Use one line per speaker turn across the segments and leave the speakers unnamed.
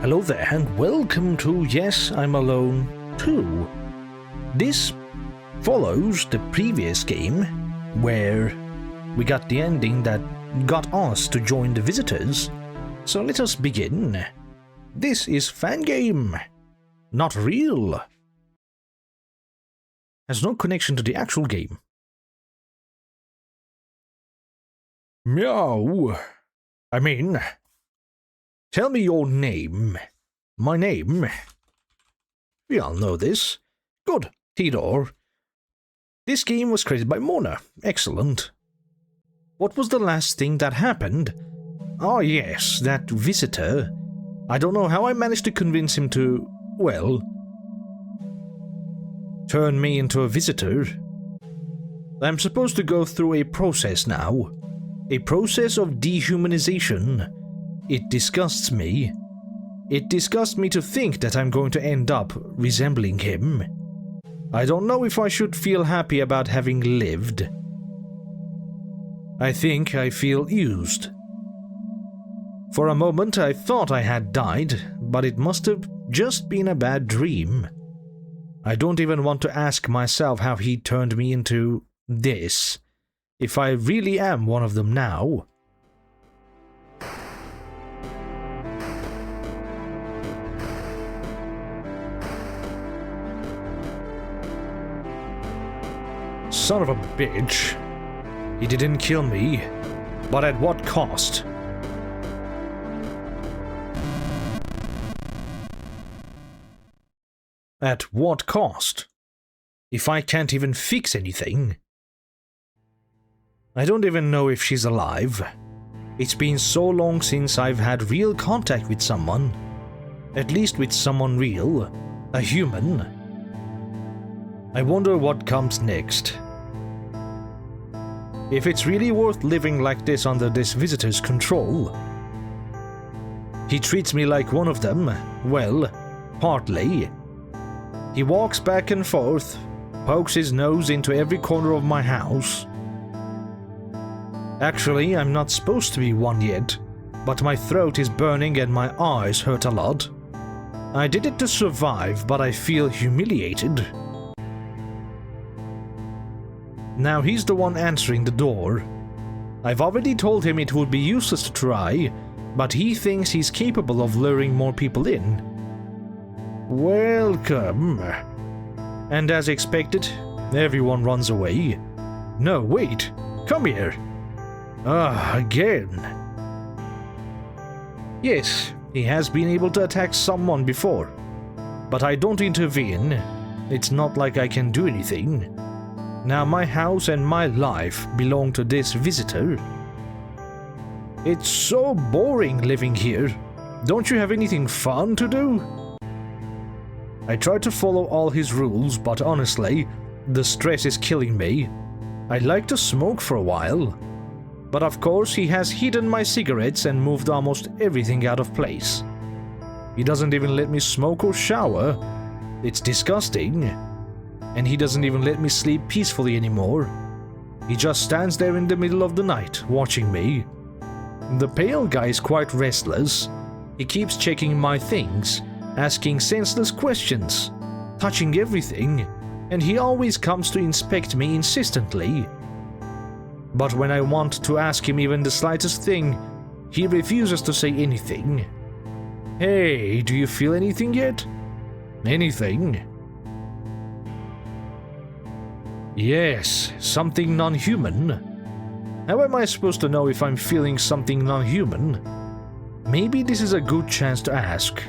Hello there and welcome to Yes, I'm Alone 2. This follows the previous game where we got the ending that got us to join the visitors. So let us begin. This is fan game, not real. Has no connection to the actual game. Meow. I mean, tell me your name. My name. We all know this. Good, Theodore. This game was created by Mona. Excellent. What was the last thing that happened? Ah, yes, that visitor. I don't know how I managed to convince him to, well, turn me into a visitor. I'm supposed to go through a process now. A process of dehumanization. It disgusts me. It disgusts me to think that I'm going to end up resembling him. I don't know if I should feel happy about having lived. I think I feel used. For a moment I thought I had died, but it must have just been a bad dream. I don't even want to ask myself how he turned me into this, if I really am one of them now. Son of a bitch. He didn't kill me, but at what cost? At what cost? If I can't even fix anything. I don't even know if she's alive. It's been so long since I've had real contact with someone. At least with someone real. A human. I wonder what comes next. If it's really worth living like this under this visitor's control. He treats me like one of them. Well, partly. He walks back and forth, pokes his nose into every corner of my house. Actually, I'm not supposed to be one yet, but my throat is burning and my eyes hurt a lot. I did it to survive, but I feel humiliated. Now he's the one answering the door. I've already told him it would be useless to try, but he thinks he's capable of luring more people in. Welcome. And as expected, everyone runs away. No, wait. Come here. Again. Yes, he has been able to attack someone before. But I don't intervene. It's not like I can do anything. Now my house and my life belong to this visitor. It's so boring living here. Don't you have anything fun to do? I try to follow all his rules, but honestly, the stress is killing me. I'd like to smoke for a while. But of course he has hidden my cigarettes and moved almost everything out of place. He doesn't even let me smoke or shower. It's disgusting. And he doesn't even let me sleep peacefully anymore. He just stands there in the middle of the night, watching me. The pale guy is quite restless. He keeps checking my things, asking senseless questions, touching everything, and he always comes to inspect me insistently. But when I want to ask him even the slightest thing, he refuses to say anything. Hey, do you feel anything yet? Anything? Yes, something non-human. How am I supposed to know if I'm feeling something non-human? Maybe this is a good chance to ask.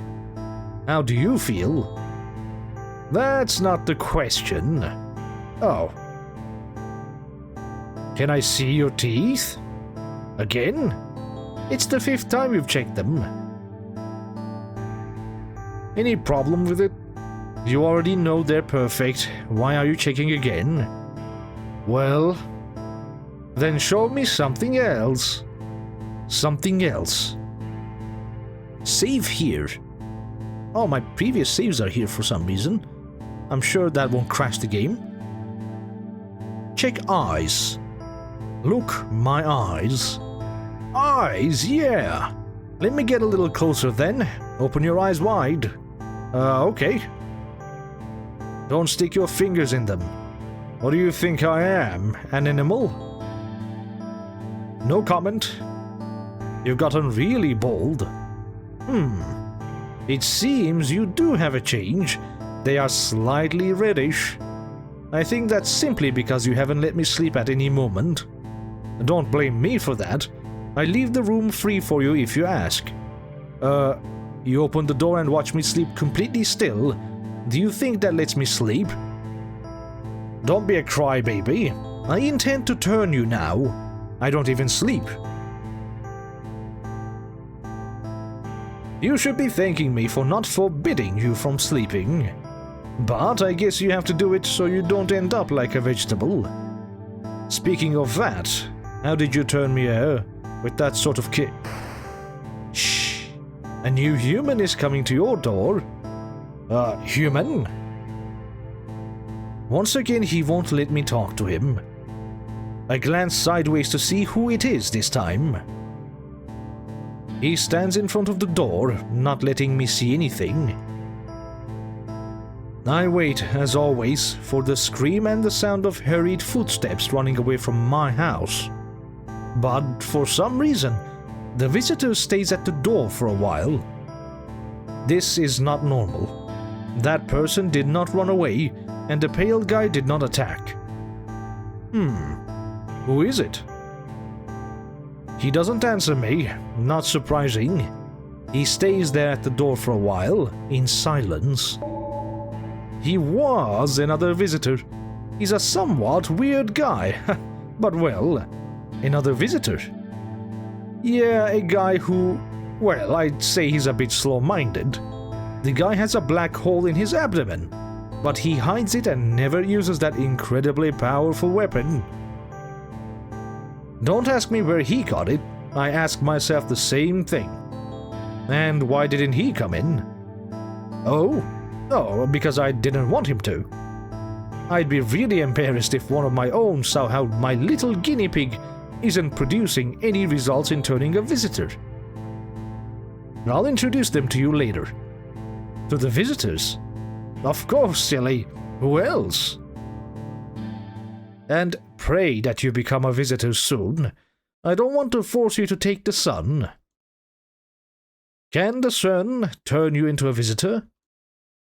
How do you feel? That's not the question. Oh. Can I see your teeth? Again? It's the 5th time you've checked them. Any problem with it? You already know they're perfect. Why are you checking again? Well, then show me something else. Something else. Save here. Oh, my previous saves are here for some reason. I'm sure that won't crash the game. Check eyes. Look, my eyes. Eyes, yeah. Let me get a little closer then. Open your eyes wide. Okay. Don't stick your fingers in them. What do you think I am? An animal? No comment. You've gotten really bold. It seems you do have a change. They are slightly reddish. I think that's simply because you haven't let me sleep at any moment. Don't blame me for that. I leave the room free for you if you ask. You open the door and watch me sleep completely still. Do you think that lets me sleep? Don't be a crybaby. I intend to turn you now. I don't even sleep. You should be thanking me for not forbidding you from sleeping. But I guess you have to do it so you don't end up like a vegetable. Speaking of that, how did you turn me with that sort of Shh. A new human is coming to your door. Human? Once again, he won't let me talk to him. I glance sideways to see who it is this time. He stands in front of the door, not letting me see anything. I wait, as always, for the scream and the sound of hurried footsteps running away from my house. But for some reason, the visitor stays at the door for a while. This is not normal. That person did not run away, and the pale guy did not attack. Who is it? He doesn't answer me, not surprising. He stays there at the door for a while, in silence. He was another visitor. He's a somewhat weird guy, but well, another visitor. Yeah, a guy who, well, I'd say he's a bit slow-minded. The guy has a black hole in his abdomen, but he hides it and never uses that incredibly powerful weapon. Don't ask me where he got it. I ask myself the same thing. And why didn't he come in? Oh, because I didn't want him to. I'd be really embarrassed if one of my own saw how my little guinea pig isn't producing any results in turning a visitor. I'll introduce them to you later. To the visitors? Of course, silly. Who else? And pray that you become a visitor soon. I don't want to force you to take the sun. Can the sun turn you into a visitor?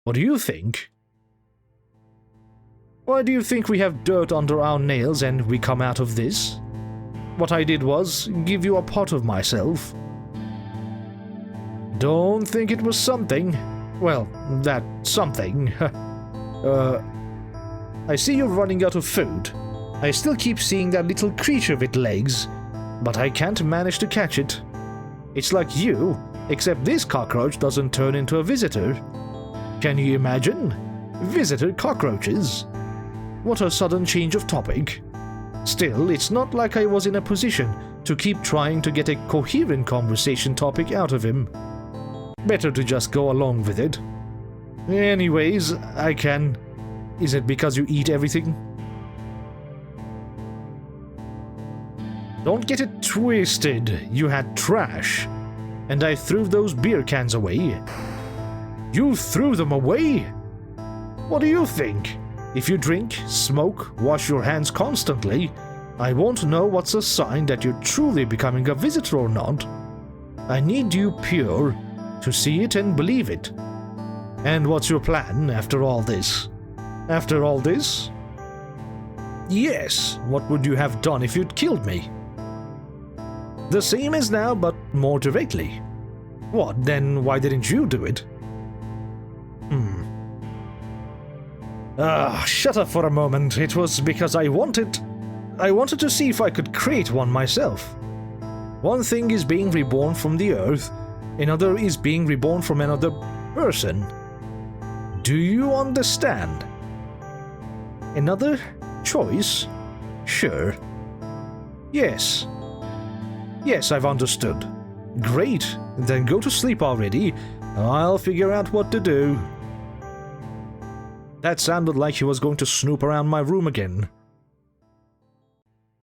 What do you think? Why do you think we have dirt under our nails and we come out of this? What I did was give you a part of myself. Don't think it was something. Well, that something. I see you're running out of food. I still keep seeing that little creature with legs, but I can't manage to catch it. It's like you, except this cockroach doesn't turn into a visitor. Can you imagine? Visitor cockroaches. What a sudden change of topic. Still, it's not like I was in a position to keep trying to get a coherent conversation topic out of him. Better to just go along with it. Anyways, I can. Is it because you eat everything? Don't get it twisted. You had trash. And I threw those beer cans away. You threw them away? What do you think? If you drink, smoke, wash your hands constantly, I won't know what's a sign that you're truly becoming a visitor or not. I need you pure to see it and believe it. And what's your plan after all this? After all this? Yes, what would you have done if you'd killed me? The same as now, but more directly. What, then why didn't you do it? Shut up for a moment. It was because I wanted to see if I could create one myself. One thing is being reborn from the earth, another is being reborn from another person. Do you understand? Another choice? Sure. Yes. Yes, I've understood. Great, then go to sleep already. I'll figure out what to do. That sounded like he was going to snoop around my room again.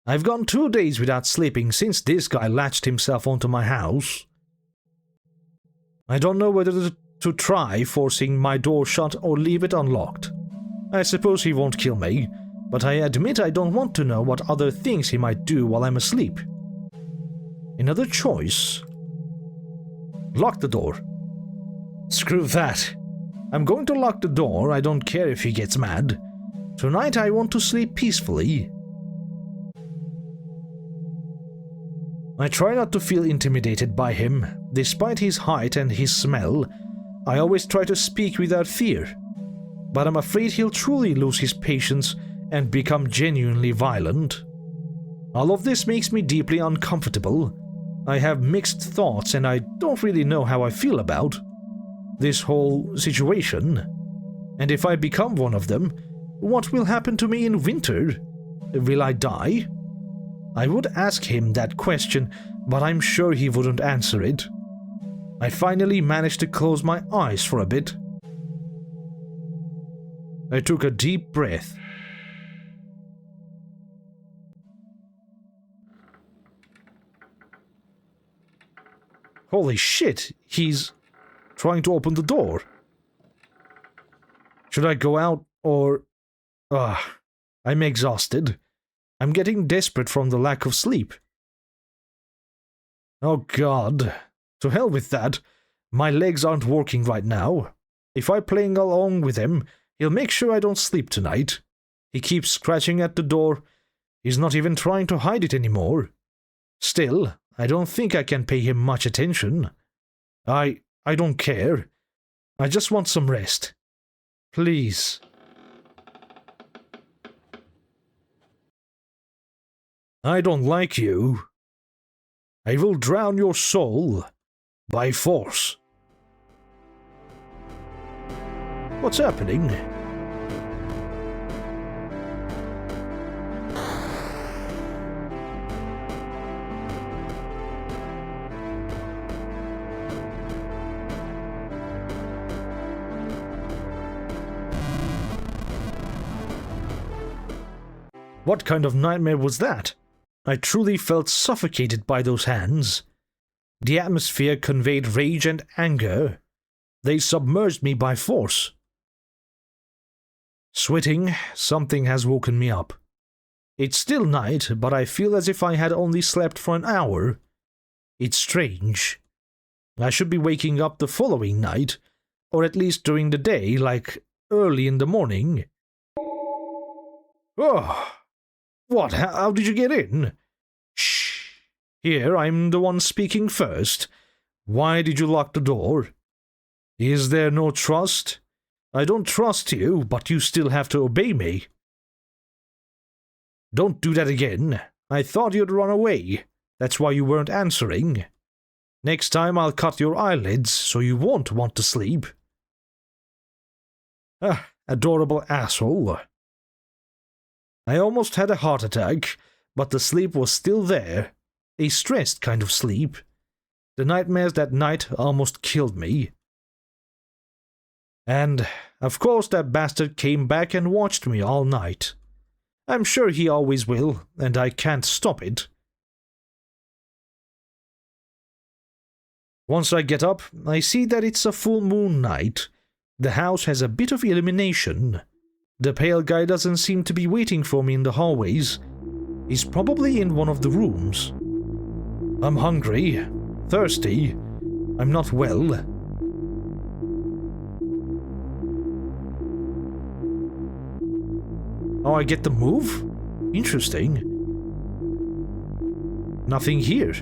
I've gone 2 days without sleeping since this guy latched himself onto my house. I don't know whether to try forcing my door shut or leave it unlocked. I suppose he won't kill me, but I admit I don't want to know what other things he might do while I'm asleep. Another choice. Lock the door. Screw that. I'm going to lock the door, I don't care if he gets mad. Tonight I want to sleep peacefully. I try not to feel intimidated by him. Despite his height and his smell, I always try to speak without fear. But I'm afraid he'll truly lose his patience and become genuinely violent. All of this makes me deeply uncomfortable. I have mixed thoughts and I don't really know how I feel about this whole situation. And if I become one of them, what will happen to me in winter? Will I die? I would ask him that question, but I'm sure he wouldn't answer it. I finally managed to close my eyes for a bit. I took a deep breath. Holy shit, he's trying to open the door. Should I go out or... I'm exhausted. I'm getting desperate from the lack of sleep. Oh god. To hell with that. My legs aren't working right now. If I'm playing along with him, he'll make sure I don't sleep tonight. He keeps scratching at the door. He's not even trying to hide it anymore. Still, I don't think I can pay him much attention. I don't care. I just want some rest. Please. I don't like you. I will drown your soul by force. What's happening? What kind of nightmare was that? I truly felt suffocated by those hands. The atmosphere conveyed rage and anger. They submerged me by force. Sweating, something has woken me up. It's still night, but I feel as if I had only slept for an hour. It's strange. I should be waking up the following night, or at least during the day, like early in the morning. Oh! What? How did you get in? Shh. Here, I'm the one speaking first. Why did you lock the door? Is there no trust? I don't trust you, but you still have to obey me. Don't do that again. I thought you'd run away. That's why you weren't answering. Next time I'll cut your eyelids so you won't want to sleep. Ah, adorable asshole. I almost had a heart attack, but the sleep was still there. A stressed kind of sleep. The nightmares that night almost killed me. And, of course, that bastard came back and watched me all night. I'm sure he always will, and I can't stop it. Once I get up, I see that it's a full moon night. The house has a bit of illumination. The pale guy doesn't seem to be waiting for me in the hallways. He's probably in one of the rooms. I'm hungry, thirsty. I'm not well. Oh, I get the move? Interesting. Nothing here.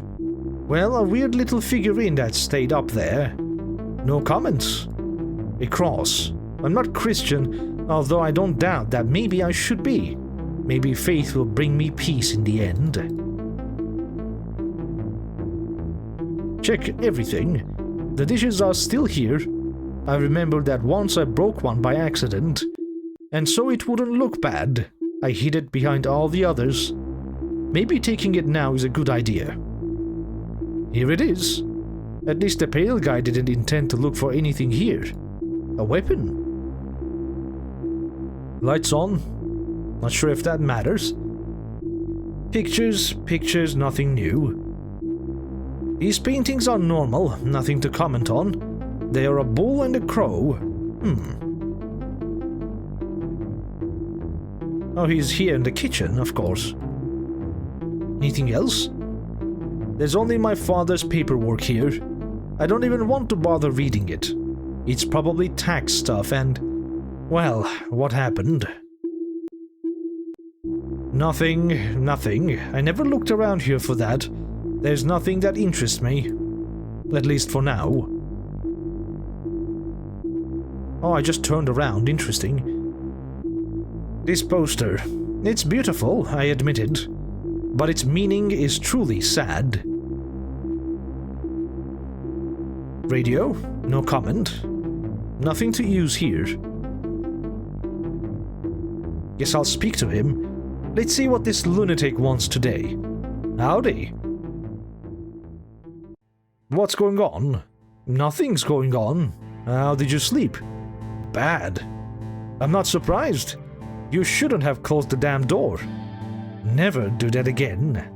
Well, a weird little figurine that stayed up there. No comments. A cross. I'm not Christian, although I don't doubt that maybe I should be. Maybe faith will bring me peace in the end. Check everything. The dishes are still here. I remember that once I broke one by accident. And so it wouldn't look bad. I hid it behind all the others. Maybe taking it now is a good idea. Here it is. At least the pale guy didn't intend to look for anything here. A weapon. Lights on. Not sure if that matters. Pictures, nothing new. These paintings are normal, nothing to comment on. They are a bull and a crow. Oh, he's here in the kitchen, of course. Anything else? There's only my father's paperwork here. I don't even want to bother reading it. It's probably tax stuff and... well, what happened? Nothing. I never looked around here for that. There's nothing that interests me. At least for now. Oh, I just turned around. Interesting. This poster. It's beautiful, I admit it. But its meaning is truly sad. Radio? No comment. Nothing to use here. Guess I'll speak to him. Let's see what this lunatic wants today. Howdy. What's going on? Nothing's going on. How did you sleep? Bad. I'm not surprised. You shouldn't have closed the damn door. Never do that again.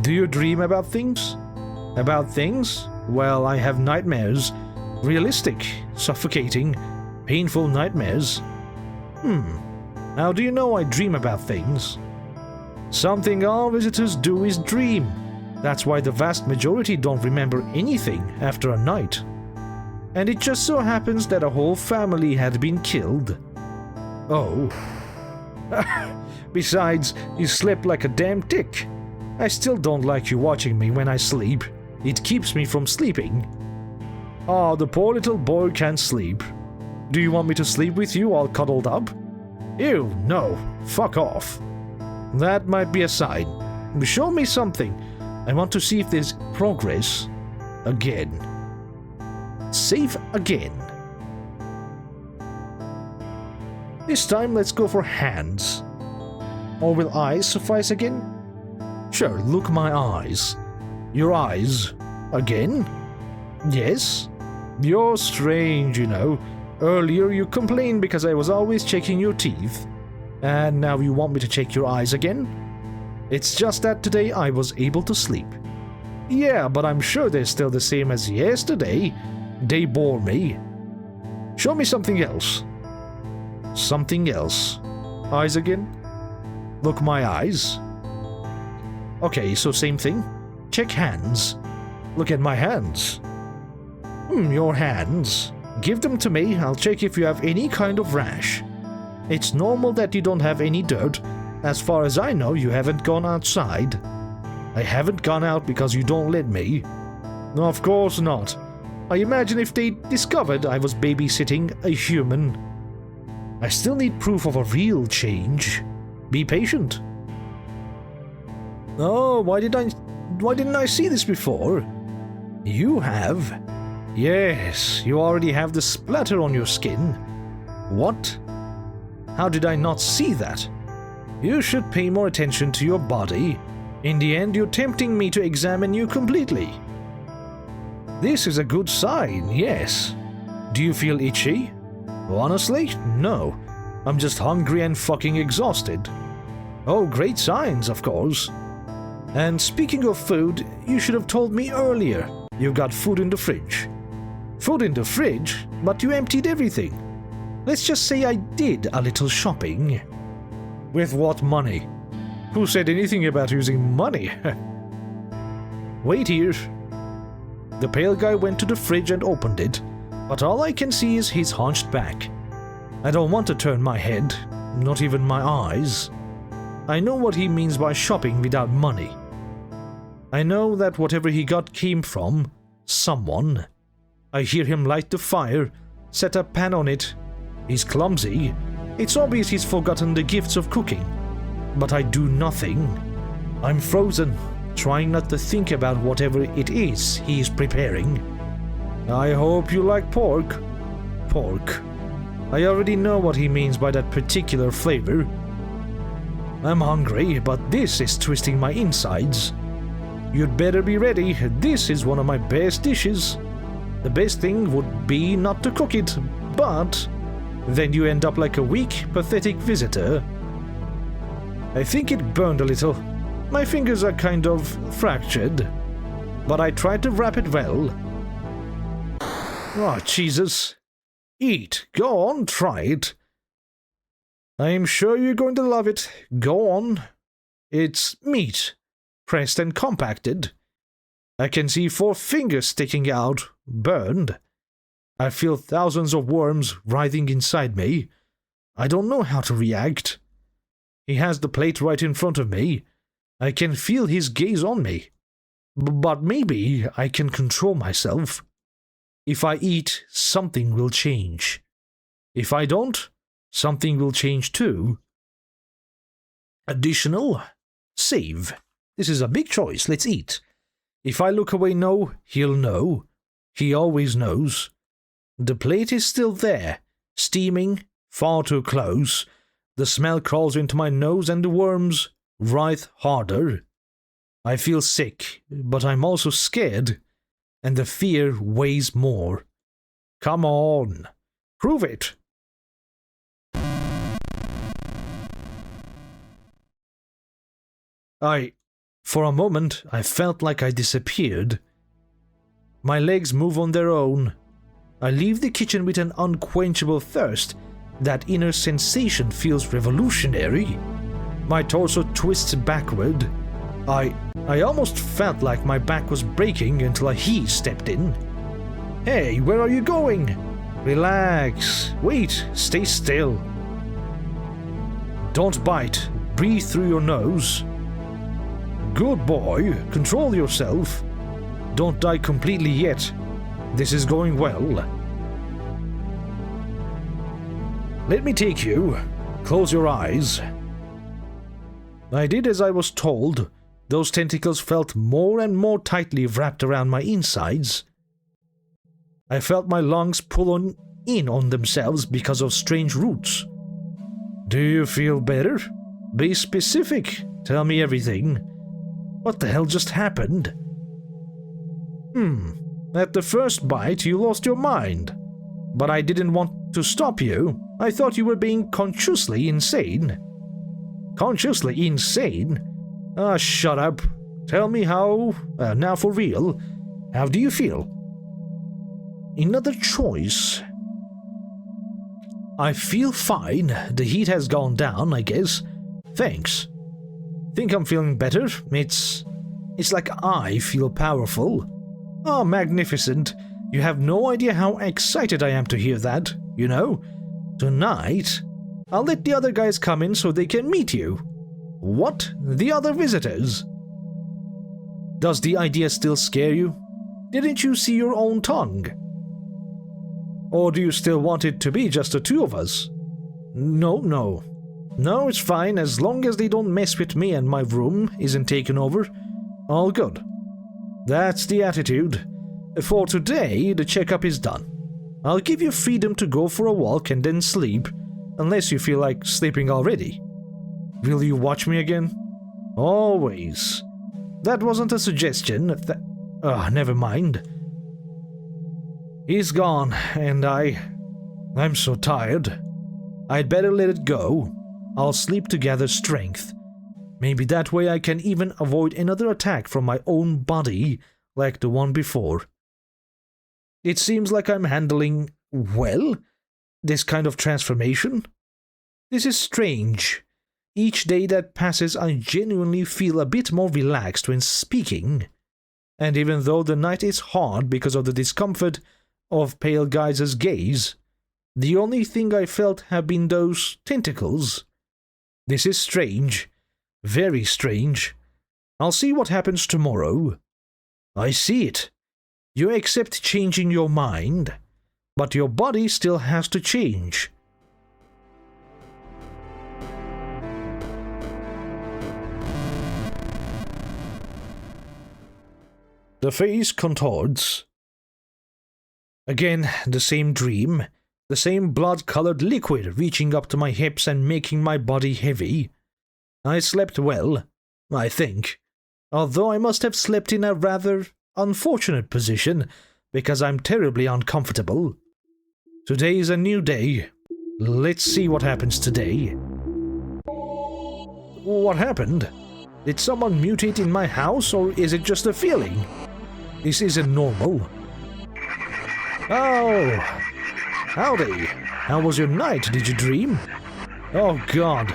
Do you dream about things? About things? Well, I have nightmares. Realistic, suffocating, painful nightmares. How do you know I dream about things? Something all visitors do is dream. That's why the vast majority don't remember anything after a night. And it just so happens that a whole family had been killed. Oh. Besides, you slept like a damn tick. I still don't like you watching me when I sleep. It keeps me from sleeping. Oh, the poor little boy can't sleep. Do you want me to sleep with you all cuddled up? Ew, no. Fuck off. That might be a sign. Show me something. I want to see if there's progress. Again. Save again. This time, let's go for hands. Or will eyes suffice again? Sure, look my eyes. Your eyes. Again? Yes? You're strange, you know. Earlier you complained because I was always checking your teeth. And now you want me to check your eyes again? It's just that today I was able to sleep. Yeah, but I'm sure they're still the same as yesterday. They bore me. Show me something else. Something else. Eyes again? Look my eyes. Okay, so same thing. Check hands. Look at my hands. Your hands. Give them to me, I'll check if you have any kind of rash. It's normal that you don't have any dirt. As far as I know, you haven't gone outside. I haven't gone out because you don't let me. Of course not. I imagine if they discovered I was babysitting a human. I still need proof of a real change. Be patient. Oh, why didn't I see this before? You have? Yes, you already have the splatter on your skin. What? How did I not see that? You should pay more attention to your body. In the end, you're tempting me to examine you completely. This is a good sign, yes. Do you feel itchy? Honestly, no. I'm just hungry and fucking exhausted. Oh, great signs, of course. And speaking of food, you should have told me earlier. You've got food in the fridge. Food in the fridge? But you emptied everything. Let's just say I did a little shopping. With what money? Who said anything about using money? Wait here. The pale guy went to the fridge and opened it, but all I can see is his hunched back. I don't want to turn my head, not even my eyes. I know what he means by shopping without money. I know that whatever he got came from someone. I hear him light the fire, set a pan on it. He's clumsy. It's obvious he's forgotten the gifts of cooking. But I do nothing. I'm frozen, trying not to think about whatever it is he's preparing. I hope you like pork. Pork. I already know what he means by that particular flavor. I'm hungry, but this is twisting my insides. You'd better be ready. This is one of my best dishes. The best thing would be not to cook it, but then you end up like a weak, pathetic visitor. I think it burned a little. My fingers are kind of fractured, but I tried to wrap it well. Oh, Jesus. Eat. Go on, try it. I am sure you're going to love it. Go on. It's meat, pressed and compacted. I can see 4 fingers sticking out, burned. I feel thousands of worms writhing inside me. I don't know how to react. He has the plate right in front of me. I can feel his gaze on me. But maybe I can control myself. If I eat, something will change. If I don't, something will change too. Additional? Save. This is a big choice. Let's eat. If I look away no, he'll know. He always knows. The plate is still there, steaming, far too close. The smell crawls into my nose and the worms writhe harder. I feel sick, but I'm also scared, and the fear weighs more. Come on, prove it. For a moment, I felt like I disappeared. My legs move on their own. I leave the kitchen with an unquenchable thirst. That inner sensation feels revolutionary. My torso twists backward. I almost felt like my back was breaking until he stepped in. Hey, where are you going? Relax. Wait, stay still. Don't bite. Breathe through your nose. Good boy, control yourself. Don't die completely yet. This is going well. Let me take you. Close your eyes. I did as I was told. Those tentacles felt more and more tightly wrapped around my insides. I felt my lungs pull in on themselves because of strange roots. Do you feel better? Be specific. Tell me everything. What the hell just happened? At the first bite you lost your mind. But I didn't want to stop you. I thought you were being consciously insane. Consciously insane? Ah, shut up. Tell me how... now for real. How do you feel? Another choice. I feel fine. The heat has gone down, I guess. Thanks. Think I'm feeling better? It's like I feel powerful. Oh, magnificent. You have no idea how excited I am to hear that, you know? Tonight, I'll let the other guys come in so they can meet you. What? The other visitors? Does the idea still scare you? Didn't you see your own tongue? Or do you still want it to be just the 2 of us? No, it's fine as long as they don't mess with me and my room isn't taken over. All good. That's the attitude. For today, the checkup is done. I'll give you freedom to go for a walk and then sleep, unless you feel like sleeping already. Will you watch me again? Always. That wasn't a suggestion. Never mind. He's gone, and I'm so tired. I'd better let it go. I'll sleep to gather strength. Maybe that way I can even avoid another attack from my own body like the one before. It seems like I'm handling, well, this kind of transformation. This is strange. Each day that passes I genuinely feel a bit more relaxed when speaking. And even though the night is hard because of the discomfort of Pale Guy's gaze, the only thing I felt have been those tentacles. This is strange. Very strange. I'll see what happens tomorrow. I see it. You accept changing your mind, but your body still has to change. The face contorts. Again, the same dream. The same blood-colored liquid reaching up to my hips and making my body heavy. I slept well, I think, although I must have slept in a rather unfortunate position because I'm terribly uncomfortable. Today is a new day. Let's see what happens today. What happened? Did someone mutate in my house, or is it just a feeling? This isn't normal. Oh, howdy. How was your night? Did you dream? Oh God,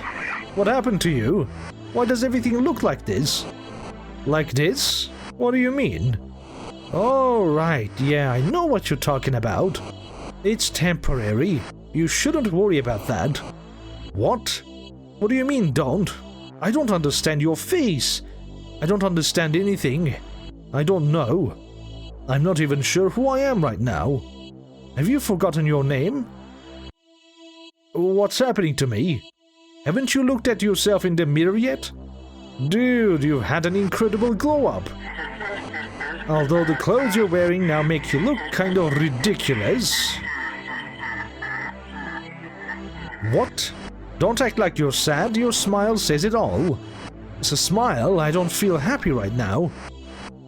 what happened to you? Why does everything look like this? Like this? What do you mean? Oh, right, yeah, I know what you're talking about. It's temporary. You shouldn't worry about that. What? What do you mean, don't? I don't understand your face. I don't understand anything. I don't know. I'm not even sure who I am right now. Have you forgotten your name? What's happening to me? Haven't you looked at yourself in the mirror yet? Dude, you've had an incredible glow-up. Although the clothes you're wearing now make you look kind of ridiculous. What? Don't act like you're sad, your smile says it all. It's a smile, I don't feel happy right now.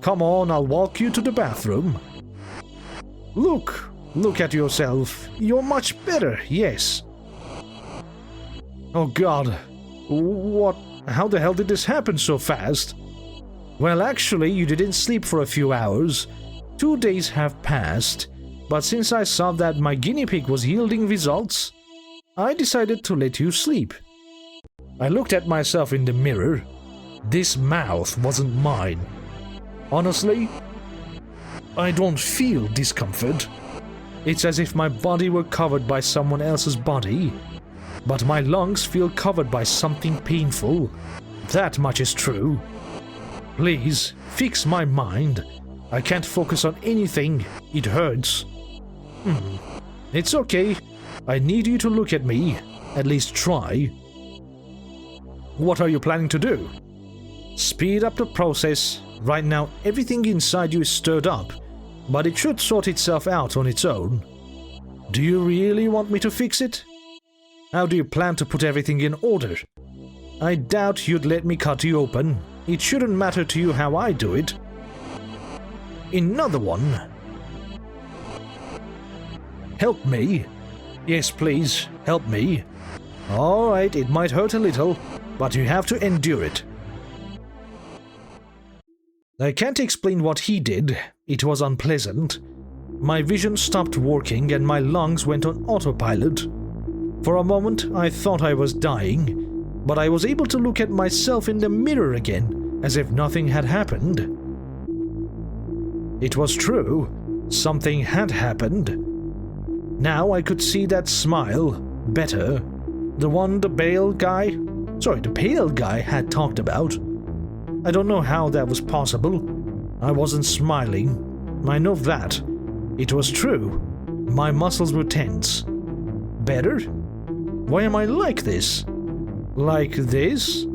Come on, I'll walk you to the bathroom. Look at yourself. You're much better, yes. Oh God, what? How the hell did this happen so fast? Well, actually, you didn't sleep for a few hours. 2 days have passed, but since I saw that my guinea pig was yielding results, I decided to let you sleep. I looked at myself in the mirror. This mouth wasn't mine. Honestly, I don't feel discomfort. It's as if my body were covered by someone else's body, but my lungs feel covered by something painful. That much is true. Please, fix my mind. I can't focus on anything. It hurts. It's okay. I need you to look at me. At least try. What are you planning to do? Speed up the process. Right now, everything inside you is stirred up, but it should sort itself out on its own. Do you really want me to fix it? How do you plan to put everything in order? I doubt you'd let me cut you open. It shouldn't matter to you how I do it. Another one. Help me? Yes, please, help me. Alright, it might hurt a little, but you have to endure it. I can't explain what he did. It was unpleasant. My vision stopped working and my lungs went on autopilot. For a moment, I thought I was dying, but I was able to look at myself in the mirror again, as if nothing had happened. It was true. Something had happened. Now I could see that smile better. The one the pale guy had talked about. I don't know how that was possible. I wasn't smiling. I know that. It was true. My muscles were tense. Better? Why am I like this? Like this?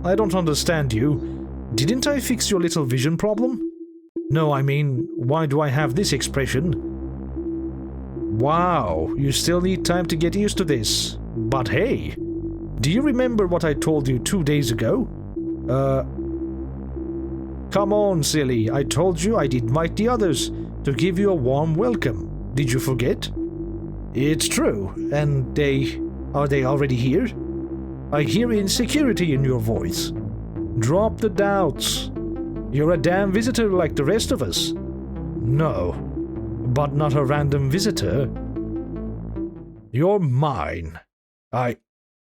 I don't understand you. Didn't I fix your little vision problem? No, I mean, why do I have this expression? Wow, you still need time to get used to this. But hey, do you remember what I told you 2 days ago? Come on, silly. I told you I'd invite the others to give you a warm welcome. Did you forget? It's true. And are they already here? I hear insecurity in your voice. Drop the doubts. You're a damn visitor like the rest of us. No, but not a random visitor. You're mine. I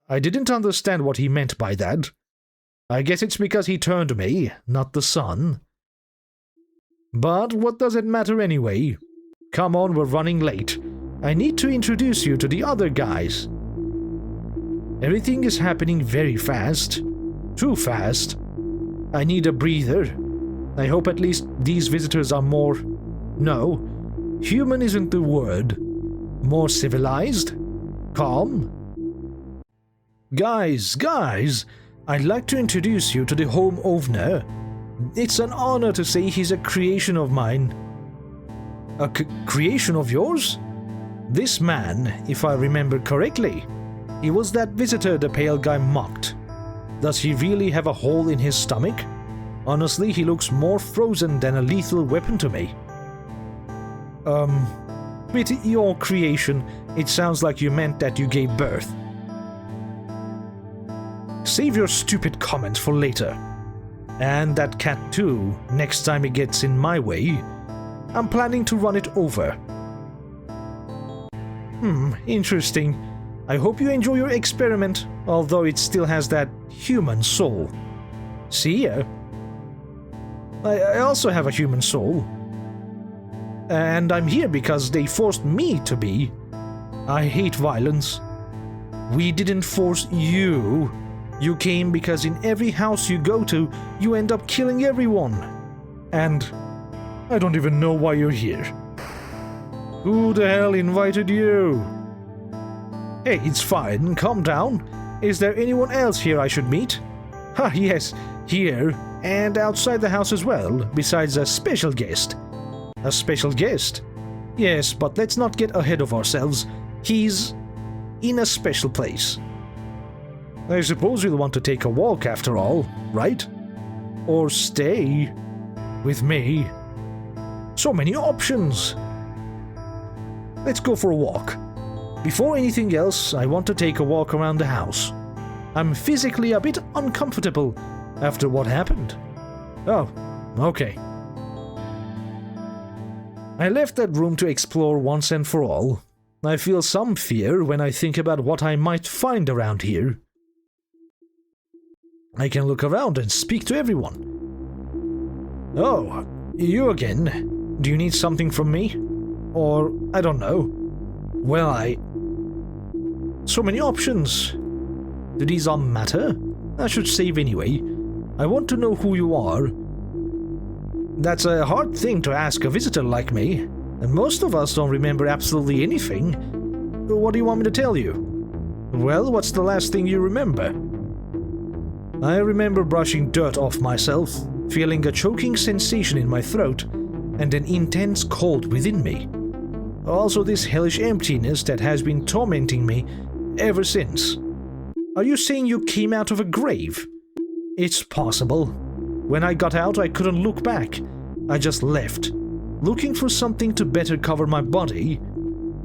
didn't understand what he meant by that. I guess it's because he turned me, not the sun. But what does it matter anyway? Come on, we're running late. I need to introduce you to the other guys. Everything is happening very fast. Too fast. I need a breather. I hope at least these visitors are more... No, human isn't the word. More civilized? Calm? Guys, I'd like to introduce you to the home owner. It's an honor to say he's a creation of mine. A creation of yours? This man, if I remember correctly, he was that visitor the pale guy mocked. Does he really have a hole in his stomach? Honestly, he looks more frozen than a lethal weapon to me. With your creation, it sounds like you meant that you gave birth. Save your stupid comments for later. And that cat too, next time it gets in my way. I'm planning to run it over. Interesting. I hope you enjoy your experiment, although it still has that human soul. See ya. I also have a human soul. And I'm here because they forced me to be. I hate violence. We didn't force you. You came because in every house you go to, you end up killing everyone. And I don't even know why you're here. Who the hell invited you? Hey, it's fine. Calm down. Is there anyone else here I should meet? Ah, yes, here and outside the house as well, besides a special guest. A special guest? Yes, but let's not get ahead of ourselves. He's in a special place. I suppose you'll want to take a walk after all, right? Or stay with me. So many options. Let's go for a walk. Before anything else, I want to take a walk around the house. I'm physically a bit uncomfortable after what happened. Oh, okay. I left that room to explore once and for all. I feel some fear when I think about what I might find around here. I can look around and speak to everyone. Oh, you again. Do you need something from me? Or, I don't know. Well, so many options. Do these all matter? I should save anyway. I want to know who you are. That's a hard thing to ask a visitor like me, and most of us don't remember absolutely anything. What do you want me to tell you? Well, what's the last thing you remember? I remember brushing dirt off myself, feeling a choking sensation in my throat, and an intense cold within me. Also this hellish emptiness that has been tormenting me ever since. Are you saying you came out of a grave? It's possible. When I got out, I couldn't look back. I just left, looking for something to better cover my body.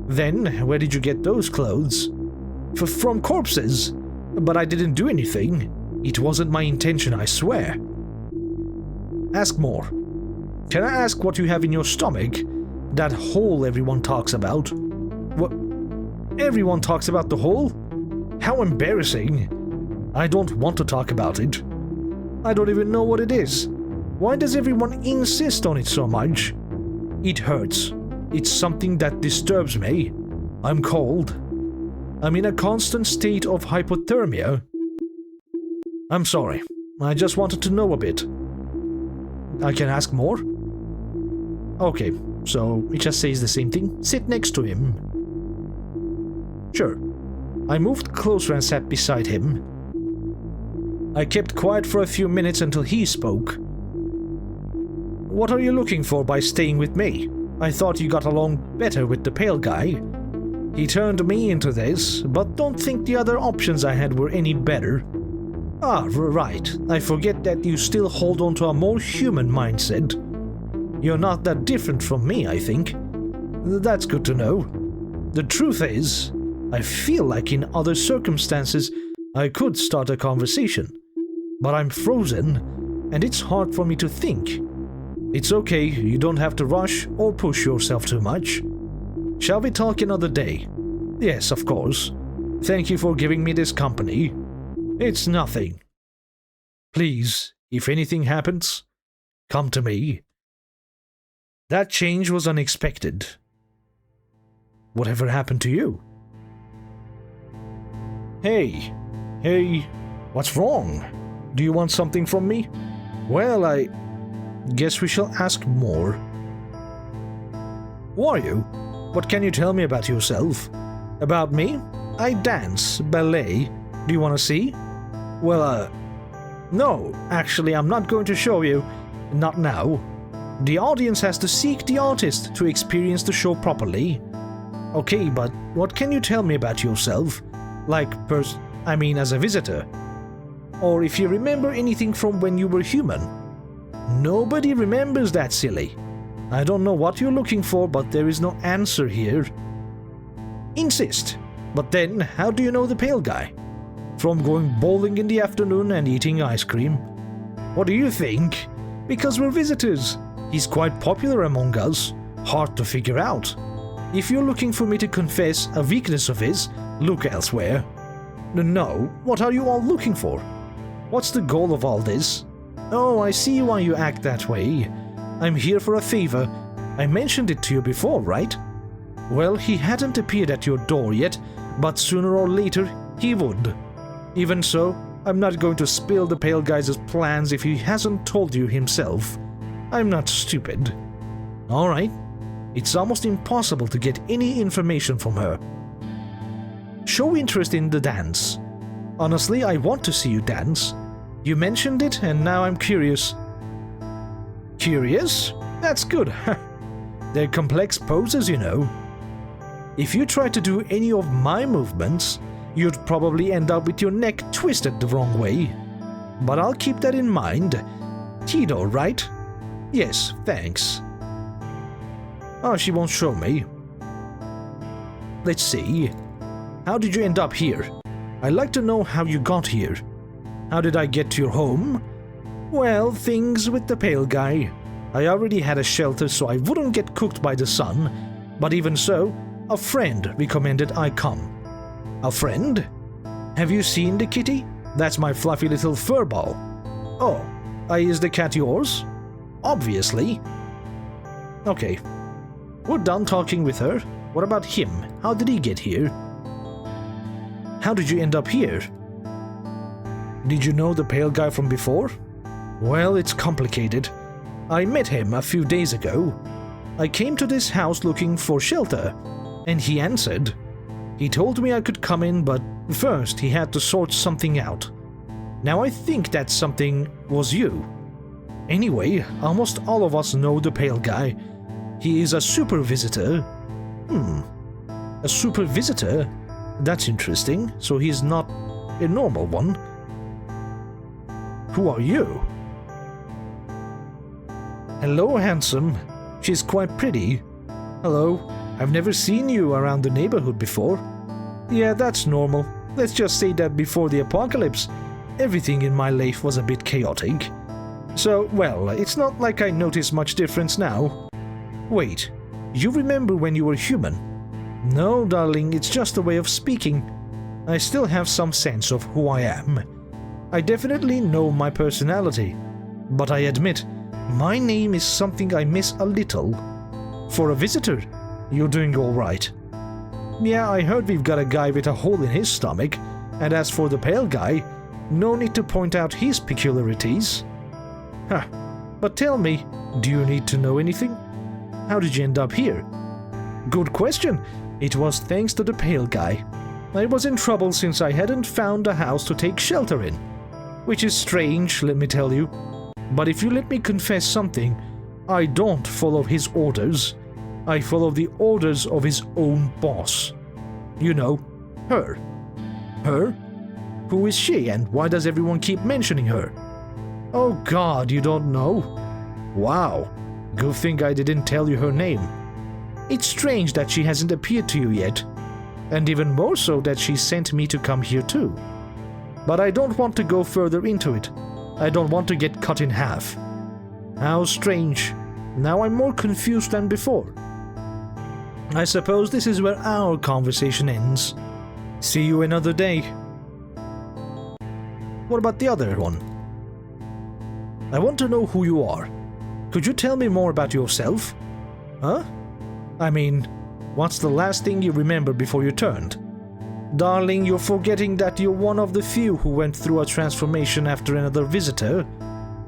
Then, where did you get those clothes? From corpses. But I didn't do anything. It wasn't my intention, I swear. Ask more. Can I ask what you have in your stomach? That hole everyone talks about. What? Everyone talks about the hole? How embarrassing. I don't want to talk about it. I don't even know what it is. Why does everyone insist on it so much? It hurts. It's something that disturbs me. I'm cold. I'm in a constant state of hypothermia. I'm sorry. I just wanted to know a bit. I can ask more? Okay, so it just says the same thing. Sit next to him. Sure. I moved closer and sat beside him. I kept quiet for a few minutes until he spoke. What are you looking for by staying with me? I thought you got along better with the pale guy. He turned me into this, but don't think the other options I had were any better. Ah, right. I forget that you still hold on to a more human mindset. You're not that different from me, I think. That's good to know. The truth is, I feel like in other circumstances I could start a conversation. But I'm frozen, and it's hard for me to think. It's okay, you don't have to rush or push yourself too much. Shall we talk another day? Yes, of course. Thank you for giving me this company. It's nothing. Please, if anything happens, come to me. That change was unexpected. Whatever happened to you? Hey, what's wrong? Do you want something from me? Well, I guess we shall ask more. Who are you? What can you tell me about yourself? About me? I dance, ballet. Do you want to see? Well, no, actually I'm not going to show you. Not now. The audience has to seek the artist to experience the show properly. Okay, but what can you tell me about yourself? Like, as a visitor. Or if you remember anything from when you were human. Nobody remembers that, silly. I don't know what you're looking for, but there is no answer here. Insist. But then, how do you know the pale guy? From going bowling in the afternoon and eating ice cream. What do you think? Because we're visitors. He's quite popular among us. Hard to figure out. If you're looking for me to confess a weakness of his, look elsewhere. No, what are you all looking for? What's the goal of all this? Oh, I see why you act that way. I'm here for a favor. I mentioned it to you before, right? Well, he hadn't appeared at your door yet, but sooner or later he would. Even so, I'm not going to spill the Pale Guy's plans if he hasn't told you himself. I'm not stupid. Alright. It's almost impossible to get any information from her. Show interest in the dance. Honestly, I want to see you dance. You mentioned it, and now I'm curious. Curious? That's good. They're complex poses, you know. If you try to do any of my movements, you'd probably end up with your neck twisted the wrong way. But I'll keep that in mind. Tito, right? Yes, thanks. Oh, she won't show me. Let's see. How did you end up here? I'd like to know how you got here. How did I get to your home? Well, things with the Pale Guy. I already had a shelter so I wouldn't get cooked by the sun, but even so, a friend recommended I come. A friend? Have you seen the kitty? That's my fluffy little fur ball. Oh, is the cat yours? Obviously. Okay. We're done talking with her. What about him? How did he get here? How did you end up here? Did you know the Pale Guy from before? Well, it's complicated. I met him a few days ago. I came to this house looking for shelter, and he answered. He told me I could come in, but first he had to sort something out. Now I think that something was you. Anyway, almost all of us know the Pale Guy. He is a super visitor. A super visitor? That's interesting. So he's not a normal one. Who are you? Hello, handsome. She's quite pretty. Hello. I've never seen you around the neighborhood before. Yeah, that's normal. Let's just say that before the apocalypse, everything in my life was a bit chaotic. So, well, it's not like I notice much difference now. Wait, you remember when you were human? No, darling, it's just a way of speaking. I still have some sense of who I am. I definitely know my personality, but I admit, my name is something I miss a little. For a visitor, you're doing all right. Yeah, I heard we've got a guy with a hole in his stomach, and as for the Pale Guy, no need to point out his peculiarities. Huh, but tell me, do you need to know anything? How did you end up here? Good question. It was thanks to the Pale Guy. I was in trouble since I hadn't found a house to take shelter in. Which is strange, let me tell you. But if you let me confess something, I don't follow his orders. I follow the orders of his own boss. You know, her. Her? Who is she, and why does everyone keep mentioning her? Oh God, you don't know? Wow. Good thing I didn't tell you her name. It's strange that she hasn't appeared to you yet, and even more so that she sent me to come here too. But I don't want to go further into it. I don't want to get cut in half. How strange. Now I'm more confused than before. I suppose this is where our conversation ends. See you another day. What about the other one? I want to know who you are. Could you tell me more about yourself? Huh? I mean, what's the last thing you remember before you turned? Darling, you're forgetting that you're one of the few who went through a transformation after another visitor.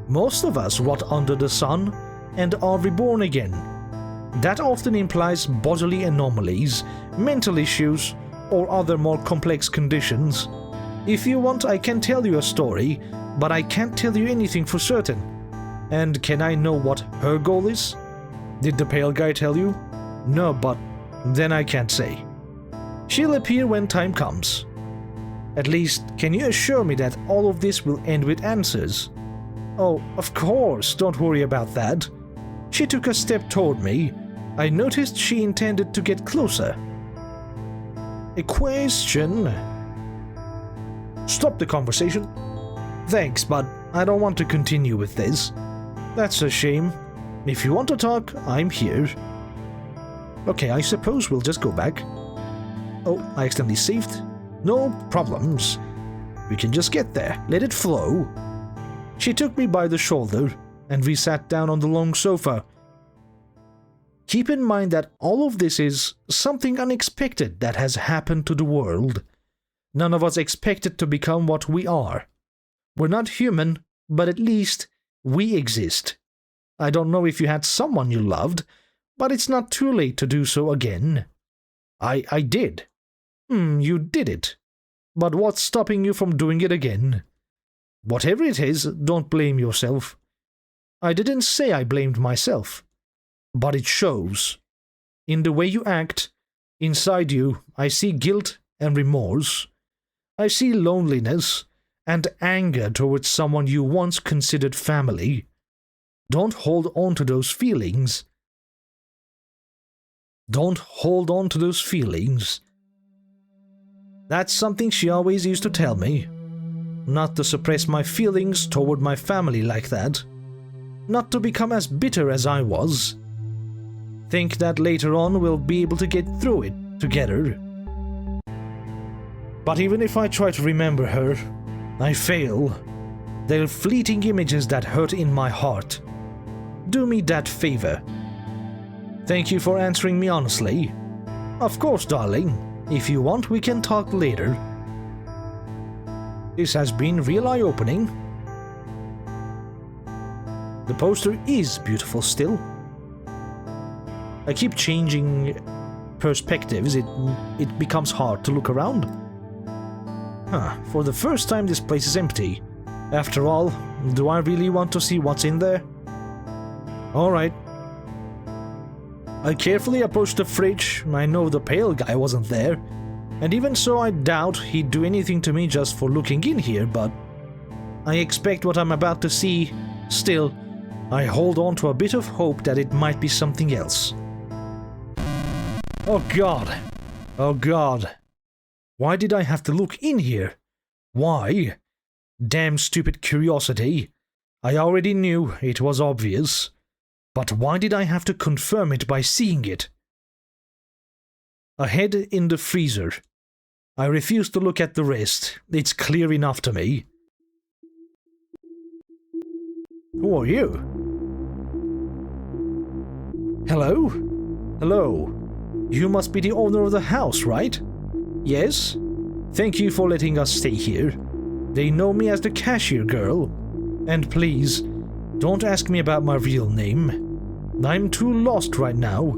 Most of us rot under the sun and are reborn again. That often implies bodily anomalies, mental issues, or other more complex conditions. If you want, I can tell you a story, but I can't tell you anything for certain. And can I know what her goal is? Did the Pale Guy tell you? No, but then I can't say. She'll appear when time comes. At least, can you assure me that all of this will end with answers? Oh, of course, don't worry about that. She took a step toward me. I noticed she intended to get closer. A question? Stop the conversation. Thanks, but I don't want to continue with this. That's a shame. If you want to talk, I'm here. Okay, I suppose we'll just go back. Oh, I accidentally saved. No problems. We can just get there. Let it flow. She took me by the shoulder, and we sat down on the long sofa. Keep in mind that all of this is something unexpected that has happened to the world. None of us expected to become what we are. We're not human, but at least we exist. I don't know if you had someone you loved, but it's not too late to do so again. I did. You did it. But what's stopping you from doing it again? Whatever it is, don't blame yourself. I didn't say I blamed myself, but it shows. In the way you act, inside you, I see guilt and remorse. I see loneliness and anger towards someone you once considered family. Don't hold on to those feelings. Don't hold on to those feelings. That's something she always used to tell me. Not to suppress my feelings toward my family like that. Not to become as bitter as I was. Think that later on we'll be able to get through it together. But even if I try to remember her, I fail. They're fleeting images that hurt in my heart. Do me that favor. Thank you for answering me honestly. Of course, darling. If you want, we can talk later. This has been real eye-opening. The poster is beautiful still. I keep changing perspectives. It becomes hard to look around. For the first time this place is empty. After all, do I really want to see what's in there? Alright. I carefully approached the fridge. I know the pale guy wasn't there. And even so, I doubt he'd do anything to me just for looking in here, but I expect what I'm about to see. Still, I hold on to a bit of hope that it might be something else. Oh God. Oh God. Why did I have to look in here? Why? Damn stupid curiosity. I already knew it was obvious. But why did I have to confirm it by seeing it? A head in the freezer. I refuse to look at the rest. It's clear enough to me. Who are you? Hello? Hello. You must be the owner of the house, right? Yes? Thank you for letting us stay here. They know me as the cashier girl. And please, don't ask me about my real name. I'm too lost right now.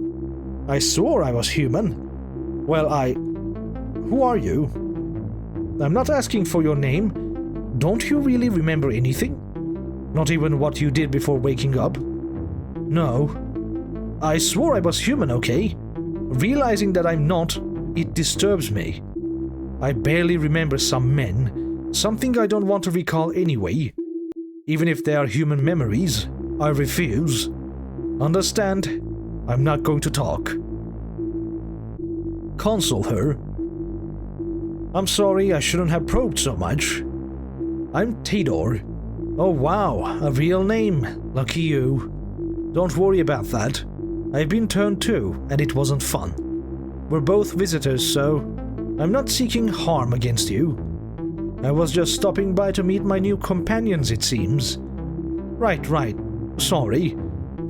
I swore I was human. Well, Who are you? I'm not asking for your name. Don't you really remember anything? Not even what you did before waking up? No. I swore I was human, okay? Realizing that I'm not, it disturbs me. I barely remember some men. Something I don't want to recall anyway. Even if they are human memories, I refuse. Understand? I'm not going to talk. Console her. I'm sorry, I shouldn't have probed so much. I'm Tador. Oh wow, a real name. Lucky you. Don't worry about that. I've been turned too, and it wasn't fun. We're both visitors, so I'm not seeking harm against you. I was just stopping by to meet my new companions, it seems. Right. Sorry.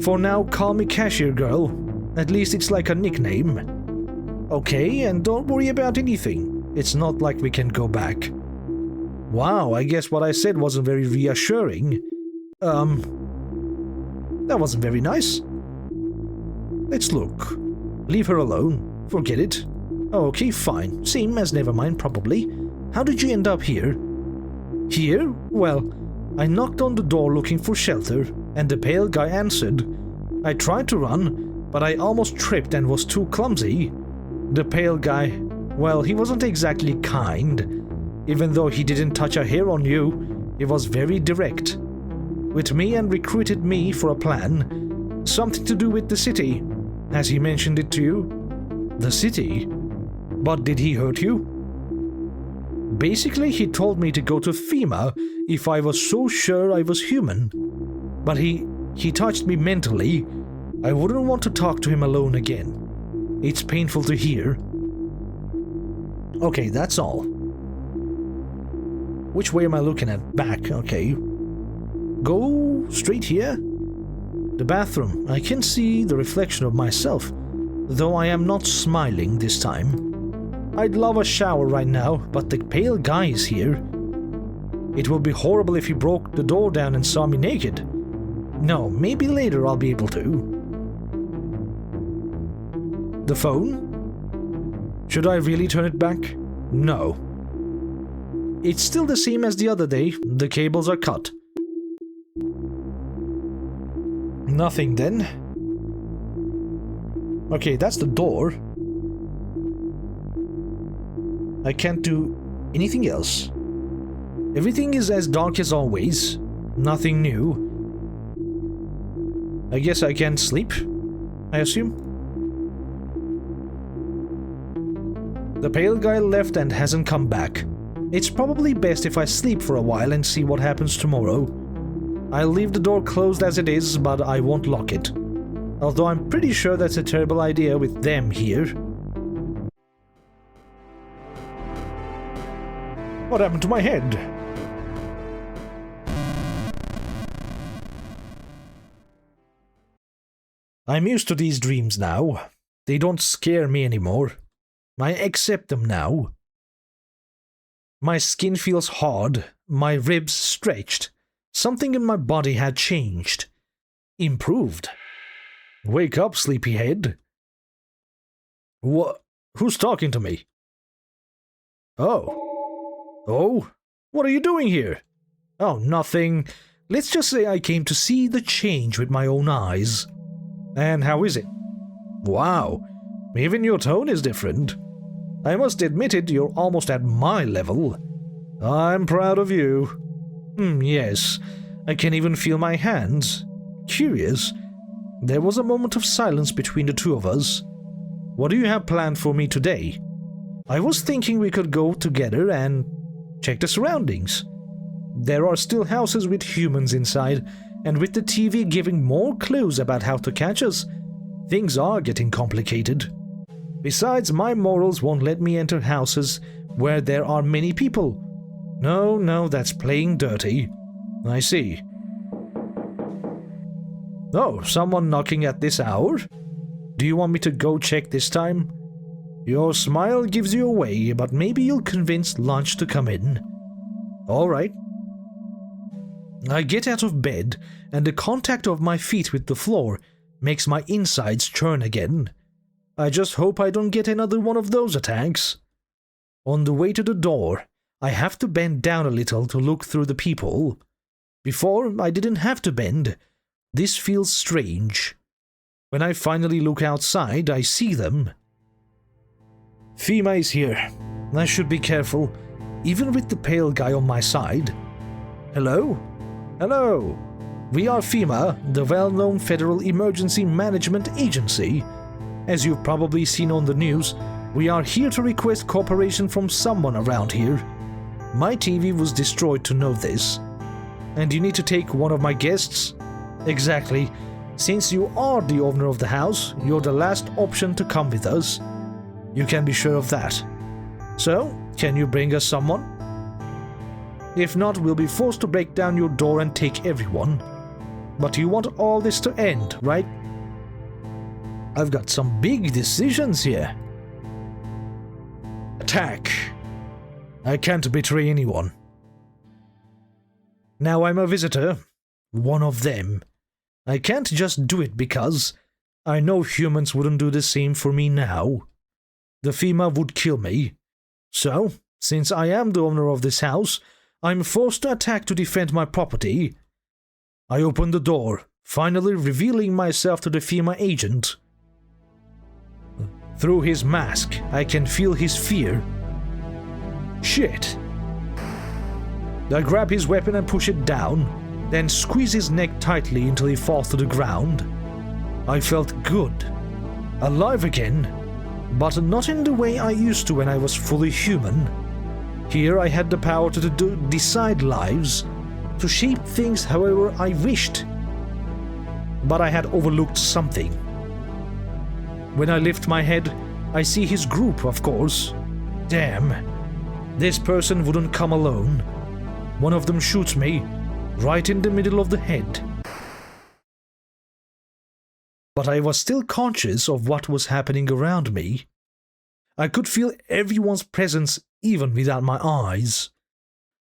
For now, call me Cashier Girl. At least it's like a nickname. Okay, and don't worry about anything. It's not like we can go back. Wow, I guess what I said wasn't very reassuring. That wasn't very nice. Let's look. Leave her alone. Forget it. Okay, fine. Same as never mind, probably. How did you end up here? Here? Well, I knocked on the door looking for shelter, and the pale guy answered. I tried to run, but I almost tripped and was too clumsy. The pale guy, well, he wasn't exactly kind. Even though he didn't touch a hair on you, he was very direct. With me and recruited me for a plan. Something to do with the city. Has he mentioned it to you? The city? But did he hurt you? Basically, he told me to go to FEMA if I was so sure I was human. But he touched me mentally. I wouldn't want to talk to him alone again. It's painful to hear. Okay, that's all. Which way am I looking at? Back, okay. Go straight here. The bathroom. I can see the reflection of myself, though I am not smiling this time. I'd love a shower right now, but the pale guy is here. It would be horrible if he broke the door down and saw me naked. No, maybe later I'll be able to. The phone? Should I really turn it back? No. It's still the same as the other day. The cables are cut. Nothing then. Okay, that's the door. I can't do anything else. Everything is as dark as always. Nothing new. I guess I can't sleep, I assume. The pale guy left and hasn't come back. It's probably best if I sleep for a while and see what happens tomorrow. I'll leave the door closed as it is, but I won't lock it. Although I'm pretty sure that's a terrible idea with them here. What happened to my head? I'm used to these dreams now. They don't scare me anymore. I accept them now. My skin feels hard, my ribs stretched. Something in my body had changed. Improved. Wake up, sleepyhead. What? Who's talking to me? Oh. Oh? What are you doing here? Oh, nothing. Let's just say I came to see the change with my own eyes. And how is it? Wow. Even your tone is different. I must admit it, you're almost at my level. I'm proud of you. Yes. I can even feel my hands. Curious. There was a moment of silence between the two of us. What do you have planned for me today? I was thinking we could go together and check the surroundings. There are still houses with humans inside, and with the TV giving more clues about how to catch us, things are getting complicated. Besides, my morals won't let me enter houses where there are many people. No, that's playing dirty. I see. Oh, someone knocking at this hour? Do you want me to go check this time? Your smile gives you away, but maybe you'll convince lunch to come in. Alright. I get out of bed, and the contact of my feet with the floor makes my insides churn again. I just hope I don't get another one of those attacks. On the way to the door, I have to bend down a little to look through the peephole. Before, I didn't have to bend. This feels strange. When I finally look outside, I see them. FEMA is here. I should be careful, even with the pale guy on my side. Hello? Hello. We are FEMA, the well-known Federal Emergency Management Agency. As you've probably seen on the news, we are here to request cooperation from someone around here. My TV was destroyed to know this. And you need to take one of my guests? Exactly. Since you are the owner of the house, you're the last option to come with us. You can be sure of that. So, can you bring us someone? If not, we'll be forced to break down your door and take everyone. But you want all this to end, right? I've got some big decisions here. Attack. I can't betray anyone. Now I'm a visitor. One of them. I can't just do it because I know humans wouldn't do the same for me now. The FEMA would kill me. So, since I am the owner of this house, I'm forced to attack to defend my property. I open the door, finally revealing myself to the FEMA agent. Through his mask, I can feel his fear. Shit. I grab his weapon and push it down, then squeeze his neck tightly until he falls to the ground. I felt good. Alive again, but not in the way I used to when I was fully human. Here I had the power to decide lives, to shape things however I wished. But I had overlooked something. When I lift my head, I see his group, of course. Damn. This person wouldn't come alone. One of them shoots me right in the middle of the head. But I was still conscious of what was happening around me. I could feel everyone's presence even without my eyes.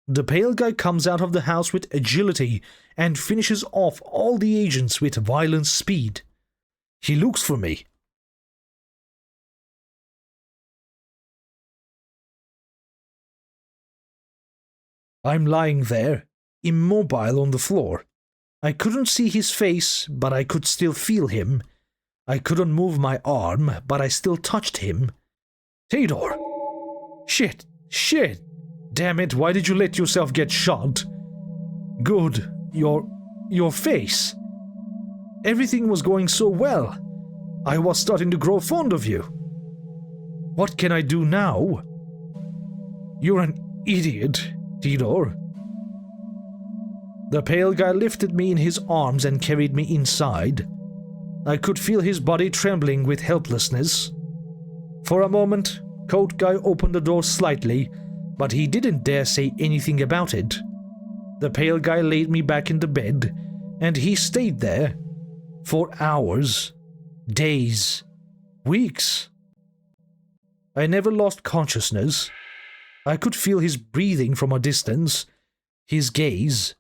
The pale guy comes out of the house with agility and finishes off all the agents with violent speed. He looks for me. I'm lying there, immobile on the floor. I couldn't see his face, but I could still feel him. I couldn't move my arm, but I still touched him. Theodore! Shit! Damn it, why did you let yourself get shot? Good. Your face. Everything was going so well. I was starting to grow fond of you. What can I do now? You're an idiot, Theodore. The pale guy lifted me in his arms and carried me inside. I could feel his body trembling with helplessness. For a moment, Coatguy opened the door slightly, but he didn't dare say anything about it. The pale guy laid me back in the bed, and he stayed there for hours, days, weeks. I never lost consciousness. I could feel his breathing from a distance, his gaze.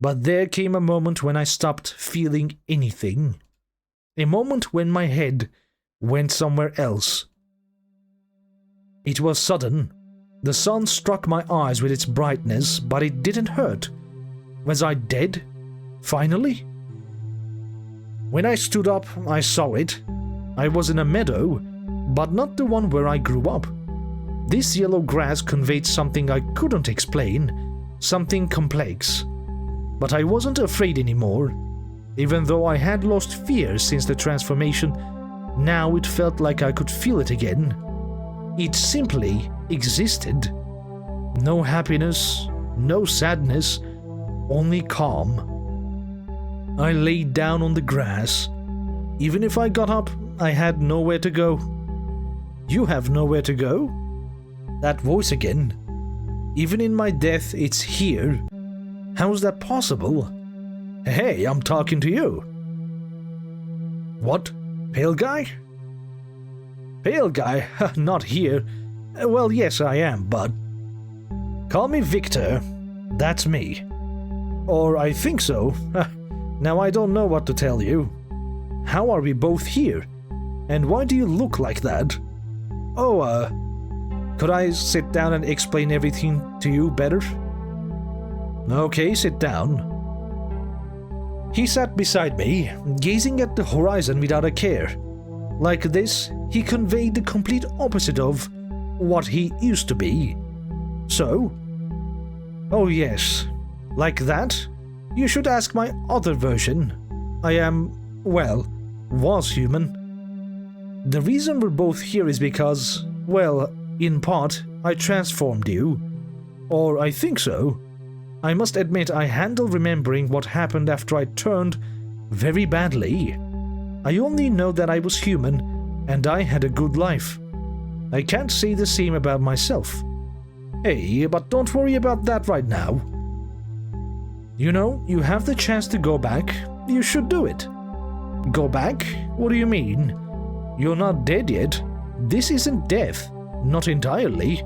But there came a moment when I stopped feeling anything. A moment when my head went somewhere else. It was sudden. The sun struck my eyes with its brightness, but it didn't hurt. Was I dead? Finally? When I stood up, I saw it. I was in a meadow, but not the one where I grew up. This yellow grass conveyed something I couldn't explain, something complex. But I wasn't afraid anymore. Even though I had lost fear since the transformation, now it felt like I could feel it again. It simply existed. No happiness, no sadness, only calm. I laid down on the grass. Even if I got up, I had nowhere to go. You have nowhere to go? That voice again. Even in my death, it's here. How's that possible? Hey, I'm talking to you. What? Pale guy? Pale guy? Not here. Well, yes, I am, but... Call me Viktor. That's me. Or I think so. Now I don't know what to tell you. How are we both here? And why do you look like that? Oh, could I sit down and explain everything to you better? Okay, sit down. He sat beside me, gazing at the horizon without a care. Like this, he conveyed the complete opposite of what he used to be. So? Oh yes, like that? You should ask my other version. I am, well, was human. The reason we're both here is because, well, in part, I transformed you. Or I think so. I must admit I handle remembering what happened after I turned very badly. I only know that I was human and I had a good life. I can't say the same about myself. Hey, but don't worry about that right now. You know, you have the chance to go back. You should do it. Go back? What do you mean? You're not dead yet. This isn't death. Not entirely.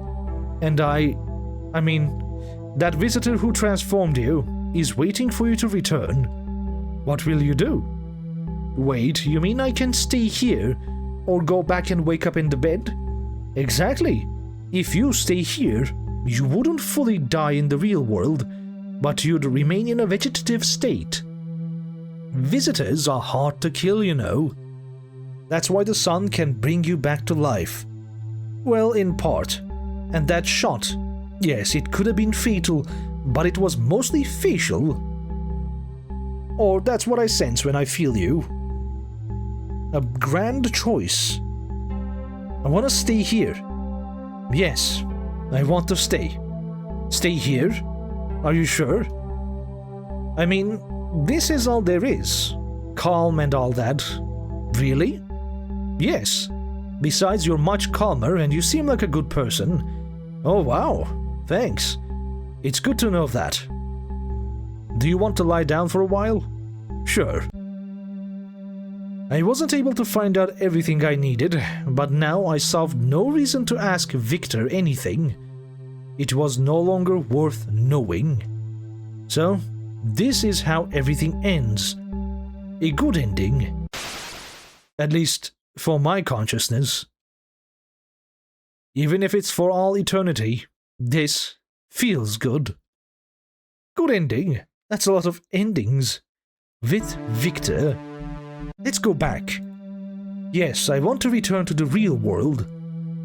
And I mean, that visitor who transformed you is waiting for you to return. What will you do? Wait, you mean I can stay here or go back and wake up in the bed? Exactly. If you stay here, you wouldn't fully die in the real world, but you'd remain in a vegetative state. Visitors are hard to kill, you know. That's why the sun can bring you back to life. Well, in part. And that shot, yes, it could have been fatal, but it was mostly facial. Or that's what I sense when I feel you. A grand choice. I want to stay here. Yes, I want to stay. Stay here? Are you sure? I mean, this is all there is. Calm and all that. Really? Yes. Besides, you're much calmer and you seem like a good person. Oh wow, thanks. It's good to know that. Do you want to lie down for a while? Sure. I wasn't able to find out everything I needed, but now I saw no reason to ask Viktor anything. It was no longer worth knowing. So, this is how everything ends. A good ending. At least, for my consciousness. Even if it's for all eternity, this feels good. Good ending. That's a lot of endings. With Viktor. Let's go back. Yes, I want to return to the real world.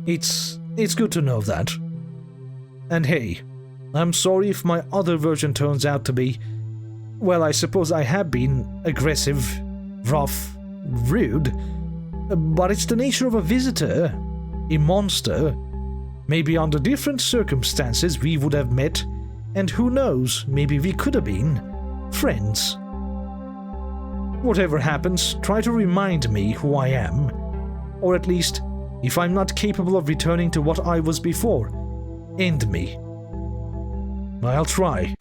It's good to know that. And hey, I'm sorry if my other version turns out to be, well, I suppose I have been aggressive, rough, rude, but it's the nature of a visitor, a monster. Maybe under different circumstances we would have met, and who knows, maybe we could have been friends. Whatever happens, try to remind me who I am, or at least, if I'm not capable of returning to what I was before, end me. I'll try.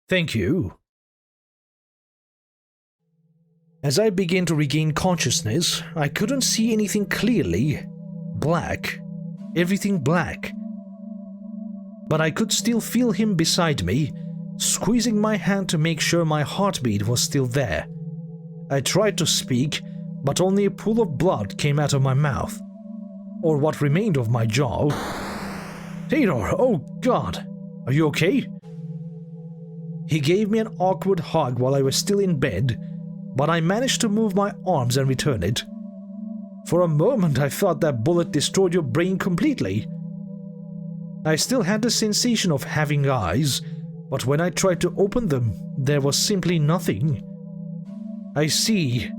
Thank you. As I began to regain consciousness, I couldn't see anything clearly. Black. Everything black. But I could still feel him beside me, squeezing my hand to make sure my heartbeat was still there. I tried to speak, but only a pool of blood came out of my mouth. Or what remained of my jaw. Theodore, oh God, are you okay? He gave me an awkward hug while I was still in bed, but I managed to move my arms and return it. For a moment I thought that bullet destroyed your brain completely. I still had the sensation of having eyes, but when I tried to open them, there was simply nothing. I see.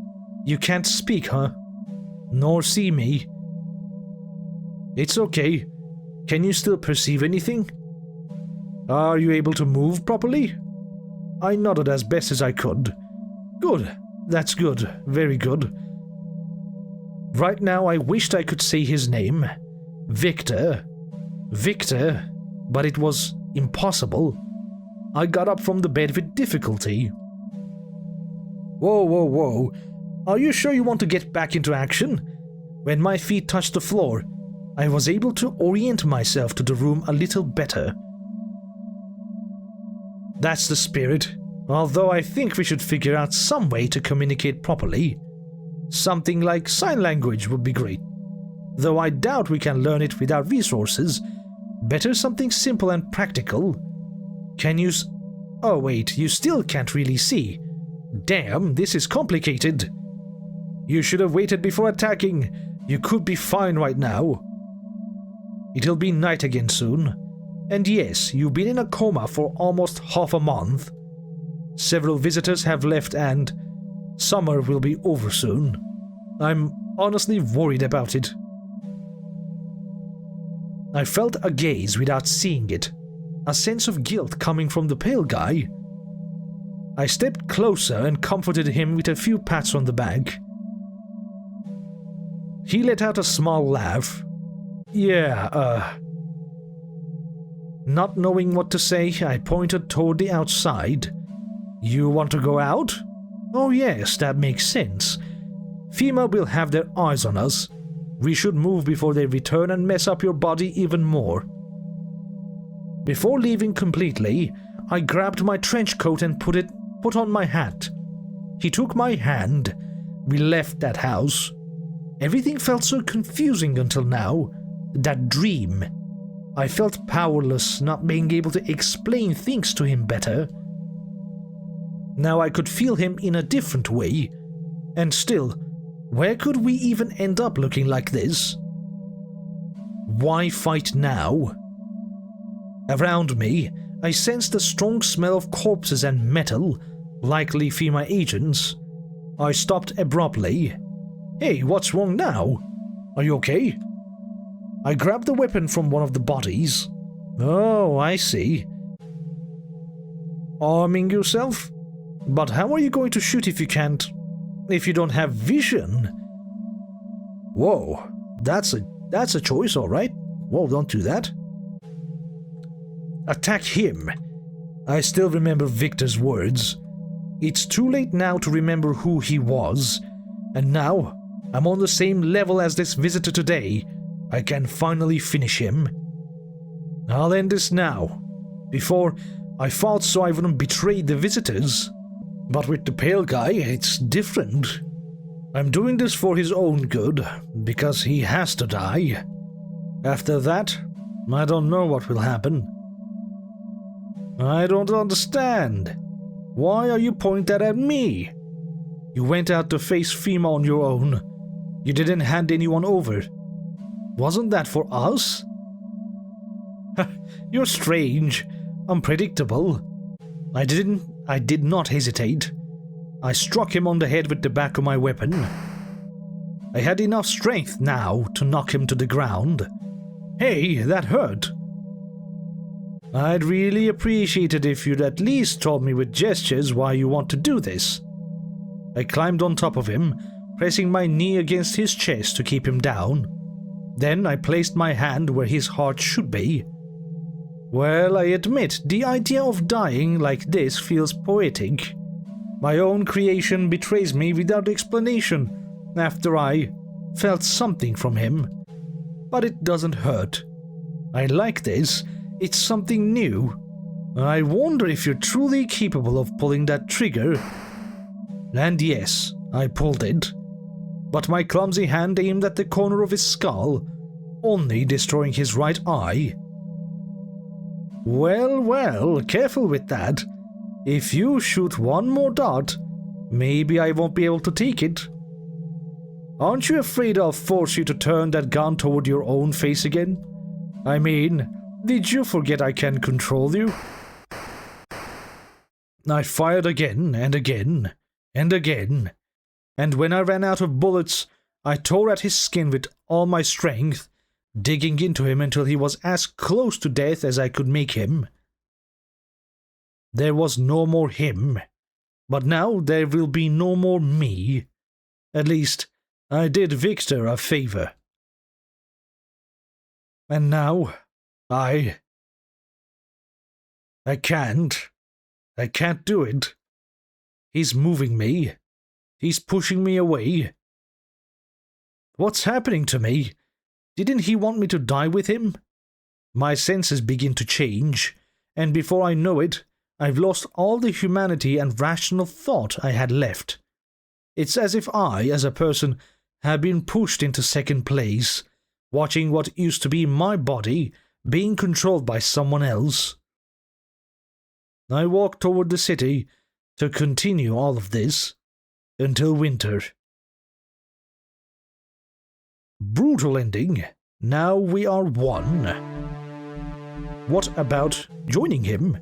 You can't speak, huh? Nor see me. It's okay. Can you still perceive anything? Are you able to move properly? I nodded as best as I could. Good. That's good. Very good. Right now I wished I could say his name. Viktor. Viktor. But it was impossible. I got up from the bed with difficulty. Whoa, whoa, whoa. Are you sure you want to get back into action? When my feet touched the floor, I was able to orient myself to the room a little better. That's the spirit, although I think we should figure out some way to communicate properly. Something like sign language would be great. Though I doubt we can learn it without resources. Better something simple and practical. Can you Oh wait, you still can't really see. Damn, this is complicated. You should have waited before attacking. You could be fine right now. It'll be night again soon. And yes, you've been in a coma for almost half a month. Several visitors have left and summer will be over soon. I'm honestly worried about it. I felt a gaze without seeing it, a sense of guilt coming from the pale guy. I stepped closer and comforted him with a few pats on the back. He let out a small laugh. Not knowing what to say, I pointed toward the outside. You want to go out? Oh yes, that makes sense. FEMA will have their eyes on us. We should move before they return and mess up your body even more. Before leaving completely, I grabbed my trench coat and put on my hat. He took my hand. We left that house. Everything felt so confusing until now. That dream. I felt powerless, not being able to explain things to him better. Now I could feel him in a different way. And still, where could we even end up looking like this? Why fight now? Around me, I sensed a strong smell of corpses and metal, likely FEMA agents. I stopped abruptly. Hey, what's wrong now? Are you okay? I grabbed the weapon from one of the bodies. Oh, I see. Arming yourself? But how are you going to shoot if you can't? if you don't have vision. Whoa, that's a choice, all right. Well, don't do that. Attack him. I still remember Viktor's words. It's too late now to remember who he was, and now I'm on the same level as this visitor today. I can finally finish him. I'll end this now. Before, I fought so I wouldn't betray the visitors. But with the pale guy, it's different. I'm doing this for his own good, because he has to die. After that, I don't know what will happen. I don't understand. Why are you pointing at me? You went out to face FEMA on your own. You didn't hand anyone over. Wasn't that for us? You're strange, unpredictable. I did not hesitate. I struck him on the head with the back of my weapon. I had enough strength now to knock him to the ground. Hey, that hurt. I'd really appreciate it if you'd at least told me with gestures why you want to do this. I climbed on top of him, pressing my knee against his chest to keep him down. Then I placed my hand where his heart should be. Well, I admit, the idea of dying like this feels poetic. My own creation betrays me without explanation after I felt something from him. But it doesn't hurt. I like this. It's something new. I wonder if you're truly capable of pulling that trigger. And yes, I pulled it. But my clumsy hand aimed at the corner of his skull, only destroying his right eye. Well, careful with that. If you shoot one more dart, maybe I won't be able to take it. Aren't you afraid I'll force you to turn that gun toward your own face again? I mean, did you forget I can control you? I fired again and again and again, and when I ran out of bullets, I tore at his skin with all my strength, digging into him until he was as close to death as I could make him. There was no more him, but now there will be no more me. At least, I did Viktor a favor. And now, I can't do it. He's moving me. He's pushing me away. What's happening to me? Didn't he want me to die with him? My senses begin to change, and before I know it, I've lost all the humanity and rational thought I had left. It's as if I, as a person, have been pushed into second place, watching what used to be my body being controlled by someone else. I walked toward the city to continue all of this until winter. Brutal ending. Now we are one. What about joining him?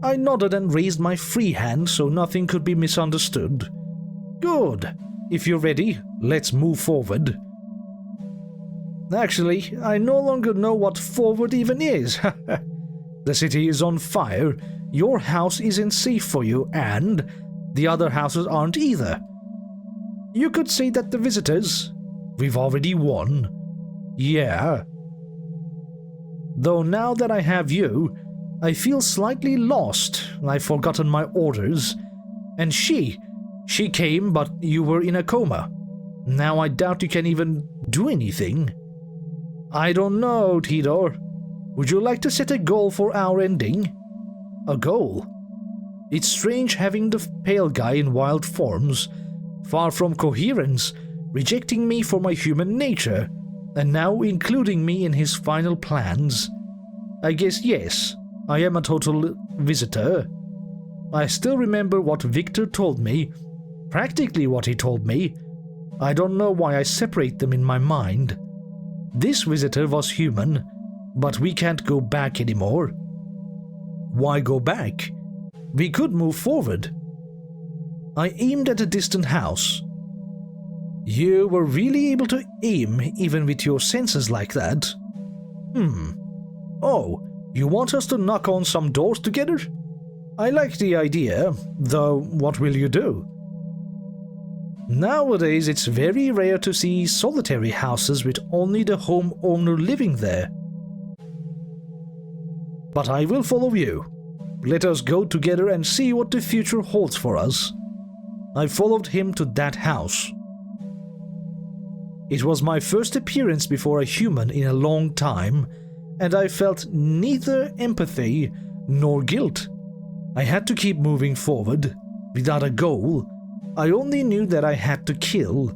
I nodded and raised my free hand so nothing could be misunderstood. Good. If you're ready, let's move forward. Actually, I no longer know what forward even is. The city is on fire, your house isn't safe for you, and the other houses aren't either. You could say that the visitors, we've already won. Yeah. Though now that I have you, I feel slightly lost. I've forgotten my orders. And she came, but you were in a coma. Now I doubt you can even do anything. I don't know, Tidor. Would you like to set a goal for our ending? A goal? It's strange having the pale guy in wild forms, far from coherence, rejecting me for my human nature, and now including me in his final plans. I guess yes, I am a total visitor. I still remember what Viktor told me, practically what he told me. I don't know why I separate them in my mind. This visitor was human, but we can't go back anymore. Why go back? We could move forward. I aimed at a distant house. You were really able to aim even with your senses like that? Oh, you want us to knock on some doors together? I like the idea, though what will you do? Nowadays, it's very rare to see solitary houses with only the homeowner living there. But I will follow you. Let us go together and see what the future holds for us. I followed him to that house. It was my first appearance before a human in a long time, and I felt neither empathy nor guilt. I had to keep moving forward, without a goal. I only knew that I had to kill.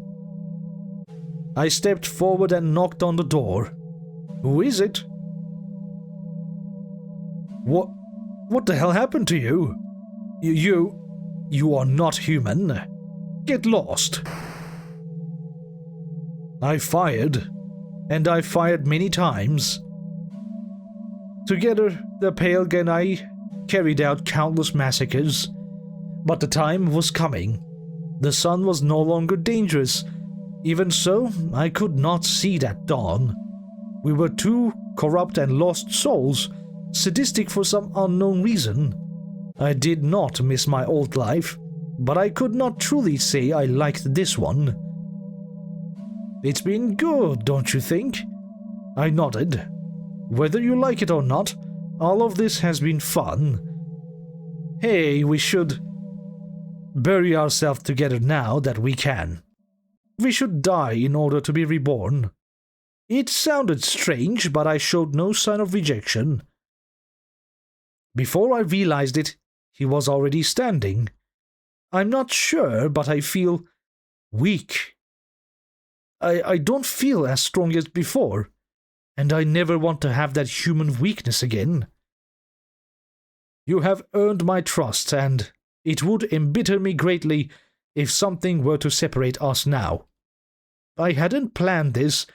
I stepped forward and knocked on the door. Who is it? What the hell happened to you? You are not human. Get lost. I fired, and I fired many times. Together, the pale guy and I carried out countless massacres, but the time was coming. The sun was no longer dangerous. Even so, I could not see that dawn. We were two corrupt and lost souls, sadistic for some unknown reason. I did not miss my old life, but I could not truly say I liked this one. It's been good, don't you think? I nodded. Whether you like it or not, all of this has been fun. Hey, we should bury ourselves together now that we can. We should die in order to be reborn. It sounded strange, but I showed no sign of rejection. Before I realized it, he was already standing. I'm not sure, but I feel weak. I don't feel as strong as before, and I never want to have that human weakness again. You have earned my trust, and it would embitter me greatly if something were to separate us now. I hadn't planned this,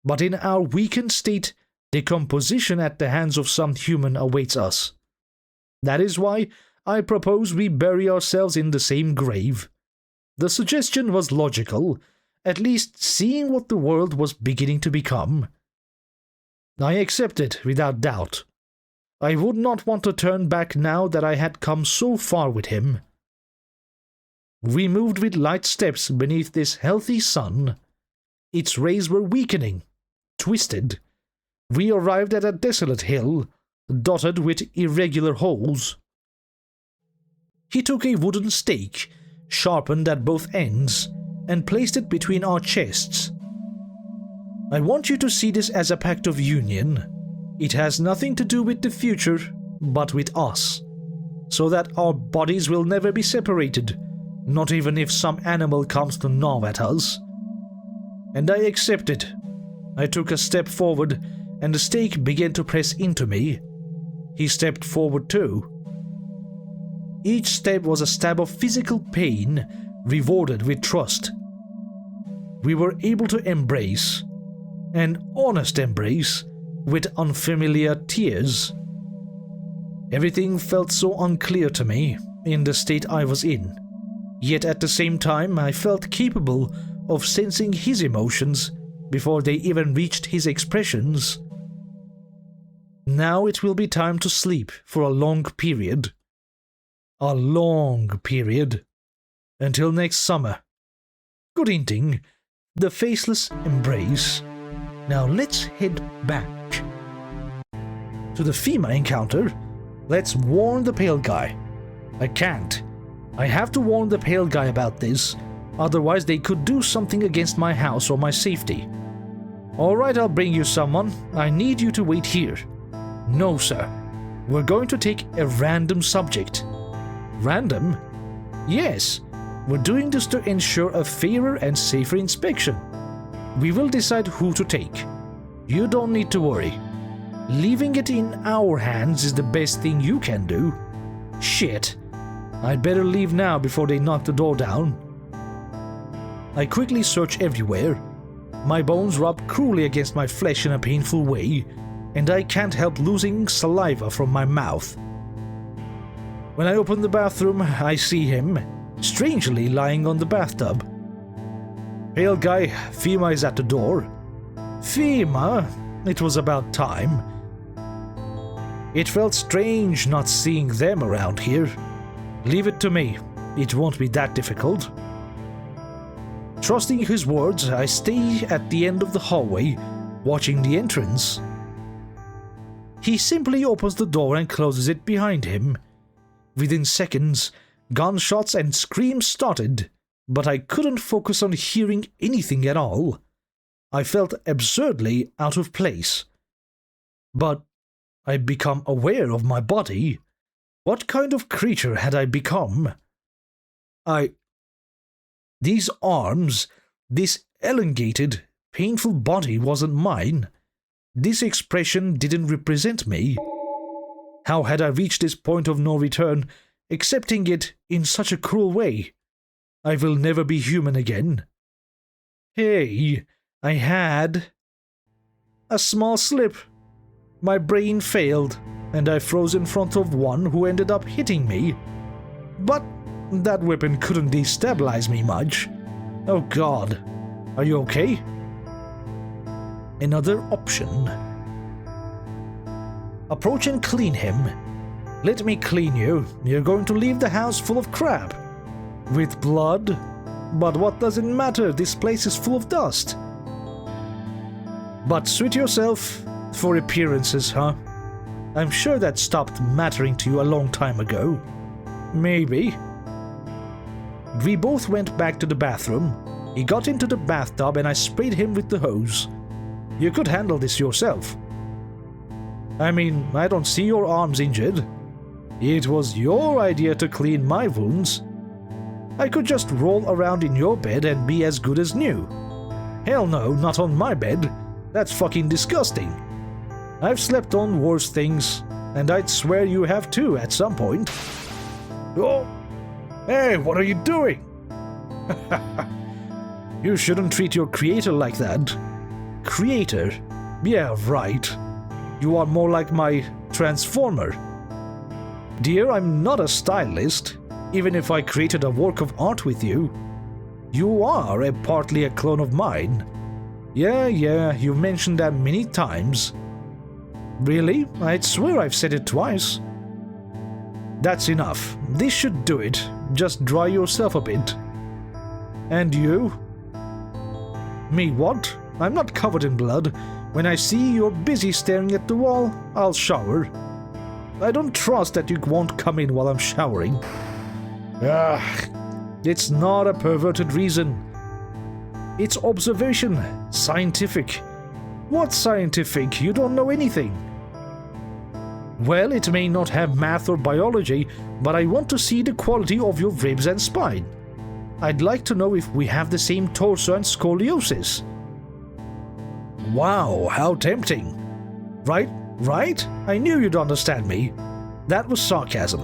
but in our weakened state, decomposition at the hands of some human awaits us. That is why I propose we bury ourselves in the same grave. The suggestion was logical, at least seeing what the world was beginning to become. I accepted without doubt. I would not want to turn back now that I had come so far with him. We moved with light steps beneath this healthy sun. Its rays were weakening, twisted. We arrived at a desolate hill, dotted with irregular holes. He took a wooden stake, sharpened at both ends, and placed it between our chests. I want you to see this as a pact of union. It has nothing to do with the future, but with us, so that our bodies will never be separated, not even if some animal comes to gnaw at us. And I accepted. I took a step forward, and the stake began to press into me. He stepped forward too. Each step was a stab of physical pain, rewarded with trust. We were able to embrace, an honest embrace, with unfamiliar tears. Everything felt so unclear to me in the state I was in, yet at the same time I felt capable of sensing his emotions before they even reached his expressions. Now it will be time to sleep for a long period. A long period. Until next summer. Good evening. The Faceless embrace. Now let's head back. To the FEMA encounter. Let's warn the pale guy. I can't. I have to warn the pale guy about this. Otherwise they could do something against my house or my safety. Alright, I'll bring you someone. I need you to wait here. No, sir. We're going to take a random subject. Random? Yes. We're doing this to ensure a fairer and safer inspection. We will decide who to take. You don't need to worry. Leaving it in our hands is the best thing you can do. Shit. I'd better leave now before they knock the door down. I quickly search everywhere. My bones rub cruelly against my flesh in a painful way, and I can't help losing saliva from my mouth. When I open the bathroom, I see him, strangely lying on the bathtub. Pale guy, FEMA is at the door. FEMA? It was about time. It felt strange not seeing them around here. Leave it to me. It won't be that difficult. Trusting his words, I stay at the end of the hallway, watching the entrance. He simply opens the door and closes it behind him. Within seconds, gunshots and screams started, but I couldn't focus on hearing anything at all. I felt absurdly out of place. But I become aware of my body. What kind of creature had I become? These arms, this elongated, painful body wasn't mine. This expression didn't represent me. How had I reached this point of no return, accepting it in such a cruel way? I will never be human again. Hey, I had a small slip. My brain failed, and I froze in front of one who ended up hitting me. But that weapon couldn't destabilize me much. Oh God, are you okay? Another option. Approach and clean him. Let me clean you. You're going to leave the house full of crap. With blood? But what does it matter? This place is full of dust. But suit yourself for appearances, huh? I'm sure that stopped mattering to you a long time ago. Maybe. We both went back to the bathroom. He got into the bathtub and I sprayed him with the hose. You could handle this yourself. I mean, I don't see your arms injured. It was your idea to clean my wounds. I could just roll around in your bed and be as good as new. Hell no, not on my bed. That's fucking disgusting. I've slept on worse things, and I'd swear you have too at some point. Oh! Hey, what are you doing? You shouldn't treat your creator like that. Creator? Yeah, right. You are more like my transformer. Dear, I'm not a stylist, even if I created a work of art with you. You are partly a clone of mine. Yeah, you mentioned that many times. Really? I'd swear I've said it twice. That's enough. This should do it. Just dry yourself a bit. And you? Me what? I'm not covered in blood. When I see you're busy staring at the wall, I'll shower. I don't trust that you won't come in while I'm showering. It's not a perverted reason. It's observation. Scientific. What's scientific? You don't know anything. Well, it may not have math or biology, but I want to see the quality of your ribs and spine. I'd like to know if we have the same torso and scoliosis. Wow, how tempting. Right? I knew you'd understand me. That was sarcasm.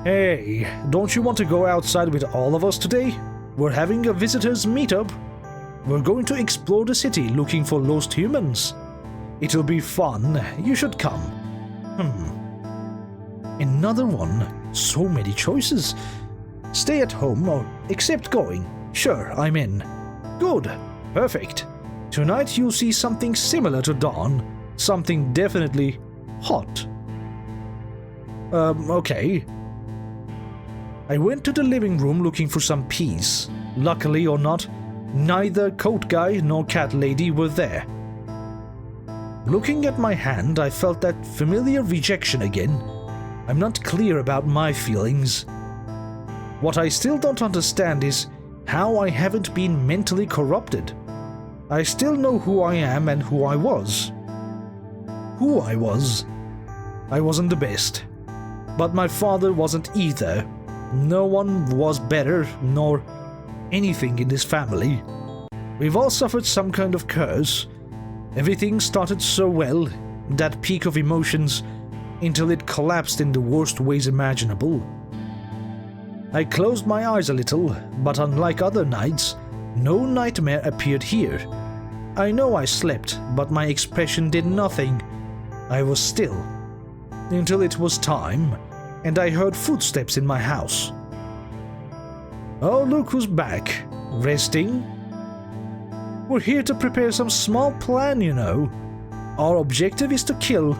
Hey, don't you want to go outside with all of us today? We're having a visitors meetup. We're going to explore the city looking for lost humans. It'll be fun. You should come. Another one. So many choices. Stay at home or accept going. Sure, I'm in. Good. Perfect. Tonight you'll see something similar to Dawn. Something definitely hot. Okay. I went to the living room looking for some peace. Luckily or not, neither Coatguy nor Cat Lady were there. Looking at my hand, I felt that familiar rejection again. I'm not clear about my feelings. What I still don't understand is how I haven't been mentally corrupted. I still know who I am and who I was. Who I was? I wasn't the best. But my father wasn't either. No one was better, nor anything in this family. We've all suffered some kind of curse. Everything started so well, that peak of emotions, until it collapsed in the worst ways imaginable. I closed my eyes a little, but unlike other nights, no nightmare appeared here. I know I slept, but my expression did nothing. I was still. Until it was time, and I heard footsteps in my house. Oh, look who's back. Resting? We're here to prepare some small plan, you know. Our objective is to kill,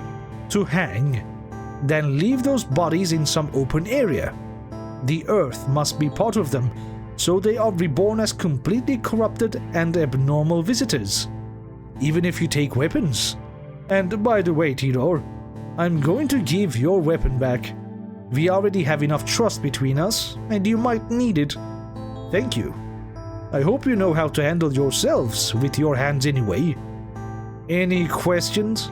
to hang, then leave those bodies in some open area. The earth must be part of them, so they are reborn as completely corrupted and abnormal visitors, even if you take weapons. And by the way, Tidor, I'm going to give your weapon back. We already have enough trust between us, and you might need it. Thank you. I hope you know how to handle yourselves with your hands anyway. Any questions?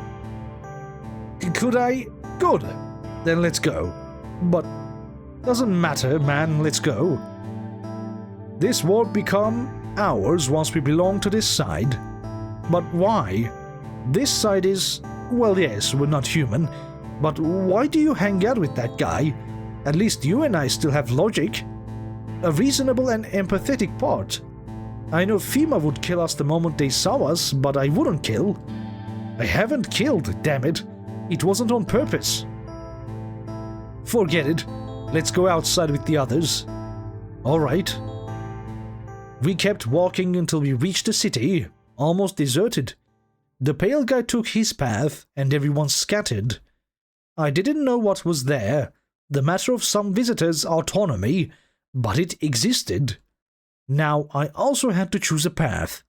Could I? Good. Then let's go. But doesn't matter, man, let's go. This won't become ours once we belong to this side. But why? This side is, well, yes, we're not human, but why do you hang out with that guy? At least you and I still have logic. A reasonable and empathetic part. I know FEMA would kill us the moment they saw us, but I wouldn't kill. I haven't killed, damn it. It wasn't on purpose. Forget it. Let's go outside with the others. Alright. We kept walking until we reached the city, almost deserted. The pale guy took his path, and everyone scattered. I didn't know what was there, the matter of some visitors' autonomy, but it existed. Now I also had to choose a path.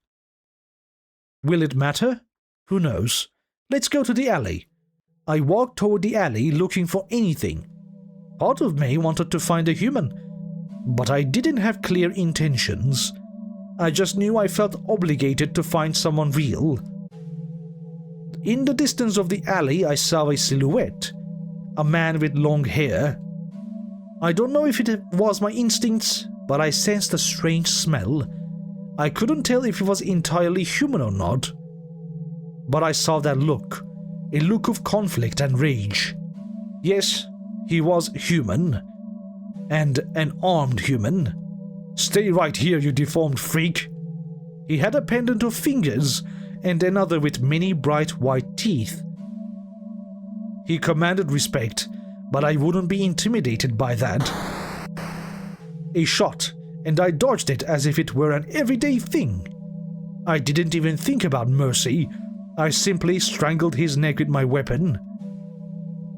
Will it matter? Who knows? Let's go to the alley. I walked toward the alley looking for anything. Part of me wanted to find a human, but I didn't have clear intentions. I just knew I felt obligated to find someone real. In the distance of the alley, I saw a silhouette. A man with long hair. I don't know if it was my instincts, but I sensed a strange smell. I couldn't tell if he was entirely human or not. But I saw that look. A look of conflict and rage. Yes, he was human. And an armed human. Stay right here, you deformed freak. He had a pendant of fingers, and another with many bright white teeth. He commanded respect, but I wouldn't be intimidated by that. A shot, and I dodged it as if it were an everyday thing. I didn't even think about mercy. I simply strangled his neck with my weapon.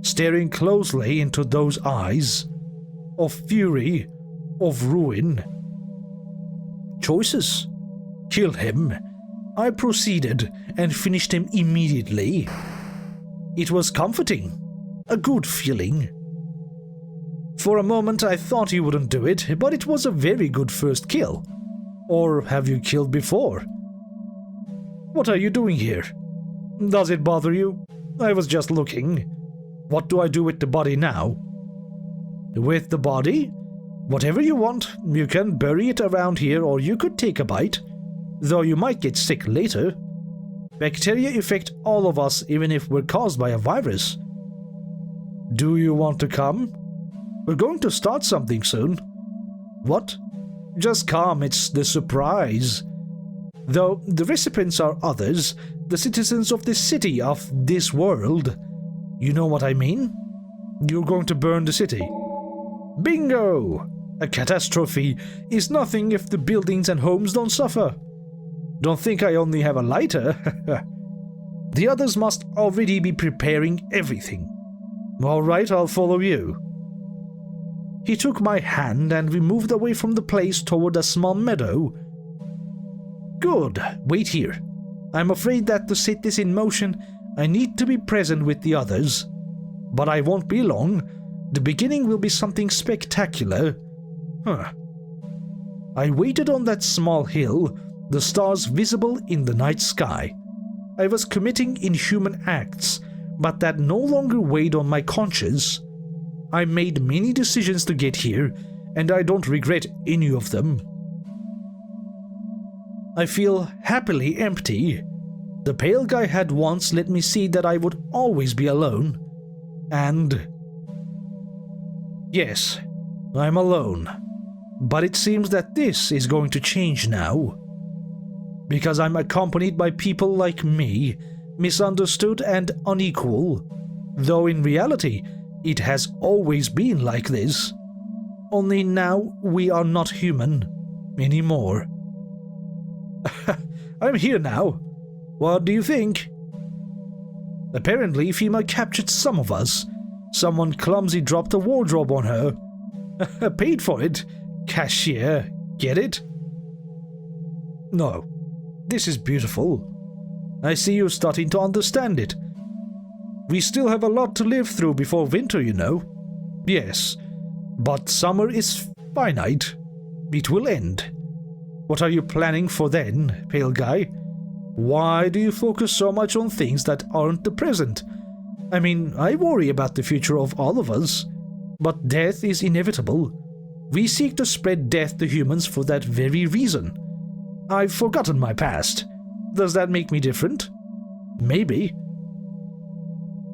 Staring closely into those eyes, of fury, of ruin. Choices. Kill him. I proceeded and finished him immediately. It was comforting. A good feeling. For a moment I thought he wouldn't do it, but it was a very good first kill. Or have you killed before? What are you doing here? Does it bother you? I was just looking. What do I do with the body now? With the body? Whatever you want. You can bury it around here, or you could take a bite. Though you might get sick later. Bacteria affect all of us even if we're caused by a virus. Do you want to come? We're going to start something soon. What? Just come, it's the surprise. Though the recipients are others, the citizens of this city, of this world. You know what I mean? You're going to burn the city. Bingo! A catastrophe is nothing if the buildings and homes don't suffer. Don't think I only have a lighter. The others must already be preparing everything. All right, I'll follow you. He took my hand and we moved away from the place toward a small meadow. Good, wait here. I'm afraid that to set this in motion, I need to be present with the others. But I won't be long. The beginning will be something spectacular. I waited on that small hill, the stars visible in the night sky. I was committing inhuman acts, but that no longer weighed on my conscience. I made many decisions to get here, and I don't regret any of them. I feel happily empty. The pale guy had once let me see that I would always be alone. And yes, I'm alone. But it seems that this is going to change now. Because I'm accompanied by people like me, misunderstood and unequal. Though in reality, it has always been like this. Only now we are not human anymore. I'm here now. What do you think? Apparently, FEMA captured some of us. Someone clumsy dropped a wardrobe on her. Paid for it. Cashier. Get it? No. This is beautiful. I see you're starting to understand it. We still have a lot to live through before winter, you know. Yes, but summer is finite. It will end. What are you planning for then, pale guy? Why do you focus so much on things that aren't the present? I mean, I worry about the future of all of us, but death is inevitable. We seek to spread death to humans for that very reason. I've forgotten my past. Does that make me different? Maybe.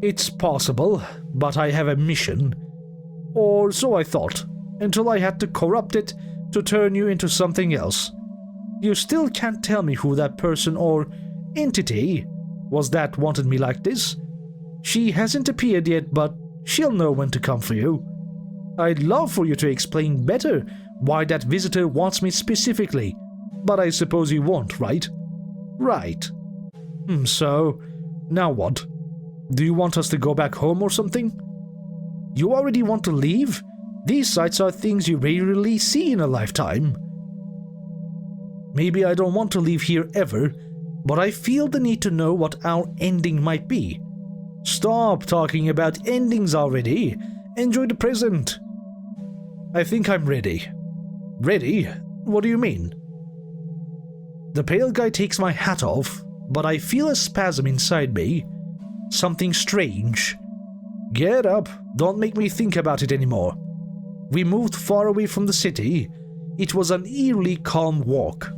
It's possible, but I have a mission. Or so I thought, until I had to corrupt it to turn you into something else. You still can't tell me who that person or entity was that wanted me like this. She hasn't appeared yet, but she'll know when to come for you. I'd love for you to explain better why that visitor wants me specifically, but I suppose you won't, right? Right. So, now what? Do you want us to go back home or something? You already want to leave? These sights are things you rarely see in a lifetime. Maybe I don't want to leave here ever, but I feel the need to know what our ending might be. Stop talking about endings already. Enjoy the present. I think I'm ready. Ready? What do you mean? The pale guy takes my hat off, but I feel a spasm inside me. Something strange. Get up. Don't make me think about it anymore. We moved far away from the city. It was an eerily calm walk,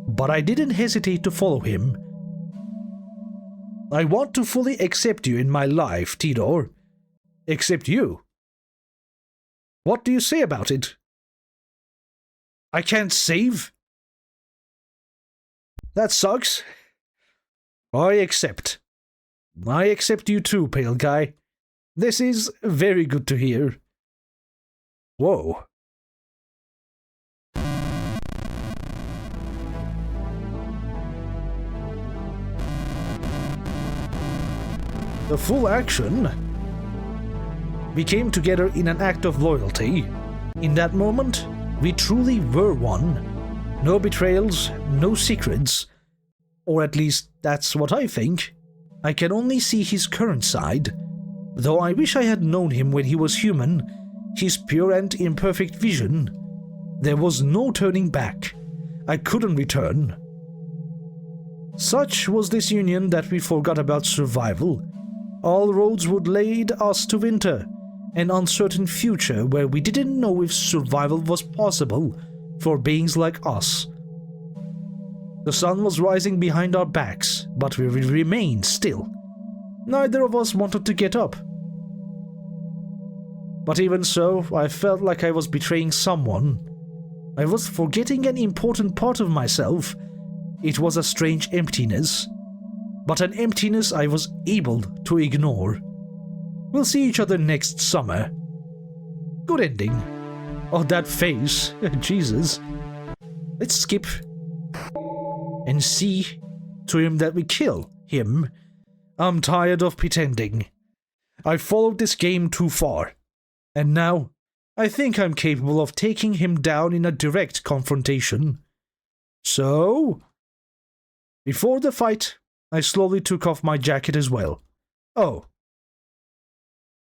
but I didn't hesitate to follow him. I want to fully accept you in my life, Tidor. Accept you? What do you say about it? I can't save? That sucks. I accept. I accept you too, pale guy. This is very good to hear. Whoa. The full action. We came together in an act of loyalty. In that moment, we truly were one. No betrayals, no secrets. Or at least that's what I think. I can only see his current side. Though I wish I had known him when he was human, his pure and imperfect vision. There was no turning back. I couldn't return. Such was this union that we forgot about survival. All roads would lead us to winter, an uncertain future where we didn't know if survival was possible for beings like us. The sun was rising behind our backs, but we remained still. Neither of us wanted to get up. But even so, I felt like I was betraying someone. I was forgetting an important part of myself. It was a strange emptiness, but an emptiness I was able to ignore. We'll see each other next summer. Good ending. Oh, that face. Jesus. Let's skip and see to him that we kill him. I'm tired of pretending. I followed this game too far, and now I think I'm capable of taking him down in a direct confrontation. So, before the fight, I slowly took off my jacket as well. Oh.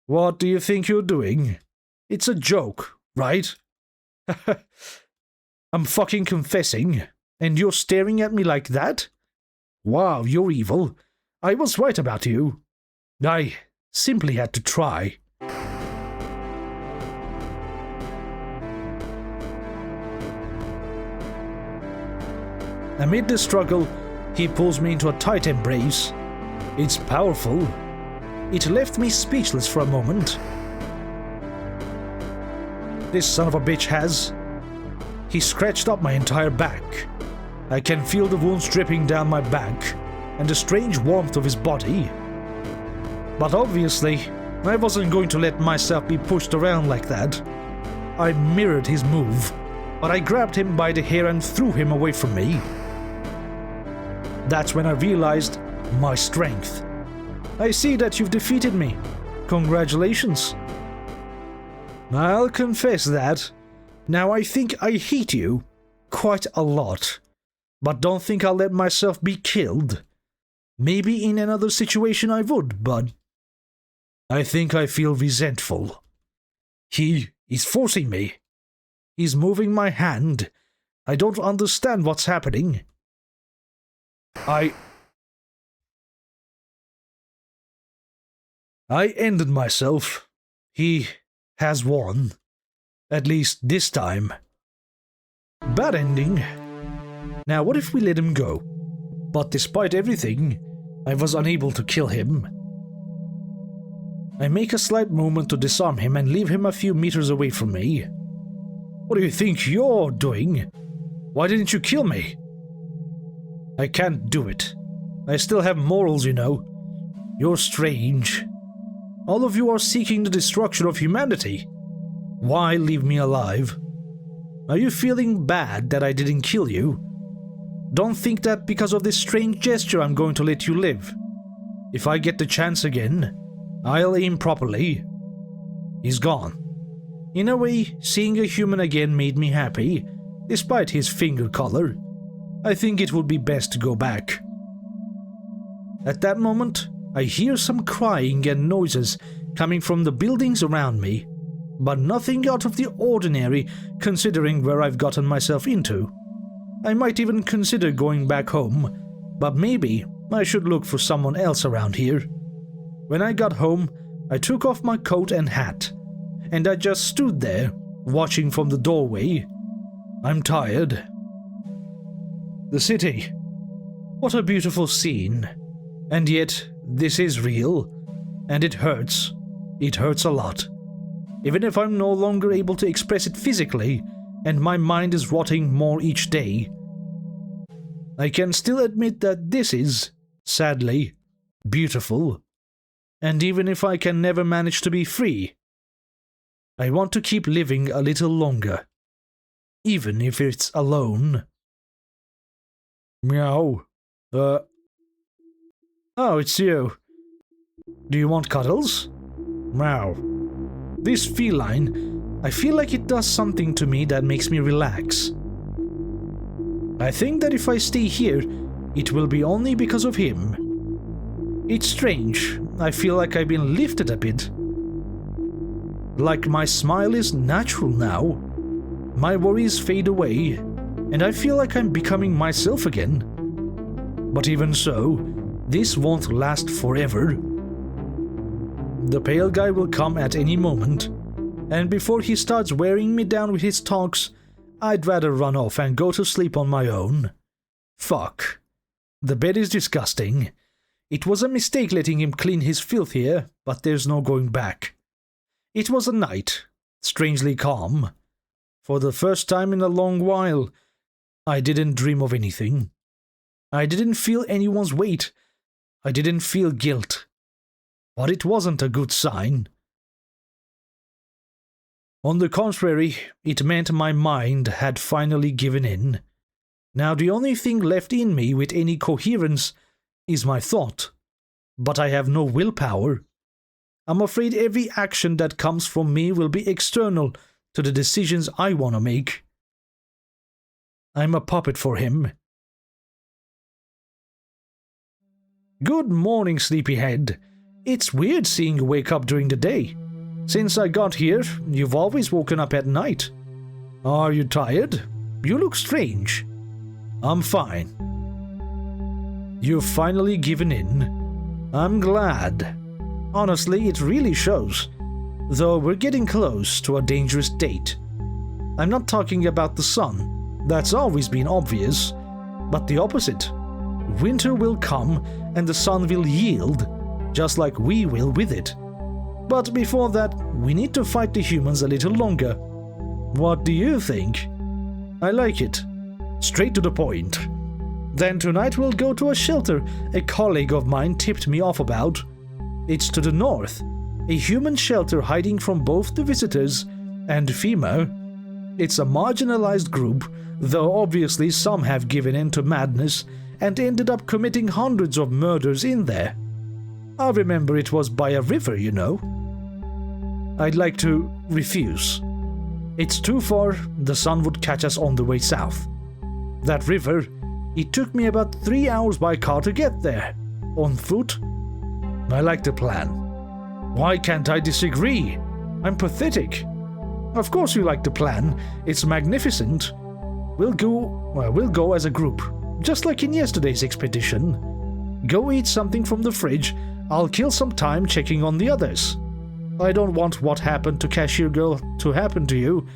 What do you think you're doing? It's a joke, right? I'm fucking confessing, and you're staring at me like that? Wow, you're evil. I was right about you. I simply had to try. Amid the struggle, he pulls me into a tight embrace. It's powerful. It left me speechless for a moment. This son of a bitch has. He scratched up my entire back. I can feel the wounds dripping down my back and the strange warmth of his body. But obviously, I wasn't going to let myself be pushed around like that. I mirrored his move, but I grabbed him by the hair and threw him away from me. That's when I realized my strength. I see that you've defeated me. Congratulations. I'll confess that. Now I think I hate you. quite a lot. But don't think I'll let myself be killed. Maybe in another situation I would, but I think I feel resentful. He is forcing me. He's moving my hand. I don't understand what's happening. I ended myself. He has won. At least this time. Bad ending. Now what if we let him go? But despite everything, I was unable to kill him. I make a slight movement to disarm him and leave him a few meters away from me. What do you think you're doing? Why didn't you kill me? I can't do it. I still have morals, you know. You're strange. All of you are seeking the destruction of humanity. Why leave me alive? Are you feeling bad that I didn't kill you? Don't think that because of this strange gesture I'm going to let you live. If I get the chance again, I'll aim properly. He's gone. In a way, seeing a human again made me happy, despite his finger color. I think it would be best to go back. At that moment, I hear some crying and noises coming from the buildings around me, but nothing out of the ordinary considering where I've gotten myself into. I might even consider going back home, but maybe I should look for someone else around here. When I got home, I took off my coat and hat, and I just stood there, watching from the doorway. I'm tired. The city. What a beautiful scene. And yet, this is real, and it hurts. It hurts a lot. Even if I'm no longer able to express it physically, and my mind is rotting more each day. I can still admit that this is, sadly, beautiful. And even if I can never manage to be free, I want to keep living a little longer. Even if it's alone. Meow. Oh, it's you. Do you want cuddles? Meow. This feline, I feel like it does something to me that makes me relax. I think that if I stay here, it will be only because of him. It's strange, I feel like I've been lifted a bit. Like my smile is natural now. My worries fade away, and I feel like I'm becoming myself again. But even so, this won't last forever. The pale guy will come at any moment, and before he starts wearing me down with his talks, I'd rather run off and go to sleep on my own. Fuck. The bed is disgusting. It was a mistake letting him clean his filth here, but there's no going back. It was a night, strangely calm. For the first time in a long while, I didn't dream of anything. I didn't feel anyone's weight. I didn't feel guilt. But it wasn't a good sign. On the contrary, it meant my mind had finally given in. Now the only thing left in me with any coherence is my thought. But I have no willpower. I'm afraid every action that comes from me will be external to the decisions I want to make. I'm a puppet for him. Good morning, sleepyhead. It's weird seeing you wake up during the day. Since I got here, you've always woken up at night. Are you tired? You look strange. I'm fine. You've finally given in. I'm glad. Honestly, it really shows. Though we're getting close to a dangerous date. I'm not talking about the sun. That's always been obvious. But the opposite. Winter will come and the sun will yield, just like we will with it. But before that, we need to fight the humans a little longer. What do you think? I like it. Straight to the point. Then tonight we'll go to a shelter a colleague of mine tipped me off about. It's to the north, a human shelter hiding from both the visitors and FEMA. It's a marginalized group, though obviously some have given in to madness and ended up committing hundreds of murders in there. I remember it was by a river, you know. I'd like to refuse. It's too far, the sun would catch us on the way south. That river, it took me about 3 hours by car to get there. On foot. I like the plan. Why can't I disagree? I'm pathetic. Of course you like the plan. It's magnificent. We'll go as a group, just like in yesterday's expedition. Go eat something from the fridge. I'll kill some time checking on the others. I don't want what happened to Cashier Girl to happen to you.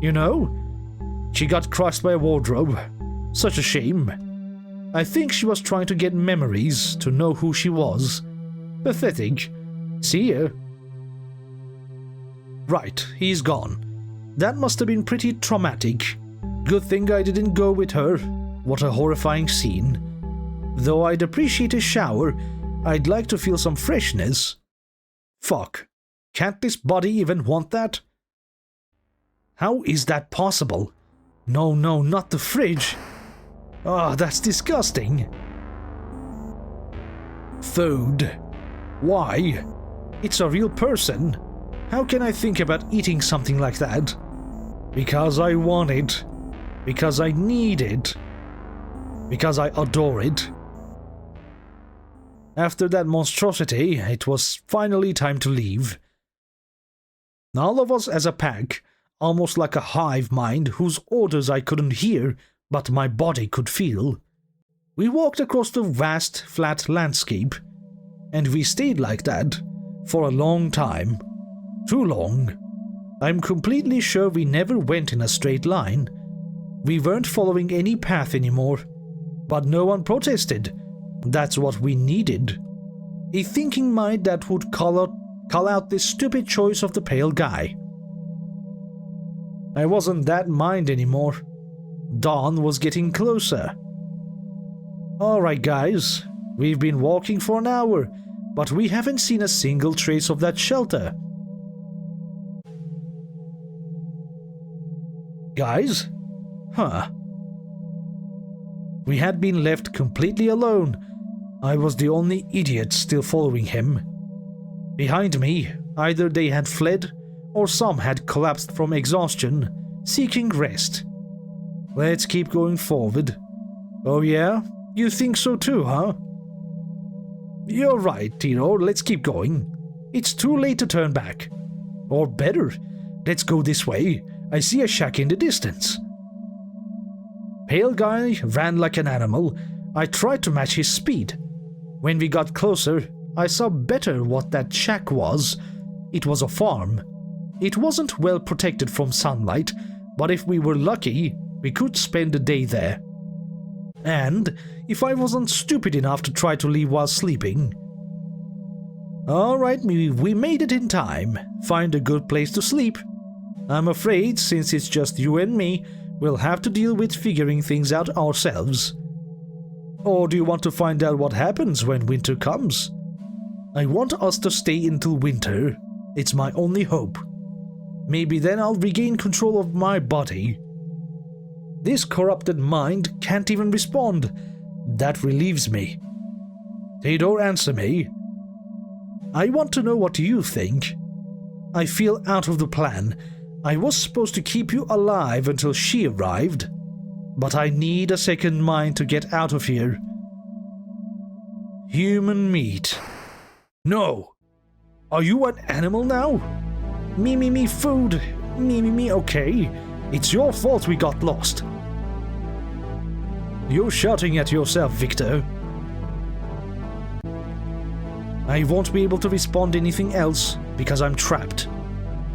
You know? She got crushed by a wardrobe. Such a shame. I think she was trying to get memories to know who she was. Pathetic. See ya. Right, he's gone. That must have been pretty traumatic. Good thing I didn't go with her. What a horrifying scene. Though I'd appreciate a shower, I'd like to feel some freshness. Fuck. Can't this body even want that? How is that possible? No, not the fridge. Ah, that's disgusting. Food. Why? It's a real person. How can I think about eating something like that? Because I want it. Because I need it. Because I adore it. After that monstrosity, it was finally time to leave. All of us as a pack, almost like a hive mind whose orders I couldn't hear, but my body could feel. We walked across the vast, flat landscape, and we stayed like that for a long time. Too long. I'm completely sure we never went in a straight line. We weren't following any path anymore, but no one protested. That's what we needed. A thinking mind that would call out this stupid choice of the pale guy. I wasn't that mind anymore. Dawn was getting closer. Alright guys, we've been walking for an hour, but we haven't seen a single trace of that shelter. Guys? Huh. We had been left completely alone. I was the only idiot still following him. Behind me, either they had fled, or some had collapsed from exhaustion, seeking rest. Let's keep going forward. Oh yeah? You think so too, huh? You're right, Tino, let's keep going. It's too late to turn back. Or better, let's go this way. I see a shack in the distance. Pale guy ran like an animal. I tried to match his speed. When we got closer, I saw better what that shack was. It was a farm. It wasn't well protected from sunlight, but if we were lucky, we could spend the day there. And if I wasn't stupid enough to try to leave while sleeping. Alright, we made it in time. Find a good place to sleep. I'm afraid, since it's just you and me, we'll have to deal with figuring things out ourselves. Or do you want to find out what happens when winter comes? I want us to stay until winter. It's my only hope. Maybe then I'll regain control of my body. This corrupted mind can't even respond. That relieves me. Theodore, answer me. I want to know what you think. I feel out of the plan. I was supposed to keep you alive until she arrived. But I need a second mind to get out of here. Human meat. No! Are you an animal now? Me, food. Me, okay. It's your fault we got lost. You're shouting at yourself, Viktor. I won't be able to respond anything else because I'm trapped.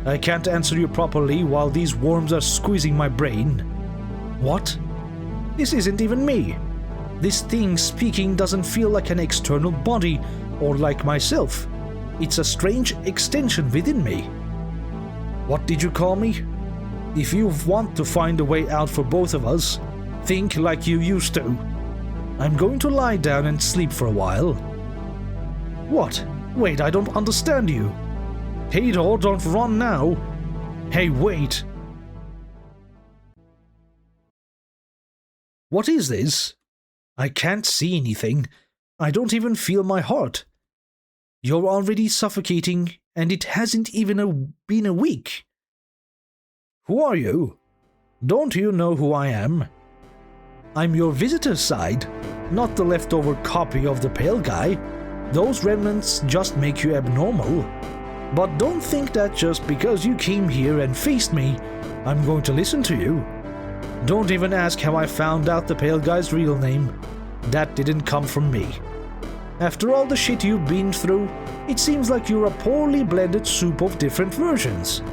I can't answer you properly while these worms are squeezing my brain. What? This isn't even me. This thing speaking doesn't feel like an external body or like myself. It's a strange extension within me. What did you call me? If you want to find a way out for both of us, think like you used to. I'm going to lie down and sleep for a while. What? Wait, I don't understand you. Theodore, don't run now. Hey, wait. What is this? I can't see anything. I don't even feel my heart. You're already suffocating, and it hasn't even been a week. Who are you? Don't you know who I am? I'm your visitor's side, not the leftover copy of the pale guy. Those remnants just make you abnormal. But don't think that just because you came here and faced me, I'm going to listen to you. Don't even ask how I found out the pale guy's real name. That didn't come from me. After all the shit you've been through, it seems like you're a poorly blended soup of different versions.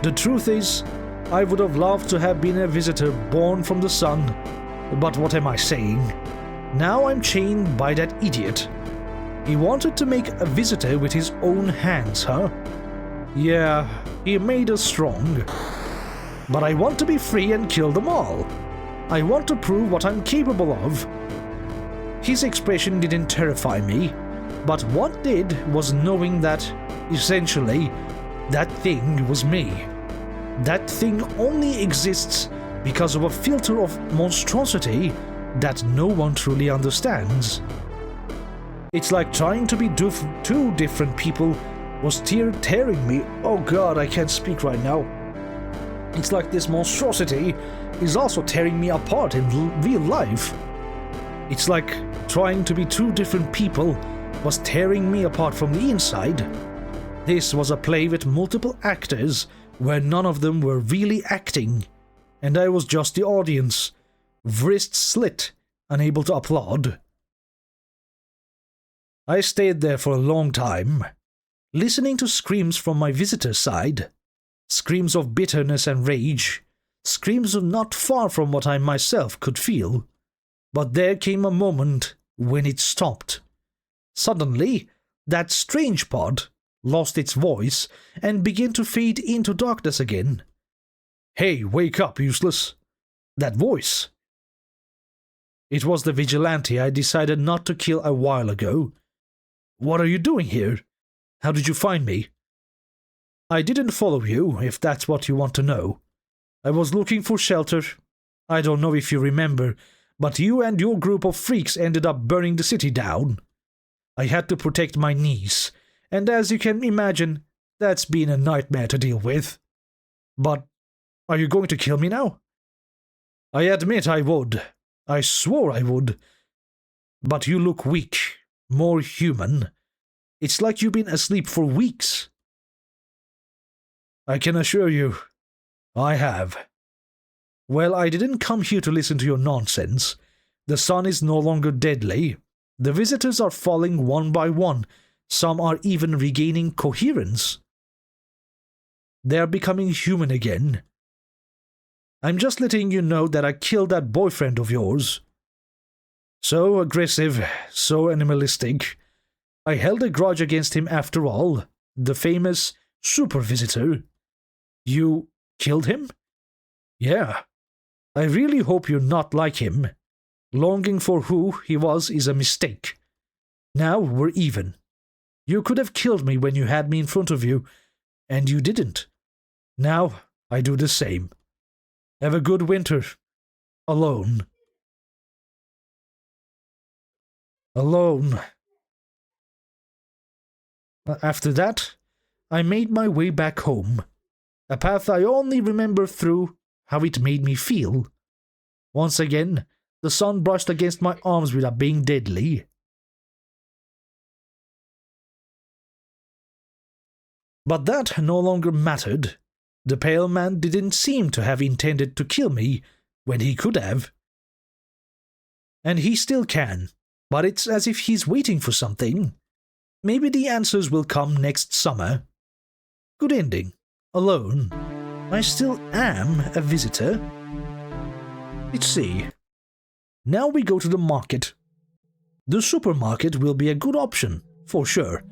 The truth is, I would have loved to have been a visitor born from the sun. But what am I saying? Now I'm chained by that idiot. He wanted to make a visitor with his own hands, huh? Yeah, he made us strong. But I want to be free and kill them all. I want to prove what I'm capable of. His expression didn't terrify me, but what did was knowing that, essentially, that thing was me. That thing only exists because of a filter of monstrosity that no one truly understands. It's like trying to be two different people was tearing me. Oh god, I can't speak right now. It's like this monstrosity is also tearing me apart in real life. It's like trying to be two different people was tearing me apart from the inside. This was a play with multiple actors where none of them were really acting, and I was just the audience, wrists slit, unable to applaud. I stayed there for a long time, listening to screams from my visitor's side, screams of bitterness and rage, screams of not far from what I myself could feel. But there came a moment when it stopped. Suddenly, that strange pod lost its voice and began to fade into darkness again. Hey, wake up, useless. That voice. It was the vigilante I decided not to kill a while ago. What are you doing here? How did you find me? I didn't follow you, if that's what you want to know. I was looking for shelter. I don't know if you remember, but you and your group of freaks ended up burning the city down. I had to protect my niece, and as you can imagine, that's been a nightmare to deal with. But are you going to kill me now? I admit I would. I swore I would. But you look weak, more human. It's like you've been asleep for weeks. I can assure you, I have. Well, I didn't come here to listen to your nonsense. The sun is no longer deadly. The visitors are falling one by one. Some are even regaining coherence. They are becoming human again. I'm just letting you know that I killed that boyfriend of yours. So aggressive, so animalistic. I held a grudge against him after all. The famous super visitor. You killed him? Yeah. I really hope you're not like him. Longing for who he was is a mistake. Now we're even. You could have killed me when you had me in front of you, and you didn't. Now I do the same. Have a good winter. Alone. Alone. After that, I made my way back home. A path I only remember through how it made me feel. Once again, the sun brushed against my arms without being deadly. But that no longer mattered. The pale man didn't seem to have intended to kill me when he could have. And he still can, but it's as if he's waiting for something. Maybe the answers will come next summer. Good ending. Alone. I still am a visitor. Let's see. Now we go to the market. The supermarket will be a good option, for sure.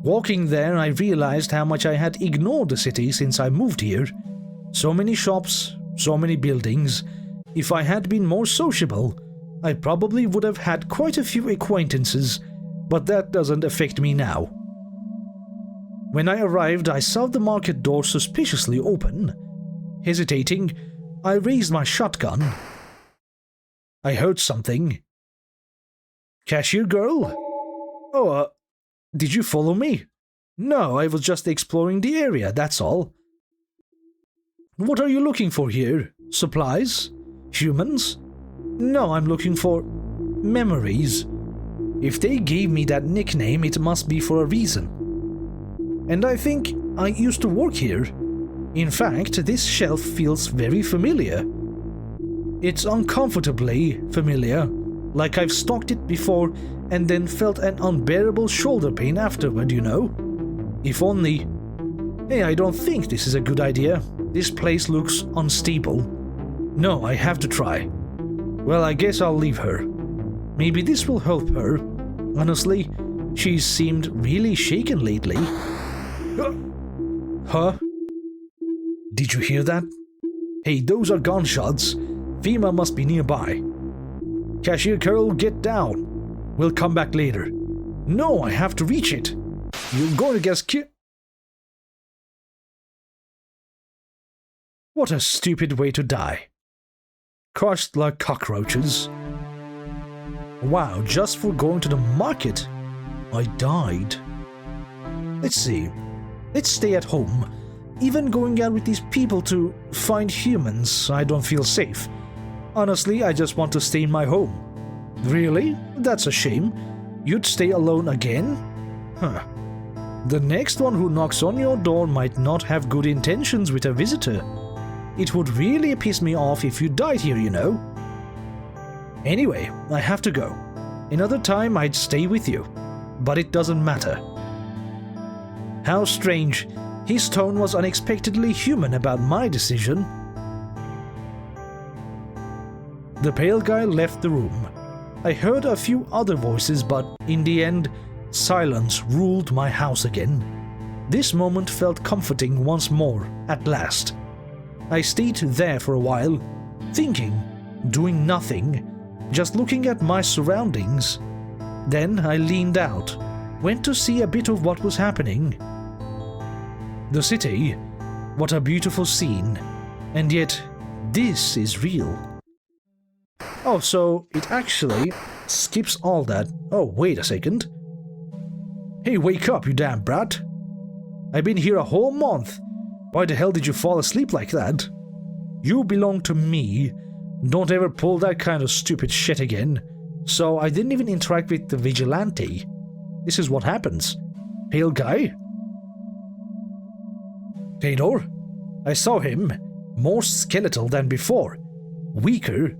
Walking there, I realized how much I had ignored the city since I moved here. So many shops, so many buildings. If I had been more sociable, I probably would have had quite a few acquaintances, but that doesn't affect me now. When I arrived, I saw the market door suspiciously open. Hesitating, I raised my shotgun. I heard something. Cashier girl? Oh, did you follow me? No, I was just exploring the area, that's all. What are you looking for here? Supplies? Humans? No, I'm looking for memories. If they gave me that nickname, it must be for a reason. And I think I used to work here. In fact, this shelf feels very familiar. It's uncomfortably familiar, like I've stalked it before and then felt an unbearable shoulder pain afterward, you know? If only... Hey, I don't think this is a good idea. This place looks unstable. No, I have to try. Well, I guess I'll leave her. Maybe this will help her. Honestly, she's seemed really shaken lately. Huh? Did you hear that? Hey, those are gunshots. FEMA must be nearby. Cashier Carol, get down. We'll come back later. No, I have to reach it. You're going to get What a stupid way to die. Crushed like cockroaches. Wow, just for going to the market, I died. Let's see. Let's stay at home. Even going out with these people to find humans, I don't feel safe. Honestly, I just want to stay in my home. Really? That's a shame. You'd stay alone again? Huh. The next one who knocks on your door might not have good intentions with a visitor. It would really piss me off if you died here, you know. Anyway, I have to go. Another time I'd stay with you, but it doesn't matter. How strange. His tone was unexpectedly human about my decision. The pale guy left the room. I heard a few other voices, but in the end, silence ruled my house again. This moment felt comforting once more, at last. I stayed there for a while, thinking, doing nothing, just looking at my surroundings. Then I leaned out, went to see a bit of what was happening. The city, what a beautiful scene, and yet this is real. Oh, so it actually skips all that. Oh, wait a second. Hey, wake up, you damn brat. I've been here a whole month. Why the hell did you fall asleep like that? You belong to me. Don't ever pull that kind of stupid shit again. So I didn't even interact with the vigilante. This is what happens. Pale guy? Theodore? I saw him. More skeletal than before. Weaker.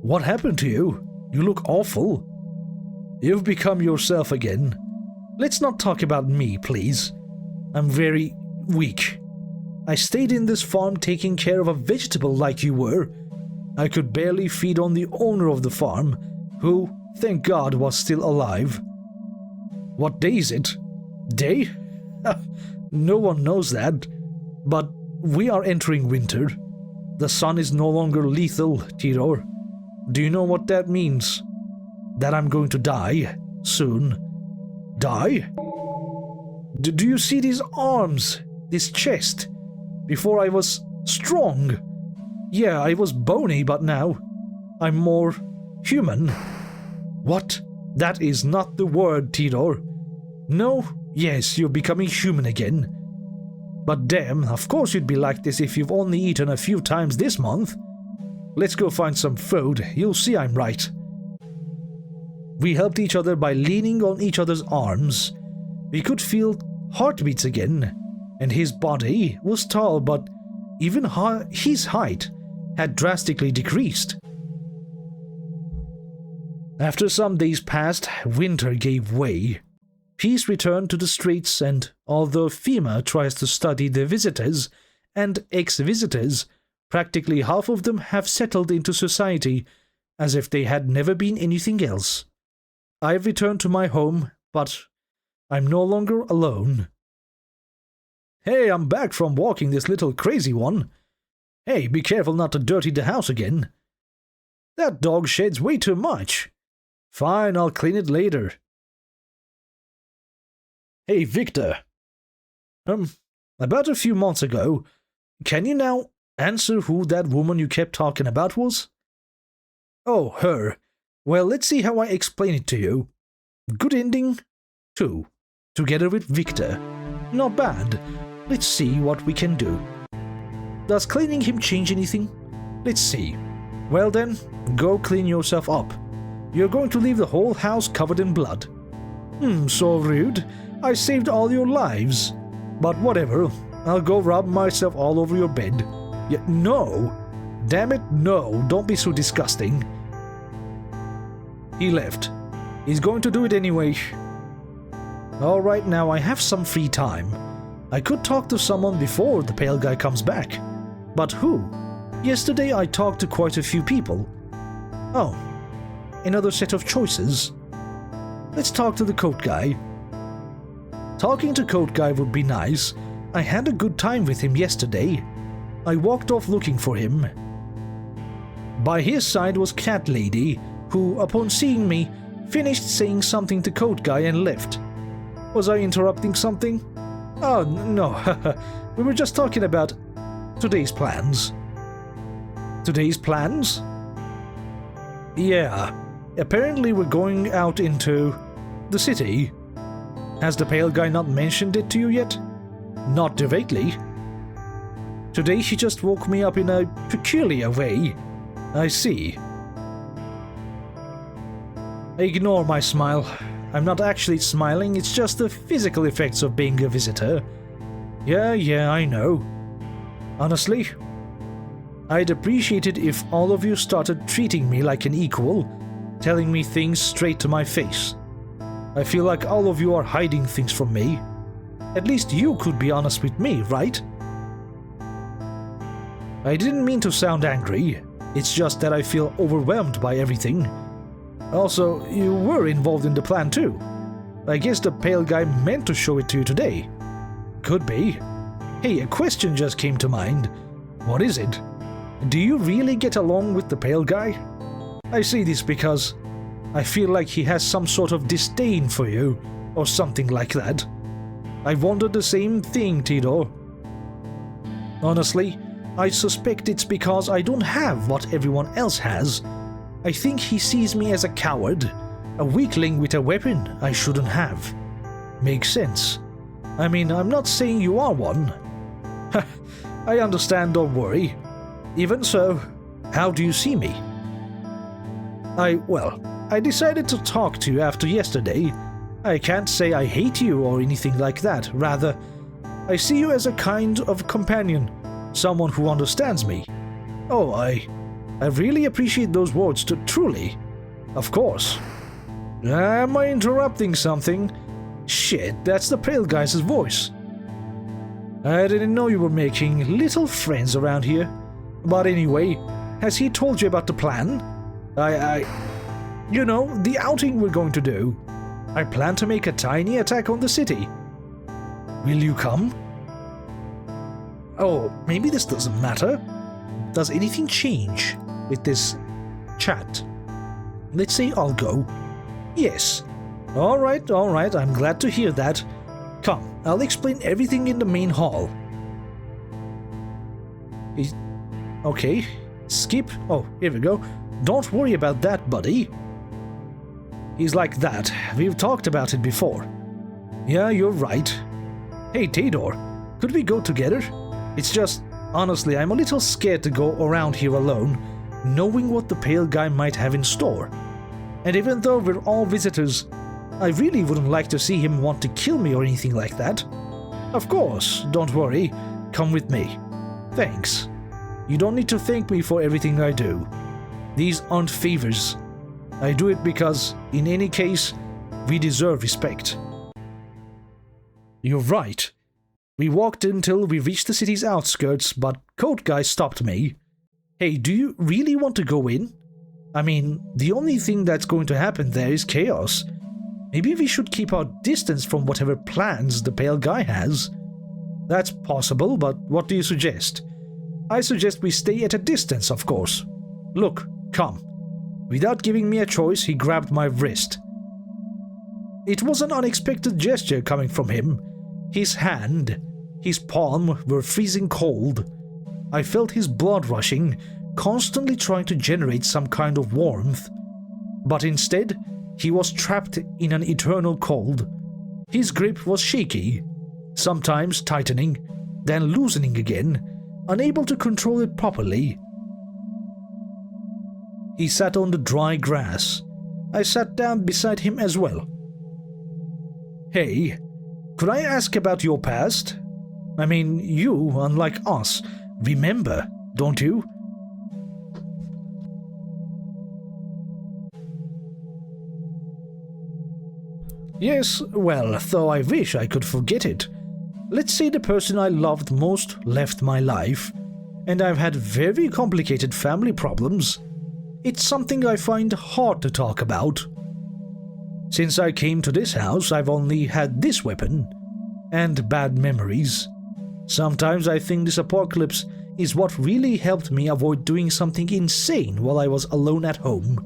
What happened to you? You look awful. You've become yourself again. Let's not talk about me, please. I'm very weak. I stayed in this farm taking care of a vegetable like you were. I could barely feed on the owner of the farm, who, thank God, was still alive. What day is it? Day? No one knows that. But we are entering winter. The sun is no longer lethal, Theodore. Do you know what that means? That I'm going to die soon. Die? Do you see these arms? This chest? Before I was strong. Yeah, I was bony, but now I'm more human. What? That is not the word, Theodore. No, yes, you're becoming human again. But damn, of course you'd be like this if you've only eaten a few times this month. Let's go find some food. You'll see I'm right. We helped each other by leaning on each other's arms. We could feel heartbeats again, and his body was tall, but even his height had drastically decreased. After some days passed, winter gave way. Peace returned to the streets, and although FEMA tries to study the visitors and ex-visitors, practically half of them have settled into society as if they had never been anything else. I've returned to my home, but I'm no longer alone. Hey, I'm back from walking this little crazy one. Hey, be careful not to dirty the house again. That dog sheds way too much. Fine, I'll clean it later. Hey, Viktor. About a few months ago, can you now answer who that woman you kept talking about was? Oh, her. Well, let's see how I explain it to you. Good ending, 2. Together with Viktor. Not bad. Let's see what we can do. Does cleaning him change anything? Let's see. Well then, go clean yourself up. You're going to leave the whole house covered in blood. So rude. I saved all your lives. But whatever, I'll go rub myself all over your bed. Yeah, no. Damn it, no, don't be so disgusting. He left. He's going to do it anyway. Alright, now I have some free time. I could talk to someone before the pale guy comes back. But who? Yesterday I talked to quite a few people. Oh, another set of choices. Let's talk to the Coatguy. Talking to Coatguy would be nice. I had a good time with him yesterday. I walked off looking for him. By his side was Cat Lady, who, upon seeing me, finished saying something to Coatguy and left. Was I interrupting something? Oh, no, we were just talking about today's plans. Today's plans? Yeah, apparently we're going out into the city. Has the pale guy not mentioned it to you yet? Not directly. Today he just woke me up in a peculiar way. I see. Ignore my smile. I'm not actually smiling, it's just the physical effects of being a visitor. Yeah, I know. Honestly, I'd appreciate it if all of you started treating me like an equal, telling me things straight to my face. I feel like all of you are hiding things from me. At least you could be honest with me, right? I didn't mean to sound angry, it's just that I feel overwhelmed by everything. Also, you were involved in the plan too. I guess the pale guy meant to show it to you today. Could be. Hey, a question just came to mind. What is it? Do you really get along with the pale guy? I say this because I feel like he has some sort of disdain for you, or something like that. I wondered the same thing, Tito. Honestly, I suspect it's because I don't have what everyone else has. I think he sees me as a coward, a weakling with a weapon I shouldn't have. Makes sense. I mean, I'm not saying you are one. I understand, don't worry. Even so, how do you see me? I decided to talk to you after yesterday. I can't say I hate you or anything like that. Rather, I see you as a kind of companion, someone who understands me. Oh, I really appreciate those words, truly. Of course. Am I interrupting something? Shit, that's the pale guy's voice. I didn't know you were making little friends around here. But anyway, has he told you about the plan? You know, the outing we're going to do. I plan to make a tiny attack on the city. Will you come? Oh, maybe this doesn't matter. Does anything change with this chat? Let's say I'll go. Yes. Alright, I'm glad to hear that. Come, I'll explain everything in the main hall. Okay, skip. Oh, here we go. Don't worry about that, buddy. He's like that. We've talked about it before. Yeah, you're right. Hey, Tador, could we go together? It's just, honestly, I'm a little scared to go around here alone, knowing what the pale guy might have in store. And even though we're all visitors, I really wouldn't like to see him want to kill me or anything like that. Of course, don't worry. Come with me. Thanks. You don't need to thank me for everything I do. These aren't favors. I do it because, in any case, we deserve respect. You're right. We walked until we reached the city's outskirts, but Coatguy stopped me. Hey, do you really want to go in? I mean, the only thing that's going to happen there is chaos. Maybe we should keep our distance from whatever plans the pale guy has. That's possible, but what do you suggest? I suggest we stay at a distance, of course. Look, come. Without giving me a choice, he grabbed my wrist. It was an unexpected gesture coming from him. His hand, his palm were freezing cold. I felt his blood rushing, constantly trying to generate some kind of warmth. But instead, he was trapped in an eternal cold. His grip was shaky, sometimes tightening, then loosening again, unable to control it properly. He sat on the dry grass. I sat down beside him as well. Hey, could I ask about your past? I mean, you, unlike us, remember, don't you? Yes, well, though I wish I could forget it. Let's say the person I loved most left my life, and I've had very complicated family problems. It's something I find hard to talk about. Since I came to this house, I've only had this weapon, and bad memories. Sometimes I think this apocalypse is what really helped me avoid doing something insane while I was alone at home.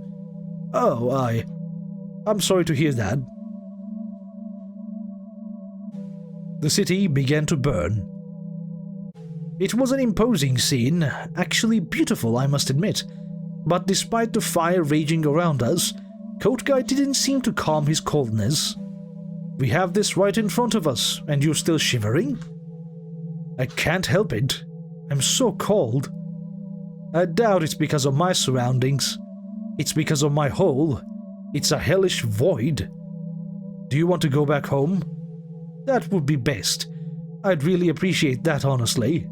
Oh, I'm sorry to hear that. The city began to burn. It was an imposing scene, actually beautiful, I must admit. But despite the fire raging around us, Coatguy didn't seem to calm his coldness. We have this right in front of us, and you're still shivering? I can't help it. I'm so cold. I doubt it's because of my surroundings. It's because of my hole. It's a hellish void. Do you want to go back home? That would be best. I'd really appreciate that, honestly.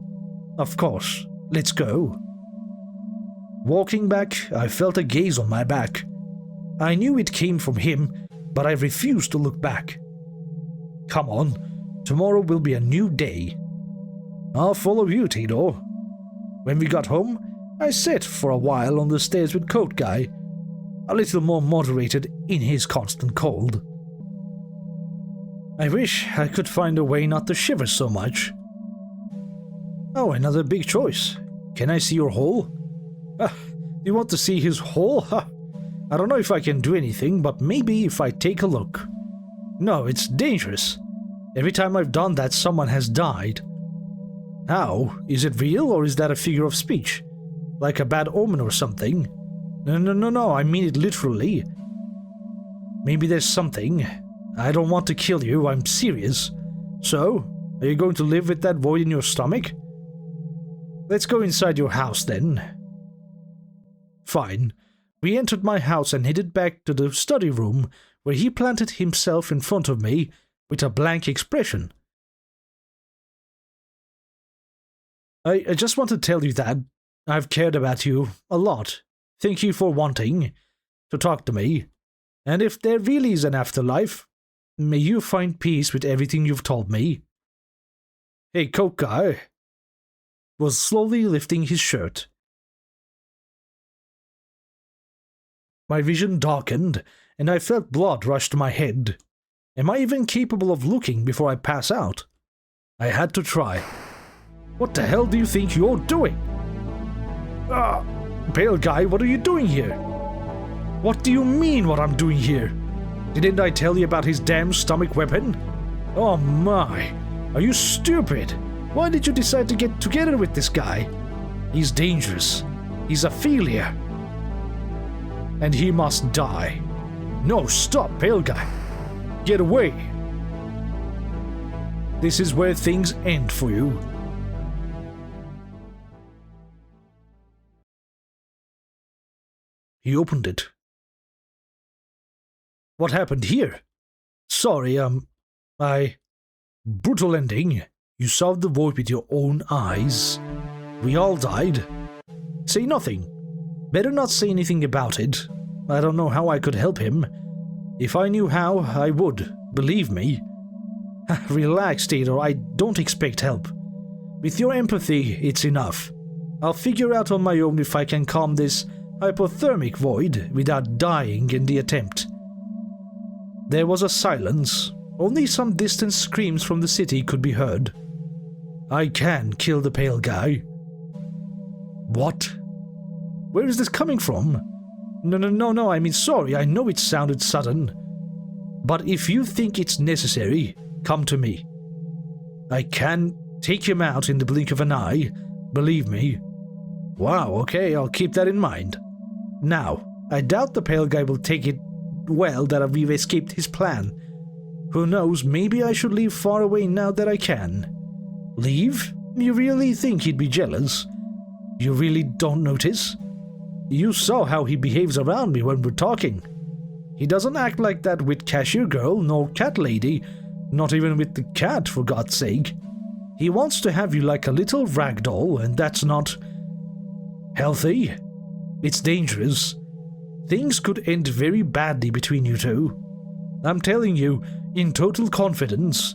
Of course. Let's go. Walking back, I felt a gaze on my back. I knew it came from him, but I refused to look back. Come on, tomorrow will be a new day. I'll follow you, Theodore. When we got home, I sat for a while on the stairs with Coatguy, a little more moderated in his constant cold. I wish I could find a way not to shiver so much. Oh, another big choice. Can I see your hole? You want to see his hole? I don't know if I can do anything, but maybe if I take a look. No, it's dangerous. Every time I've done that, someone has died. How? Is it real, or is that a figure of speech? Like a bad omen or something? No, I mean it literally. Maybe there's something. I don't want to kill you, I'm serious. So, are you going to live with that void in your stomach? Let's go inside your house then. Fine. We entered my house and headed back to the study room, where he planted himself in front of me with a blank expression. I just want to tell you that I've cared about you a lot. Thank you for wanting to talk to me. And if there really is an afterlife, may you find peace with everything you've told me. Hey, Coatguy was slowly lifting his shirt. My vision darkened, and I felt blood rush to my head. Am I even capable of looking before I pass out? I had to try. What the hell do you think you're doing? Pale guy, what are you doing here? What do you mean what I'm doing here? Didn't I tell you about his damn stomach weapon? Oh my, are you stupid? Why did you decide to get together with this guy? He's dangerous. He's a failure. And he must die. No, stop, pale guy. Get away. This is where things end for you. He opened it. What happened here? Sorry, Brutal ending. You saw the void with your own eyes. We all died. Say nothing. Better not say anything about it. I don't know how I could help him. If I knew how, I would. Believe me. Relax, Theodore. I don't expect help. With your empathy, it's enough. I'll figure out on my own if I can calm this hypothermic void without dying in the attempt. There was a silence. Only some distant screams from the city could be heard. I can kill the pale guy. What? Where is this coming from? No, I mean sorry, I know it sounded sudden. But if you think it's necessary, come to me. I can take him out in the blink of an eye, believe me. Wow, okay, I'll keep that in mind. Now, I doubt the pale guy will take it well that we've escaped his plan. Who knows, maybe I should leave far away now that I can. Leave? You really think he'd be jealous? You really don't notice? You saw how he behaves around me when we're talking. He doesn't act like that with cashier girl nor cat lady, not even with the cat, for God's sake. He wants to have you like a little rag doll, and that's not healthy. It's dangerous. Things could end very badly between you two. I'm telling you, in total confidence.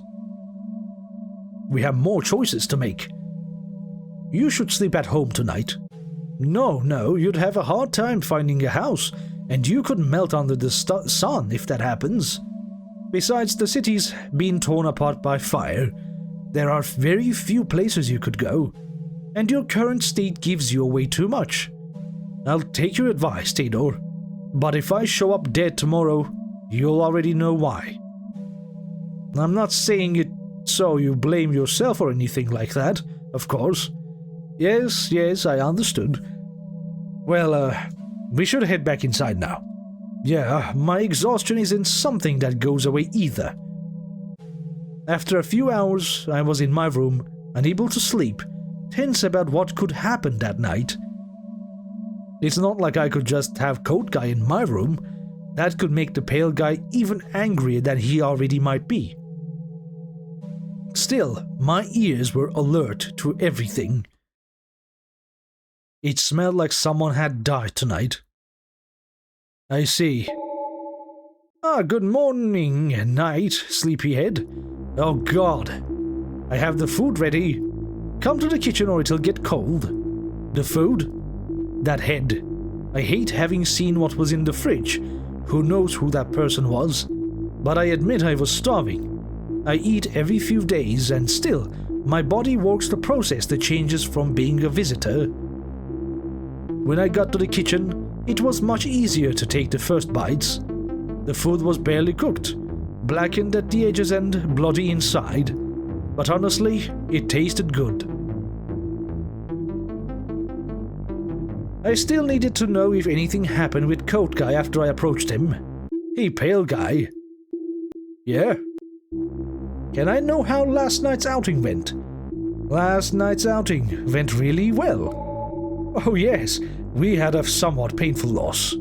We have more choices to make. You should sleep at home tonight. No, you'd have a hard time finding a house, and you could melt under the sun if that happens. Besides, the city's been torn apart by fire. There are very few places you could go, and your current state gives you away too much. I'll take your advice, Theodore, but if I show up dead tomorrow, you'll already know why. I'm not saying it so you blame yourself or anything like that, of course. Yes, I understood. Well, we should head back inside now. Yeah, my exhaustion isn't something that goes away either. After a few hours, I was in my room, unable to sleep, tense about what could happen that night. It's not like I could just have Coatguy in my room. That could make the pale guy even angrier than he already might be. Still, my ears were alert to everything. It smelled like someone had died tonight. I see. Good morning and night, sleepyhead. Oh God. I have the food ready. Come to the kitchen or it'll get cold. The food? That head. I hate having seen what was in the fridge. Who knows who that person was? But I admit I was starving. I eat every few days and still, my body works to process the changes from being a visitor. When I got to the kitchen, it was much easier to take the first bites. The food was barely cooked, blackened at the edges and bloody inside, but honestly, it tasted good. I still needed to know if anything happened with Coatguy after I approached him. Hey, pale guy. Yeah? Can I know how last night's outing went? Last night's outing went really well. Oh yes, we had a somewhat painful loss.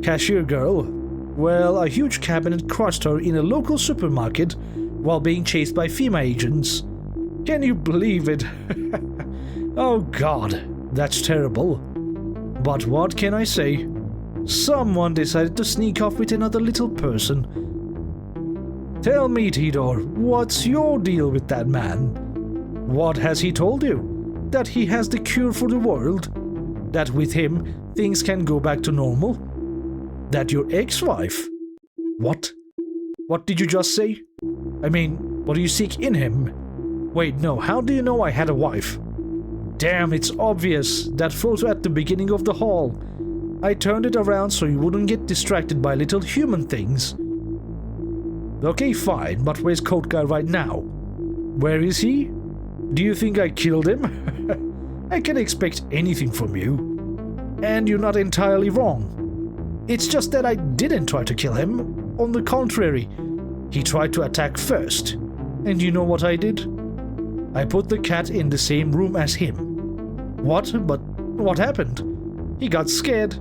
Cashier girl, well, a huge cabinet crushed her in a local supermarket while being chased by FEMA agents. Can you believe it? Oh God, that's terrible. But what can I say? Someone decided to sneak off with another little person. Tell me, Theodore, what's your deal with that man? What has he told you? That he has the cure for the world? That with him, things can go back to normal? That your ex-wife? What? What did you just say? I mean, what do you seek in him? Wait, no, how do you know I had a wife? Damn, it's obvious. That photo at the beginning of the hall. I turned it around so you wouldn't get distracted by little human things. Okay, fine, but where's Coatguy right now? Where is he? Do you think I killed him? I can expect anything from you. And you're not entirely wrong. It's just that I didn't try to kill him. On the contrary, he tried to attack first. And you know what I did? I put the cat in the same room as him. What? But what happened? He got scared,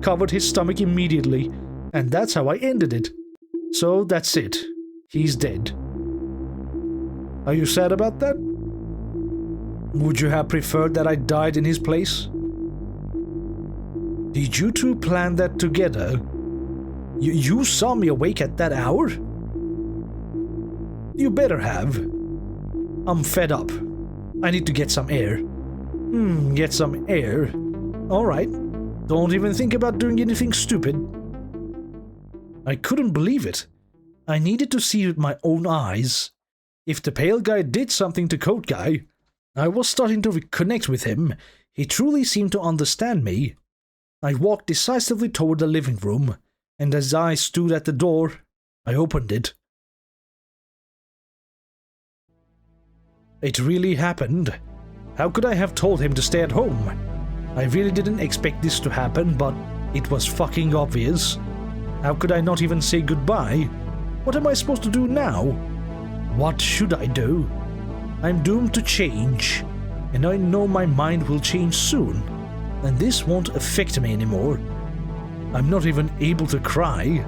covered his stomach immediately, and that's how I ended it. So that's it. He's dead. Are you sad about that? Would you have preferred that I died in his place? Did you two plan that together? You saw me awake at that hour? You better have. I'm fed up. I need to get some air. Get some air. Alright. Don't even think about doing anything stupid. I couldn't believe it. I needed to see with my own eyes. If the pale guy did something to Coatguy, I was starting to reconnect with him. He truly seemed to understand me. I walked decisively toward the living room, and as I stood at the door, I opened it. It really happened. How could I have told him to stay at home? I really didn't expect this to happen, but it was fucking obvious. How could I not even say goodbye? What am I supposed to do now? What should I do? I'm doomed to change, and I know my mind will change soon. and this won't affect me anymore. I'm not even able to cry.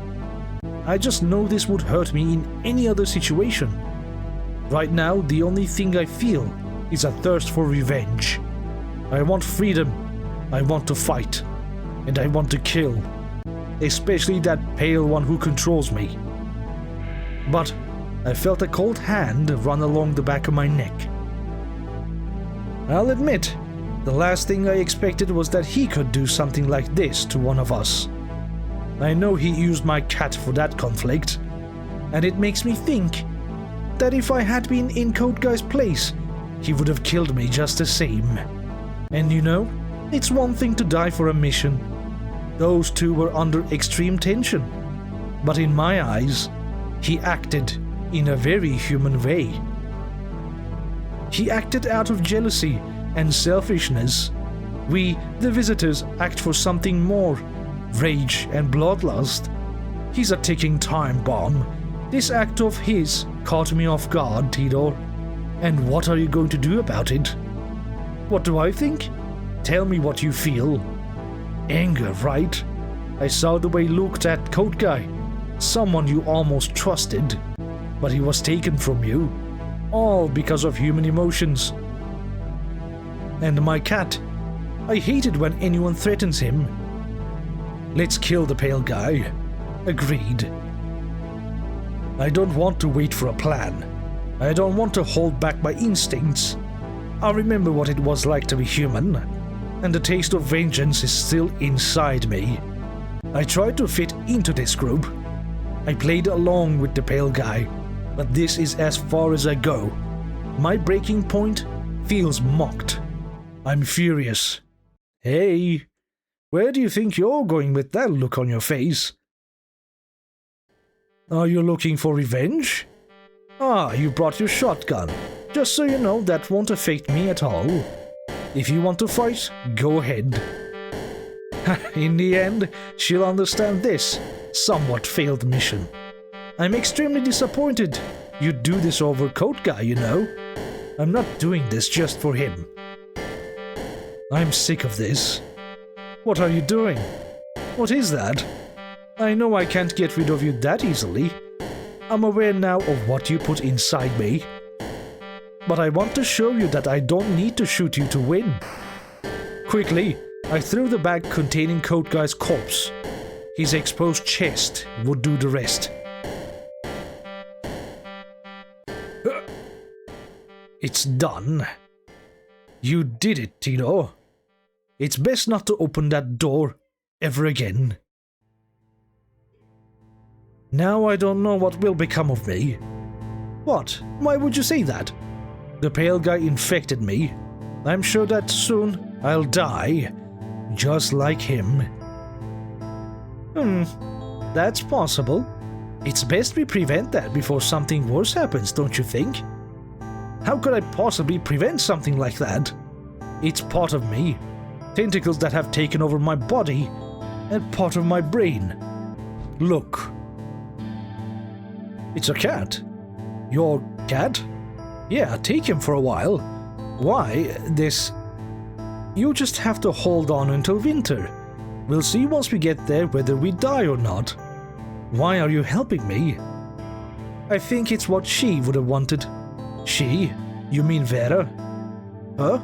I just know this would hurt me in any other situation. Right now, the only thing I feel is a thirst for revenge. I want freedom, I want to fight, and I want to kill, especially that pale one who controls me. But I felt a cold hand run along the back of my neck. I'll admit, the last thing I expected was that he could do something like this to one of us. I know he used my cat for that conflict, and it makes me think that if I had been in Coatguy's place, he would have killed me just the same. And you know, it's one thing to die for a mission. Those two were under extreme tension. But in my eyes, he acted in a very human way. He acted out of jealousy and selfishness. We, the visitors, act for something more. Rage and bloodlust. He's a ticking time bomb. This act of his caught me off guard, Theodore. And what are you going to do about it? What do I think? Tell me what you feel. Anger, right? I saw the way you looked at Coatguy, someone you almost trusted, but he was taken from you, all because of human emotions. And my cat. I hate it when anyone threatens him. Let's kill the pale guy. Agreed. I don't want to wait for a plan. I don't want to hold back my instincts. I remember what it was like to be human, and the taste of vengeance is still inside me. I tried to fit into this group. I played along with the pale guy, but this is as far as I go. My breaking point feels mocked. I'm furious. Hey, where do you think you're going with that look on your face? Are you looking for revenge? Ah, you brought your shotgun. Just so you know, that won't affect me at all. If you want to fight, go ahead. In the end, she'll understand this somewhat failed mission. I'm extremely disappointed you'd do this over Coatguy, you know. I'm not doing this just for him. I'm sick of this. What are you doing? What is that? I know I can't get rid of you that easily. I'm aware now of what you put inside me. But I want to show you that I don't need to shoot you to win. Quickly, I threw the bag containing Coatguy's corpse. His exposed chest would do the rest. It's done. You did it, Tino. It's best not to open that door ever again. Now I don't know what will become of me. What? Why would you say that? The pale guy infected me. I'm sure that soon I'll die, just like him. That's possible. It's best we prevent that before something worse happens, don't you think? How could I possibly prevent something like that? It's part of me. Tentacles that have taken over my body and part of my brain. Look. It's a cat. Your cat? Yeah, take him for a while. Why, this... You just have to hold on until winter. We'll see once we get there whether we die or not. Why are you helping me? I think it's what she would have wanted. She? You mean Vera? Huh?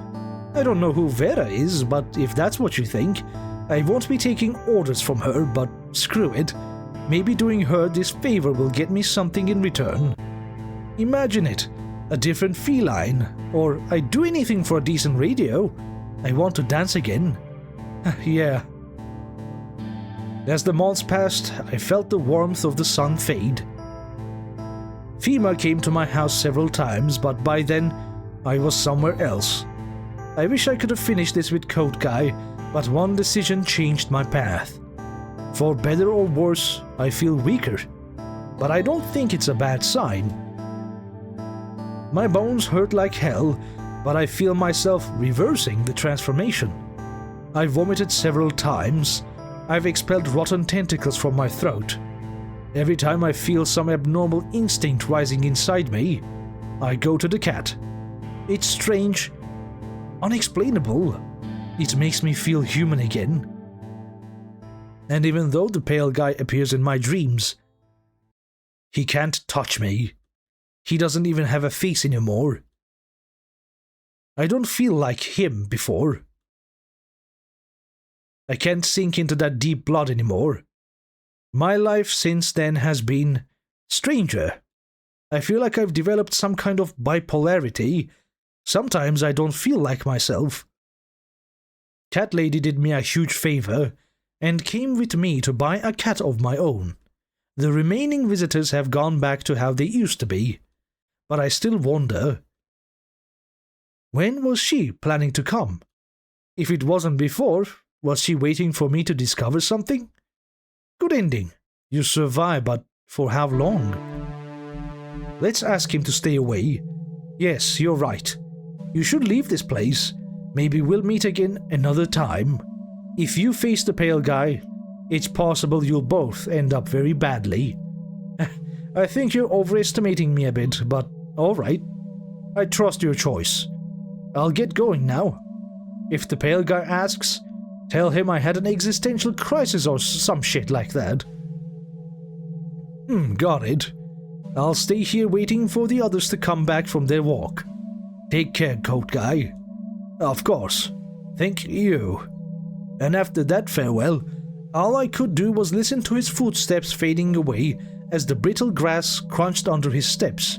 I don't know who Vera is, but if that's what you think, I won't be taking orders from her, but screw it. Maybe doing her this favor will get me something in return. Imagine it. A different feline, or I'd do anything for a decent radio. I want to dance again. Yeah. As the months passed, I felt the warmth of the sun fade. Fema came to my house several times, but by then, I was somewhere else. I wish I could have finished this with Coatguy, but one decision changed my path. For better or worse, I feel weaker. But I don't think it's a bad sign. My bones hurt like hell, but I feel myself reversing the transformation. I vomited several times. I've expelled rotten tentacles from my throat. Every time I feel some abnormal instinct rising inside me, I go to the cat. It's strange, unexplainable, It makes me feel human again. And even though the pale guy appears in my dreams, he can't touch me. He doesn't even have a face anymore. I don't feel like him before. I can't sink into that deep blood anymore. My life since then has been stranger. I feel like I've developed some kind of bipolarity. Sometimes I don't feel like myself. Cat Lady did me a huge favor and came with me to buy a cat of my own. The remaining visitors have gone back to how they used to be, but I still wonder, when was she planning to come? If it wasn't before, was she waiting for me to discover something? Good ending. You survive, but for how long? Let's ask him to stay away. Yes, you're right. You should leave this place. Maybe we'll meet again another time. If you face the pale guy, it's possible you'll both end up very badly. I think you're overestimating me a bit, but alright. I trust your choice. I'll get going now. If the pale guy asks, tell him I had an existential crisis or some shit like that. Got it. I'll stay here waiting for the others to come back from their walk. Take care, Coatguy. Of course. Thank you. And after that farewell, all I could do was listen to his footsteps fading away as the brittle grass crunched under his steps.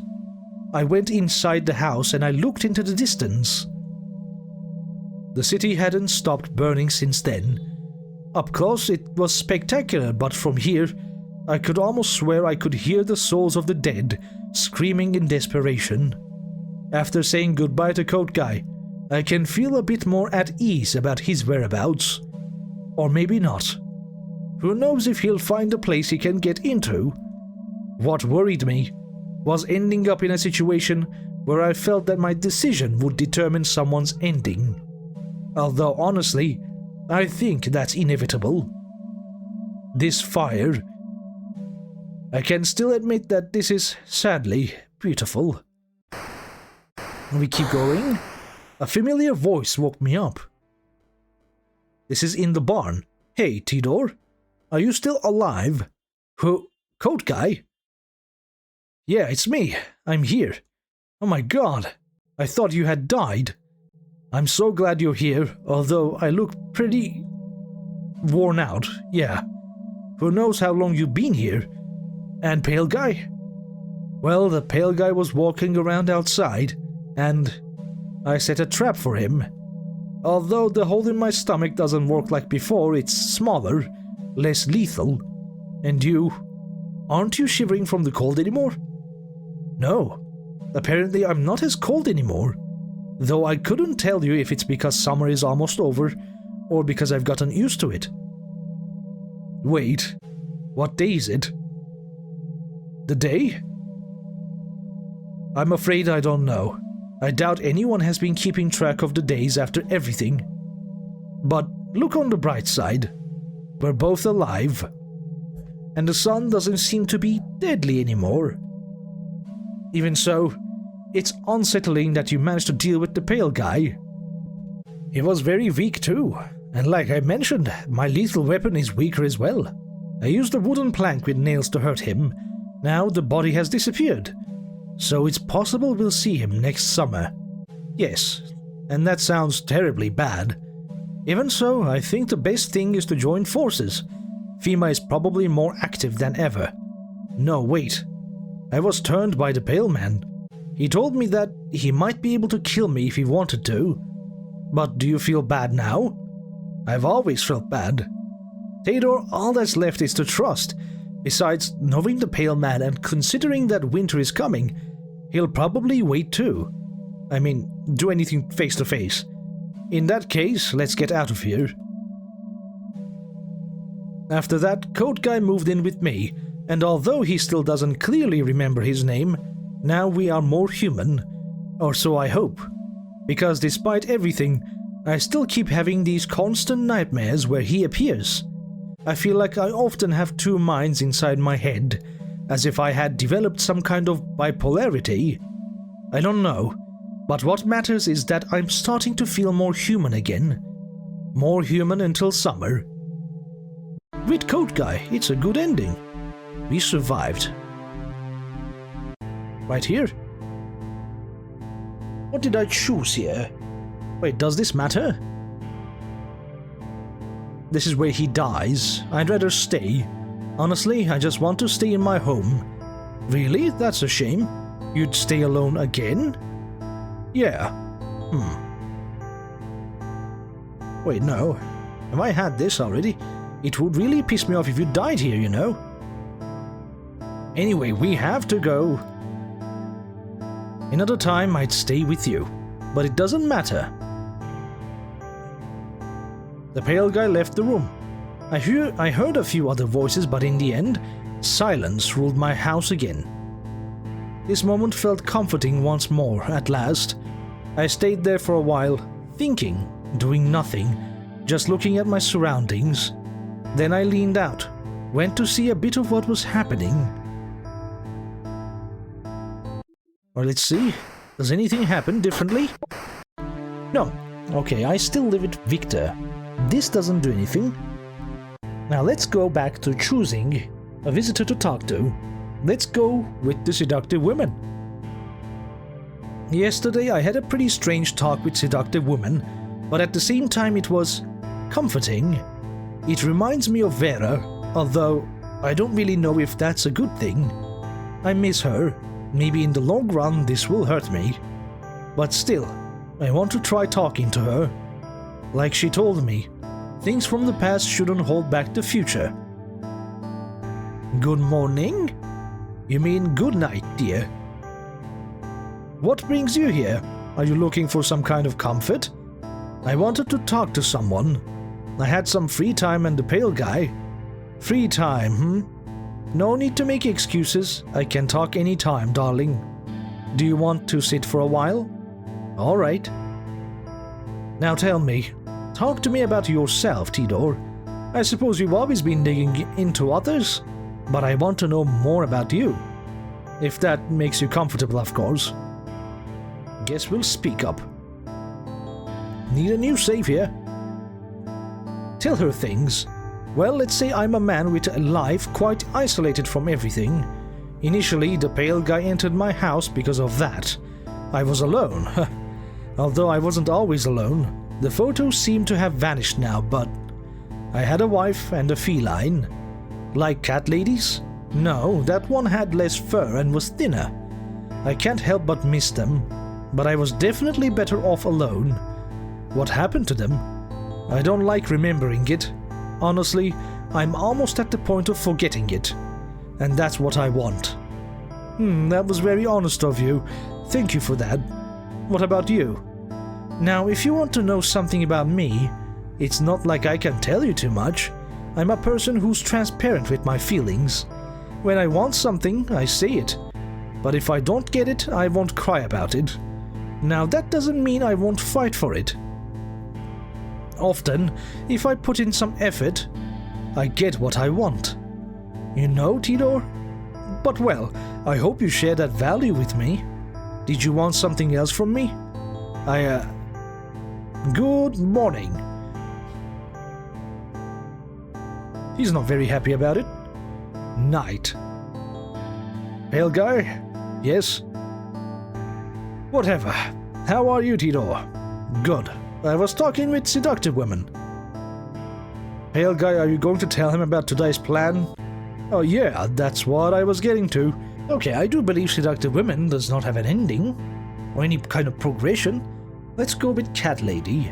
I went inside the house and I looked into the distance. The city hadn't stopped burning since then. Up close it was spectacular, but from here, I could almost swear I could hear the souls of the dead screaming in desperation. After saying goodbye to Coatguy, I can feel a bit more at ease about his whereabouts. Or maybe not. Who knows if he'll find a place he can get into? What worried me was ending up in a situation where I felt that my decision would determine someone's ending. Although honestly, I think that's inevitable. This fire. I can still admit that this is sadly beautiful. We keep going. A familiar voice woke me up. This is in the barn. Hey, Tidor. Are you still alive? Who? Coatguy? Yeah, it's me. I'm here. Oh my god. I thought you had died. I'm so glad you're here, although I look pretty worn out, yeah. Who knows how long you've been here? And pale guy? Well, the pale guy was walking around outside, and I set a trap for him. Although the hole in my stomach doesn't work like before, it's smaller, less lethal. And you? Aren't you shivering from the cold anymore? No. Apparently I'm not as cold anymore. Though I couldn't tell you if it's because summer is almost over, or because I've gotten used to it. Wait, what day is it? The day? I'm afraid I don't know. I doubt anyone has been keeping track of the days after everything. But look on the bright side. We're both alive. And the sun doesn't seem to be deadly anymore. Even so, it's unsettling that you managed to deal with the pale guy. He was very weak too, and like I mentioned, my lethal weapon is weaker as well. I used a wooden plank with nails to hurt him. Now the body has disappeared. So it's possible we'll see him next summer. Yes, and that sounds terribly bad. Even so, I think the best thing is to join forces. Fima is probably more active than ever. No, wait. I was turned by the pale man. He told me that he might be able to kill me if he wanted to. But do you feel bad now? I've always felt bad. Theodore, all that's left is to trust. Besides, knowing the pale man and considering that winter is coming, he'll probably wait too. I mean, do anything face to face. In that case, let's get out of here. After that, Coatguy moved in with me, and although he still doesn't clearly remember his name, now we are more human. Or so I hope. Because despite everything, I still keep having these constant nightmares where he appears. I feel like I often have two minds inside my head, as if I had developed some kind of bipolarity. I don't know, but what matters is that I'm starting to feel more human again. More human until summer. With Coatguy, it's a good ending. We survived. Right here? What did I choose here? Wait, does this matter? This is where he dies. I'd rather stay. Honestly, I just want to stay in my home. Really? That's a shame. You'd stay alone again? Yeah. Wait, no. Have I had this already? It would really piss me off if you died here, you know? Anyway, we have to go. Another time I'd stay with you, but it doesn't matter. The pale guy left the room. I heard a few other voices, but in the end, silence ruled my house again. This moment felt comforting once more, at last. I stayed there for a while, thinking, doing nothing, just looking at my surroundings. Then I leaned out, went to see a bit of what was happening. Well, let's see. Does anything happen differently? No. Okay, I still live with Viktor. This doesn't do anything. Now let's go back to choosing a visitor to talk to. Let's go with the seductive woman. Yesterday I had a pretty strange talk with seductive woman, but at the same time it was comforting. It reminds me of Vera, although I don't really know if that's a good thing. I miss her. Maybe in the long run this will hurt me. But still, I want to try talking to her. Like she told me, things from the past shouldn't hold back the future. Good morning? You mean good night, dear. What brings you here? Are you looking for some kind of comfort? I wanted to talk to someone. I had some free time and the pale guy. Free time, No need to make excuses. I can talk any time, darling. Do you want to sit for a while? All right. Now tell me, talk to me about yourself, Tidor. I suppose you've always been digging into others, but I want to know more about you. If that makes you comfortable, of course. Guess we'll speak up. Need a new save here. Tell her things. Well, let's say I'm a man with a life quite isolated from everything. Initially, the pale guy entered my house because of that. I was alone. Although I wasn't always alone. The photos seem to have vanished now, but I had a wife and a feline. Like cat ladies? No, that one had less fur and was thinner. I can't help but miss them, but I was definitely better off alone. What happened to them? I don't like remembering it. Honestly, I'm almost at the point of forgetting it. And that's what I want. That was very honest of you. Thank you for that. What about you? Now, if you want to know something about me, it's not like I can tell you too much. I'm a person who's transparent with my feelings. When I want something, I say it. But if I don't get it, I won't cry about it. Now, that doesn't mean I won't fight for it. Often, if I put in some effort, I get what I want. You know, Tidor? But well, I hope you share that value with me. Did you want something else from me? Good morning. He's not very happy about it. Night. Pale guy? Yes? Whatever. How are you, Tidor? Good. I was talking with seductive women. Pale guy, are you going to tell him about today's plan? Oh yeah, that's what I was getting to. Okay, I do believe seductive women does not have an ending, or any kind of progression. Let's go with cat lady.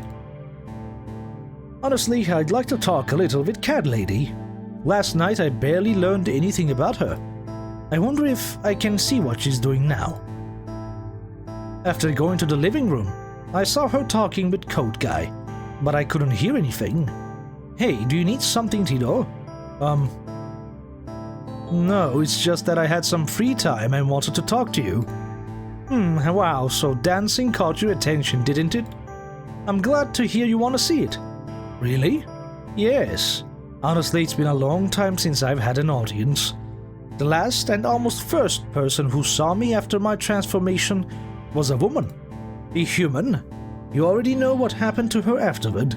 Honestly, I'd like to talk a little with cat lady. Last night I barely learned anything about her. I wonder if I can see what she's doing now. After going to the living room, I saw her talking with Coatguy, but I couldn't hear anything. Hey, do you need something, Tidor? No, it's just that I had some free time and wanted to talk to you. Wow, so dancing caught your attention, didn't it? I'm glad to hear you want to see it. Really? Yes. Honestly, it's been a long time since I've had an audience. The last and almost first person who saw me after my transformation was a woman. A human. You already know what happened to her afterward.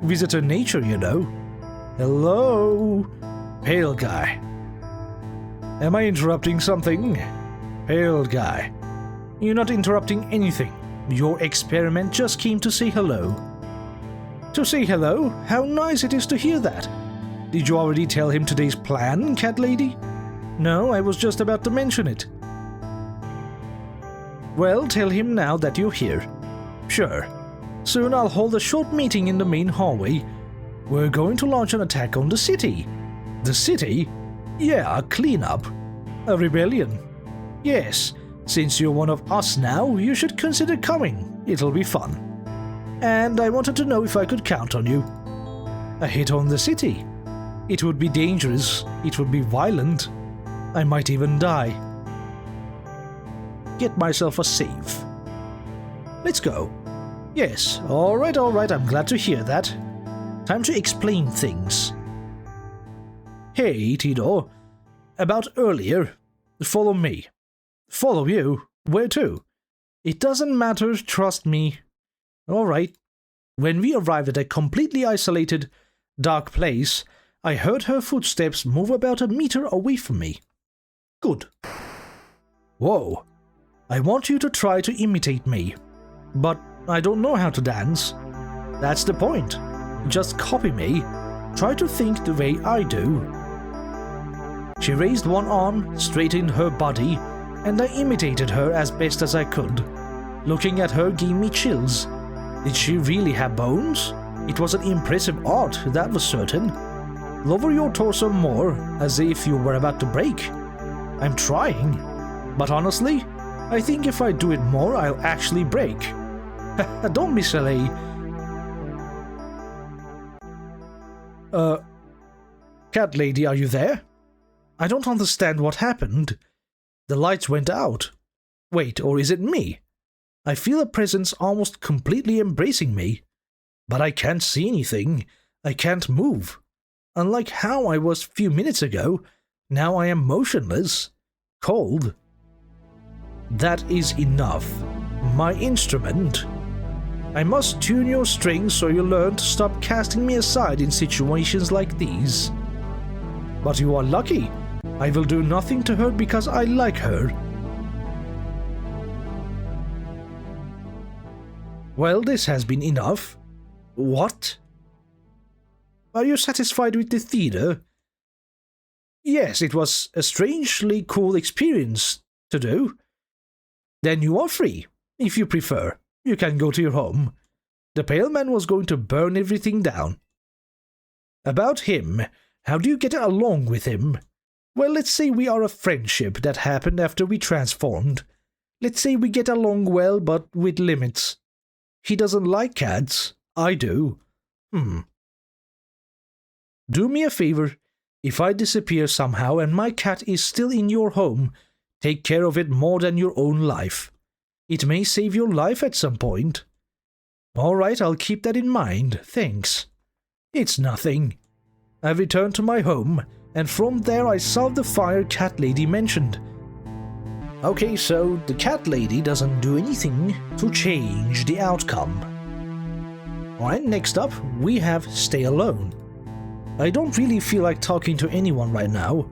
Visitor nature, you know. Hello? Pale guy. Am I interrupting something? Pale guy. You're not interrupting anything. Your experiment just came to say hello. To say hello? How nice it is to hear that. Did you already tell him today's plan, cat lady? No, I was just about to mention it. Well, tell him now that you're here. Sure. Soon I'll hold a short meeting in the main hallway. We're going to launch an attack on the city. The city? Yeah, a cleanup. A rebellion. Yes, since you're one of us now, you should consider coming. It'll be fun. And I wanted to know if I could count on you. A hit on the city. It would be dangerous. It would be violent. I might even die. Get myself a save. Let's go. Yes, alright, I'm glad to hear that. Time to explain things. Hey, Tito. About earlier. Follow me. Follow you? Where to? It doesn't matter, trust me. Alright. When we arrived at a completely isolated, dark place, I heard her footsteps move about a meter away from me. Good. Whoa. I want you to try to imitate me. But I don't know how to dance. That's the point. Just copy me. Try to think the way I do. She raised one arm, straightened her body, and I imitated her as best as I could. Looking at her gave me chills. Did she really have bones? It was an impressive art, that was certain. Lower your torso more, as if you were about to break. I'm trying. But honestly, I think if I do it more, I'll actually break. Don't be silly. Cat lady, are you there? I don't understand what happened. The lights went out. Wait, or is it me? I feel a presence almost completely embracing me. But I can't see anything. I can't move. Unlike how I was a few minutes ago, now I am motionless. Cold. That is enough. My instrument. I must tune your strings so you learn to stop casting me aside in situations like these. But you are lucky. I will do nothing to her because I like her. Well, this has been enough. What? Are you satisfied with the theater? Yes, it was a strangely cool experience to do. Then you are free, if you prefer. You can go to your home. The Pale Man was going to burn everything down. About him, how do you get along with him? Well, let's say we are a friendship that happened after we transformed. Let's say we get along well, but with limits. He doesn't like cats. I do. Do me a favor. If I disappear somehow and my cat is still in your home, take care of it more than your own life. It may save your life at some point. Alright, I'll keep that in mind, thanks. It's nothing. I returned to my home, and from there I solved the fire cat lady mentioned. Okay, so the cat lady doesn't do anything to change the outcome. Alright, next up, we have Stay Alone. I don't really feel like talking to anyone right now.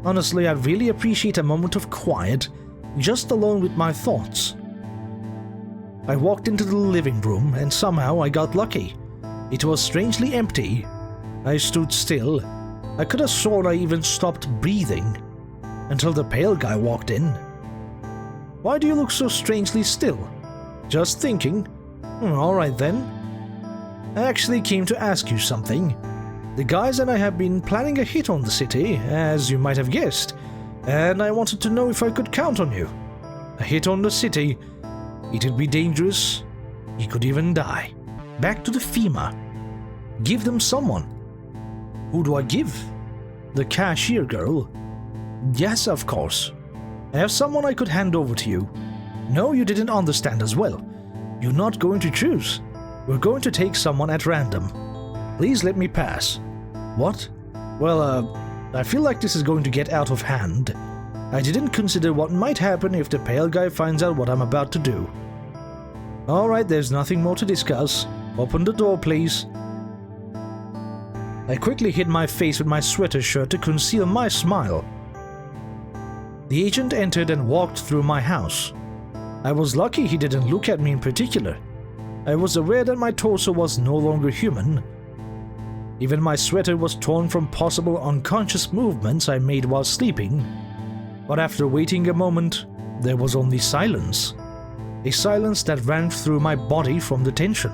Honestly, I really appreciate a moment of quiet, just alone with my thoughts. I walked into the living room and somehow I got lucky. It was strangely empty. I stood still. I could have sworn I even stopped breathing. Until the pale guy walked in. Why do you look so strangely still? Just thinking. Alright then. I actually came to ask you something. The guys and I have been planning a hit on the city, as you might have guessed, and I wanted to know if I could count on you. A hit on the city. It'd be dangerous. You could even die. Back to the FEMA. Give them someone. Who do I give? The cashier girl. Yes, of course. I have someone I could hand over to you. No, you didn't understand as well. You're not going to choose. We're going to take someone at random. Please let me pass. What? Well, I feel like this is going to get out of hand. I didn't consider what might happen if the pale guy finds out what I'm about to do. Alright, there's nothing more to discuss. Open the door, please. I quickly hid my face with my sweater shirt to conceal my smile. The agent entered and walked through my house. I was lucky he didn't look at me in particular. I was aware that my torso was no longer human. Even my sweater was torn from possible unconscious movements I made while sleeping. But after waiting a moment, there was only silence. A silence that ran through my body from the tension.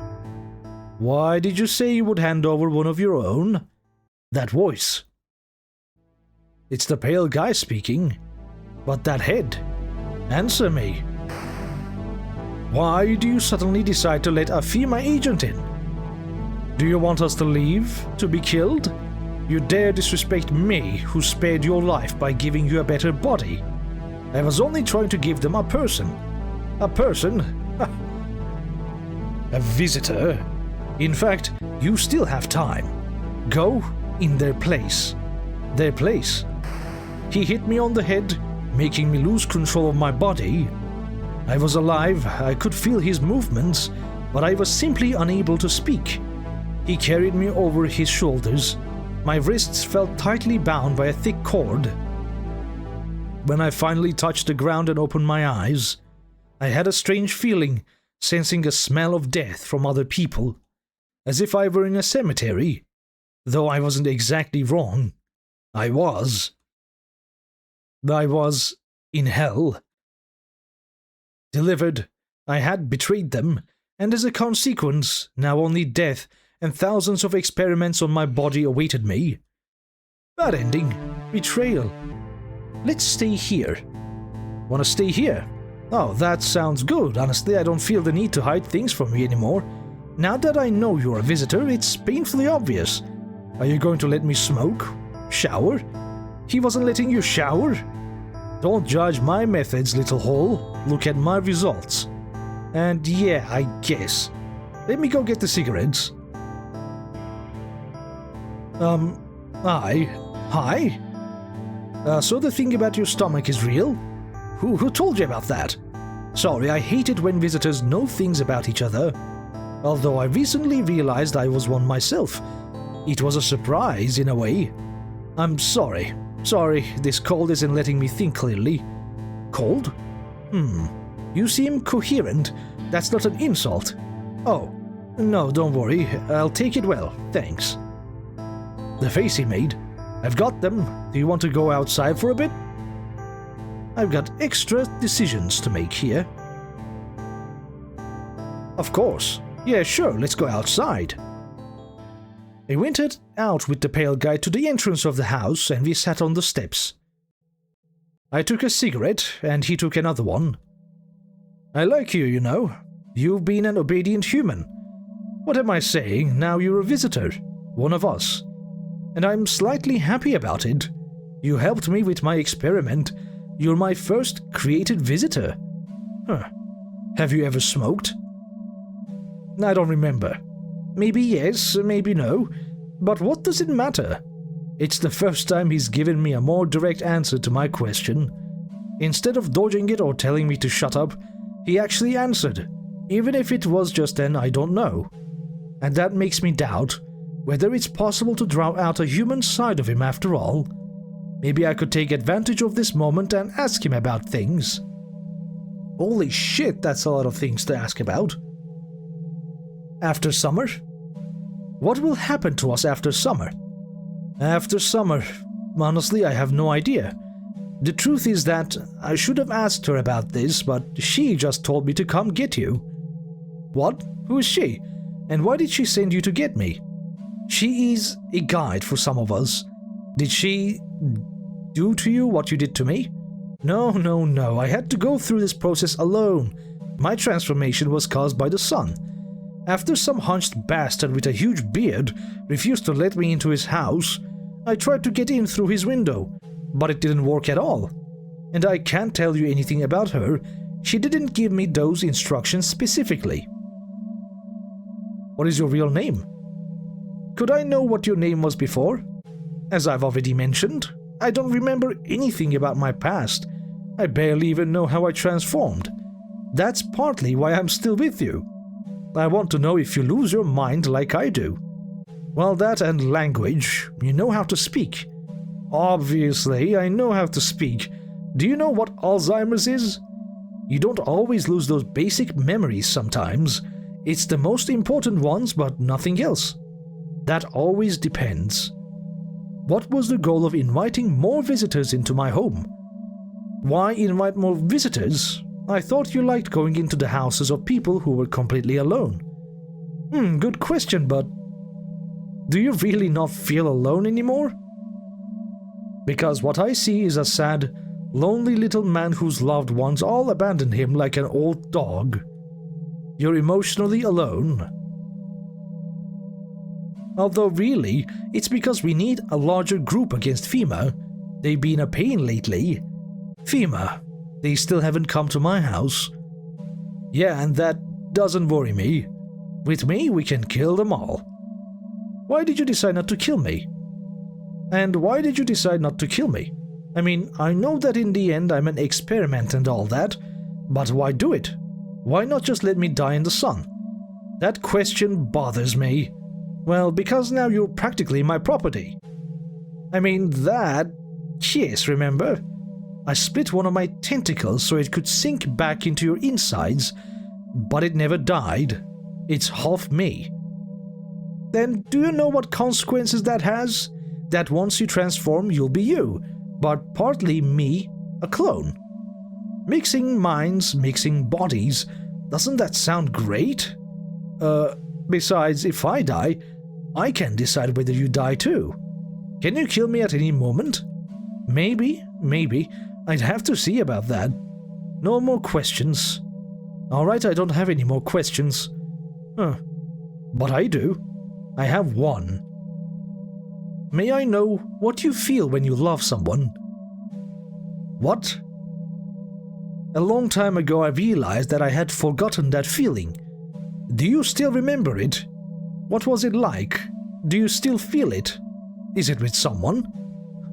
"Why did you say you would hand over one of your own?" That voice. It's the pale guy speaking. But that head. Answer me. Why do you suddenly decide to let a female agent in? Do you want us to leave? To be killed? You dare disrespect me, who spared your life by giving you a better body. I was only trying to give them a person. A person? A visitor? In fact, you still have time. Go in their place. Their place. He hit me on the head, making me lose control of my body. I was alive, I could feel his movements, but I was simply unable to speak. He carried me over his shoulders. My wrists felt tightly bound by a thick cord. When I finally touched the ground and opened my eyes, I had a strange feeling, sensing a smell of death from other people, as if I were in a cemetery. Though I wasn't exactly wrong. I was in hell. Delivered, I had betrayed them, and as a consequence, now only death and thousands of experiments on my body awaited me. Bad ending. Betrayal. Let's stay here. Wanna stay here? Oh, that sounds good. Honestly, I don't feel the need to hide things from you anymore. Now that I know you're a visitor, it's painfully obvious. Are you going to let me smoke? Shower? He wasn't letting you shower? Don't judge my methods, little hole. Look at my results. And yeah, I guess. Let me go get the cigarettes. Hi? So the thing about your stomach is real? Who told you about that? Sorry, I hate it when visitors know things about each other. Although I recently realized I was one myself. It was a surprise, in a way. I'm sorry. Sorry, this cold isn't letting me think clearly. Cold? You seem coherent. That's not an insult. Oh, no, don't worry. I'll take it well, thanks. The face he made. I've got them. Do you want to go outside for a bit? I've got extra decisions to make here. Of course. Yeah, sure, let's go outside. I went out with the pale guy to the entrance of the house and we sat on the steps. I took a cigarette and he took another one. I like you, you know. You've been an obedient human. What am I saying? Now you're a visitor. One of us. And I'm slightly happy about it. You helped me with my experiment. You're my first created visitor. Huh. Have you ever smoked? I don't remember. Maybe yes, maybe no. But what does it matter? It's the first time he's given me a more direct answer to my question. Instead of dodging it or telling me to shut up, he actually answered, even if it was just an I don't know. And that makes me doubt whether it's possible to draw out a human side of him after all. Maybe I could take advantage of this moment and ask him about things. Holy shit, that's a lot of things to ask about. After summer? What will happen to us after summer? After summer, honestly, I have no idea. The truth is that I should have asked her about this, but she just told me to come get you. What? Who is she? And why did she send you to get me? She is a guide for some of us. Did she do to you what you did to me? No. I had to go through this process alone. My transformation was caused by the sun. After some hunched bastard with a huge beard refused to let me into his house, I tried to get in through his window, but it didn't work at all. And I can't tell you anything about her. She didn't give me those instructions specifically. What is your real name? Could I know what your name was before? As I've already mentioned, I don't remember anything about my past. I barely even know how I transformed. That's partly why I'm still with you. I want to know if you lose your mind like I do. Well, that and language. You know how to speak. Obviously, I know how to speak. Do you know what Alzheimer's is? You don't always lose those basic memories sometimes. It's the most important ones, but nothing else. That always depends. What was the goal of inviting more visitors into my home? Why invite more visitors? I thought you liked going into the houses of people who were completely alone. Good question, but do you really not feel alone anymore? Because what I see is a sad, lonely little man whose loved ones all abandoned him like an old dog. You're emotionally alone. Although really, it's because we need a larger group against FEMA. They've been a pain lately. FEMA, they still haven't come to my house. Yeah, and that doesn't worry me. With me, we can kill them all. Why did you decide not to kill me? And why did you decide not to kill me? I mean, I know that in the end I'm an experiment and all that, but why do it? Why not just let me die in the sun? That question bothers me. Well, because now you're practically my property. I mean, that... Yes, remember? I split one of my tentacles so it could sink back into your insides, but it never died. It's half me. Then do you know what consequences that has? That once you transform, you'll be you, but partly me, a clone. Mixing minds, mixing bodies, doesn't that sound great? Besides, if I die, I can decide whether you die too. Can you kill me at any moment? Maybe. I'd have to see about that. No more questions. Alright, I don't have any more questions. But I do. I have one. May I know what you feel when you love someone? What? A long time ago I realized that I had forgotten that feeling. Do you still remember it? What was it like? Do you still feel it? Is it with someone?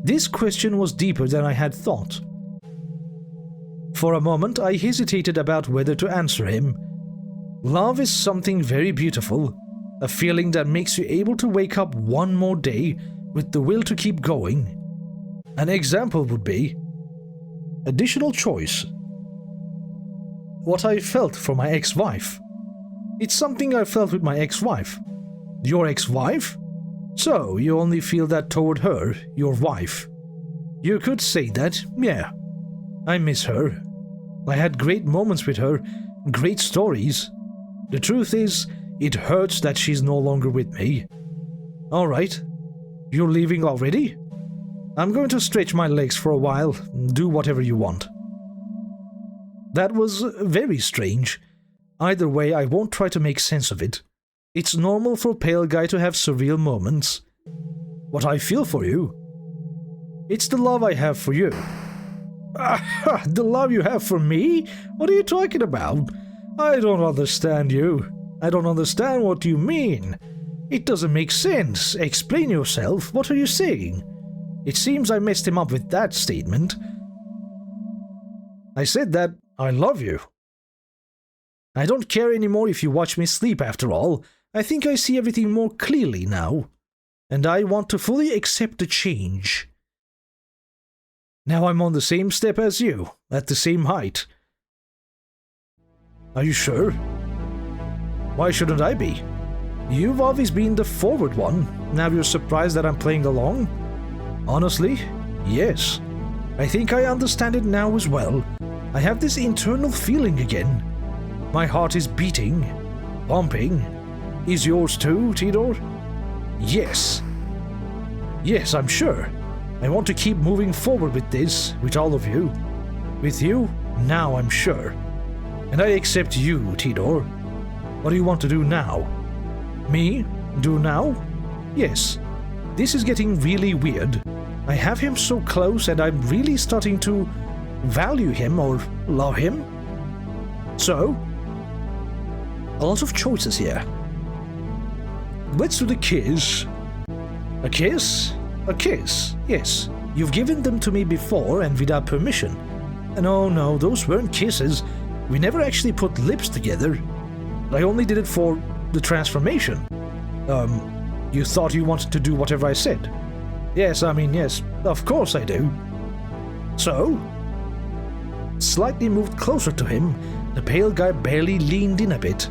This question was deeper than I had thought. For a moment I hesitated about whether to answer him. Love is something very beautiful, a feeling that makes you able to wake up one more day with the will to keep going. An example would be additional choice. What I felt for my ex-wife. It's something I felt with my ex-wife. Your ex-wife? So, you only feel that toward her, your wife. You could say that, yeah. I miss her. I had great moments with her, great stories. The truth is, it hurts that she's no longer with me. Alright, you're leaving already? I'm going to stretch my legs for a while, do whatever you want. That was very strange. Either way, I won't try to make sense of it. It's normal for Pale Guy to have surreal moments. What I feel for you? It's the love I have for you. The love you have for me? What are you talking about? I don't understand you. I don't understand what you mean. It doesn't make sense. Explain yourself. What are you saying? It seems I messed him up with that statement. I said that I love you. I don't care anymore if you watch me sleep after all. I think I see everything more clearly now. And I want to fully accept the change. Now I'm on the same step as you, at the same height. Are you sure? Why shouldn't I be? You've always been the forward one. Now you're surprised that I'm playing along? Honestly, yes. I think I understand it now as well. I have this internal feeling again. My heart is beating, pumping. Is yours too, Tidor? Yes. Yes, I'm sure. I want to keep moving forward with this, with all of you. With you, now I'm sure. And I accept you, Tidor. What do you want to do now? Me? Do now? Yes. This is getting really weird. I have him so close and I'm really starting to value him or love him. So, a lot of choices here. Let's do the kiss. A kiss? A kiss, yes. You've given them to me before and without permission. No, those weren't kisses. We never actually put lips together. I only did it for the transformation. You thought you wanted to do whatever I said. Yes, I mean, yes, of course I do. So? Slightly moved closer to him, the pale guy barely leaned in a bit.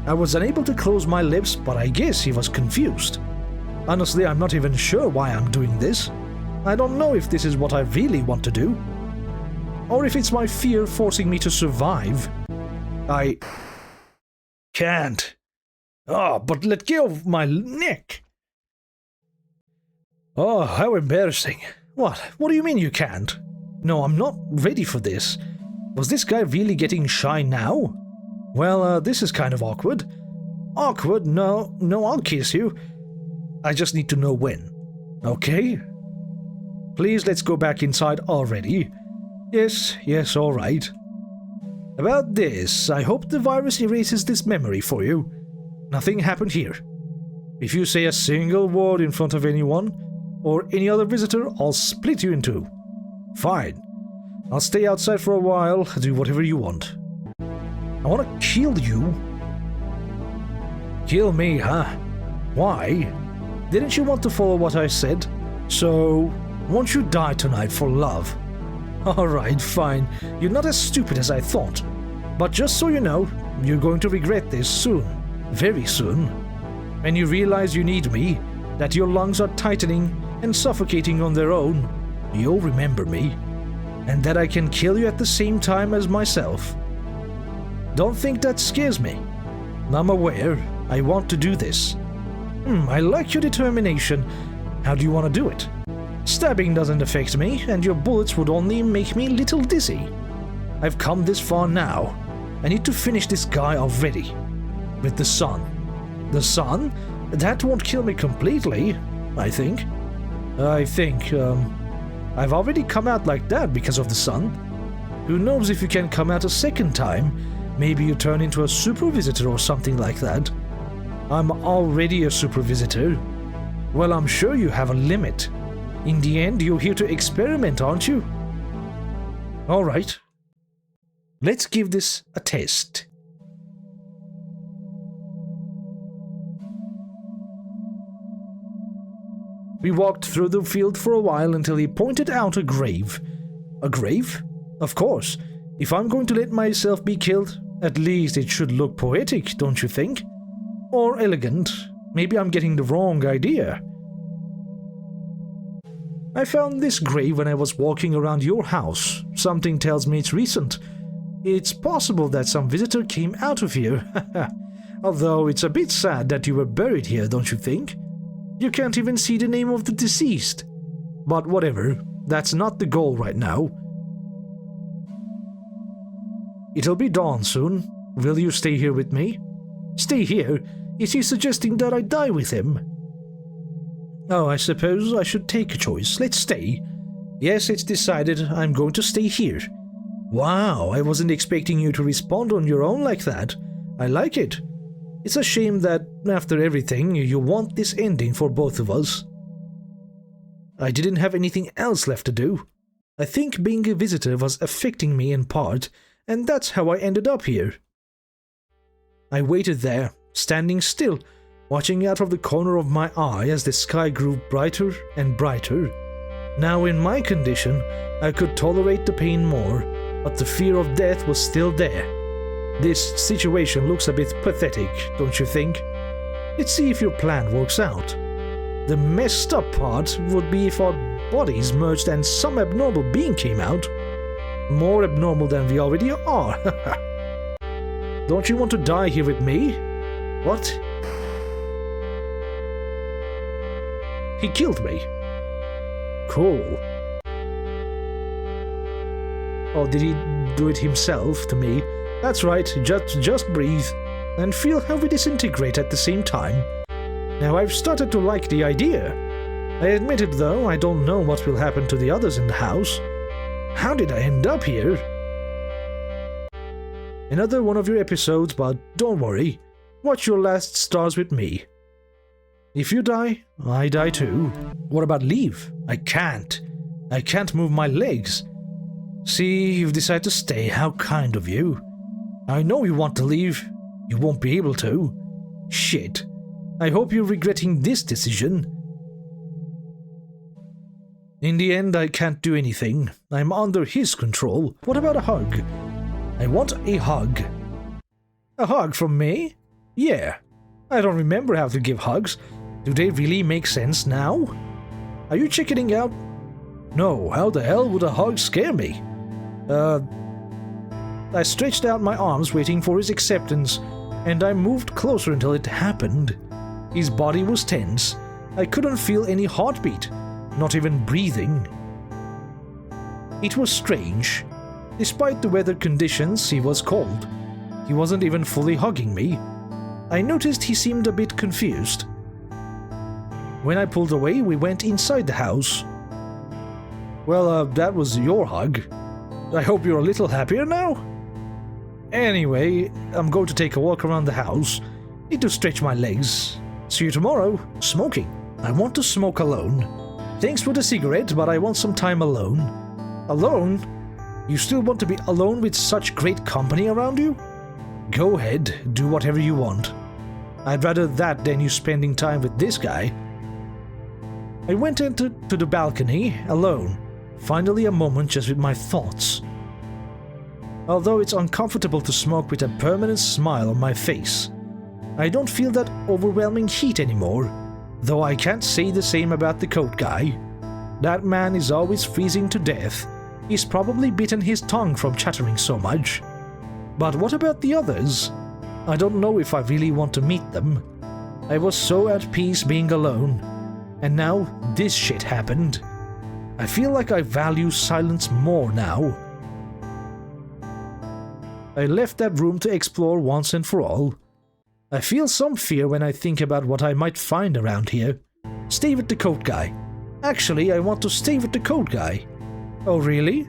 I was unable to close my lips, but I guess he was confused. Honestly, I'm not even sure why I'm doing this. I don't know if this is what I really want to do, or if it's my fear forcing me to survive. I can't. Oh, but let go of my neck. Oh, how embarrassing. What? What do you mean you can't? No, I'm not ready for this. Was this guy really getting shy now? Well, this is kind of awkward. Awkward? No, I'll kiss you. I just need to know when. Okay? Please, let's go back inside already. Yes, alright. About this, I hope the virus erases this memory for you. Nothing happened here. If you say a single word in front of anyone, or any other visitor, I'll split you in two. Fine. I'll stay outside for a while, do whatever you want. I want to kill you. Kill me, huh? Why? Didn't you want to follow what I said? So, won't you die tonight for love? Alright, fine. You're not as stupid as I thought. But just so you know, you're going to regret this soon. Very soon. When you realize you need me, that your lungs are tightening and suffocating on their own, you'll remember me. And that I can kill you at the same time as myself. Don't think that scares me. I'm aware. I want to do this. I like your determination. How do you want to do it? Stabbing doesn't affect me, and your bullets would only make me a little dizzy. I've come this far now. I need to finish this guy already. With the sun. The sun? That won't kill me completely, I think. I've already come out like that because of the sun. Who knows if you can come out a second time? Maybe you turn into a super visitor or something like that. I'm already a super visitor. Well, I'm sure you have a limit. In the end, you're here to experiment, aren't you? Alright. Let's give this a test. We walked through the field for a while until he pointed out a grave. A grave? Of course. If I'm going to let myself be killed, at least it should look poetic, don't you think? Or elegant. Maybe I'm getting the wrong idea. I found this grave when I was walking around your house. Something tells me it's recent. It's possible that some visitor came out of here. Although it's a bit sad that you were buried here, don't you think? You can't even see the name of the deceased. But whatever, that's not the goal right now. It'll be dawn soon. Will you stay here with me? Stay here? Is he suggesting that I die with him? Oh, I suppose I should take a choice. Let's stay. Yes, it's decided. I'm going to stay here. Wow, I wasn't expecting you to respond on your own like that. I like it. It's a shame that, after everything, you want this ending for both of us. I didn't have anything else left to do. I think being a visitor was affecting me in part, and that's how I ended up here. I waited there, standing still, watching out of the corner of my eye as the sky grew brighter and brighter. Now in my condition, I could tolerate the pain more, but the fear of death was still there. This situation looks a bit pathetic, don't you think? Let's see if your plan works out. The messed up part would be if our bodies merged and some abnormal being came out. More abnormal than we already are. Don't you want to die here with me? What? He killed me. Cool. Or did he do it himself to me? That's right, just breathe, and feel how we disintegrate at the same time. Now I've started to like the idea. I admit it though, I don't know what will happen to the others in the house. How did I end up here? Another one of your episodes, but don't worry. Watch your last stars with me. If you die, I die too. What about leave? I can't. I can't move my legs. See, you've decided to stay. How kind of you. I know you want to leave. You won't be able to. Shit. I hope you're regretting this decision. In the end, I can't do anything. I'm under his control. What about a hug? I want a hug. A hug from me? Yeah. I don't remember how to give hugs. Do they really make sense now? Are you chickening out? No, how the hell would a hug scare me? I stretched out my arms waiting for his acceptance, and I moved closer until it happened. His body was tense. I couldn't feel any heartbeat, not even breathing. It was strange. Despite the weather conditions, he was cold. He wasn't even fully hugging me. I noticed he seemed a bit confused. When I pulled away, we went inside the house. Well, that was your hug. I hope you're a little happier now? Anyway, I'm going to take a walk around the house. Need to stretch my legs. See you tomorrow. Smoking. I want to smoke alone. Thanks for the cigarette, but I want some time alone. Alone? You still want to be alone with such great company around you? Go ahead, do whatever you want. I'd rather that than you spending time with this guy. I went into the balcony, alone. Finally a moment just with my thoughts. Although it's uncomfortable to smoke with a permanent smile on my face, I don't feel that overwhelming heat anymore, though I can't say the same about the Coatguy. That man is always freezing to death. He's probably bitten his tongue from chattering so much. But what about the others? I don't know if I really want to meet them. I was so at peace being alone, and now this shit happened. I feel like I value silence more now. I left that room to explore once and for all. I feel some fear when I think about what I might find around here. Stay with the Coatguy. Actually, I want to stay with the Coatguy. Oh really?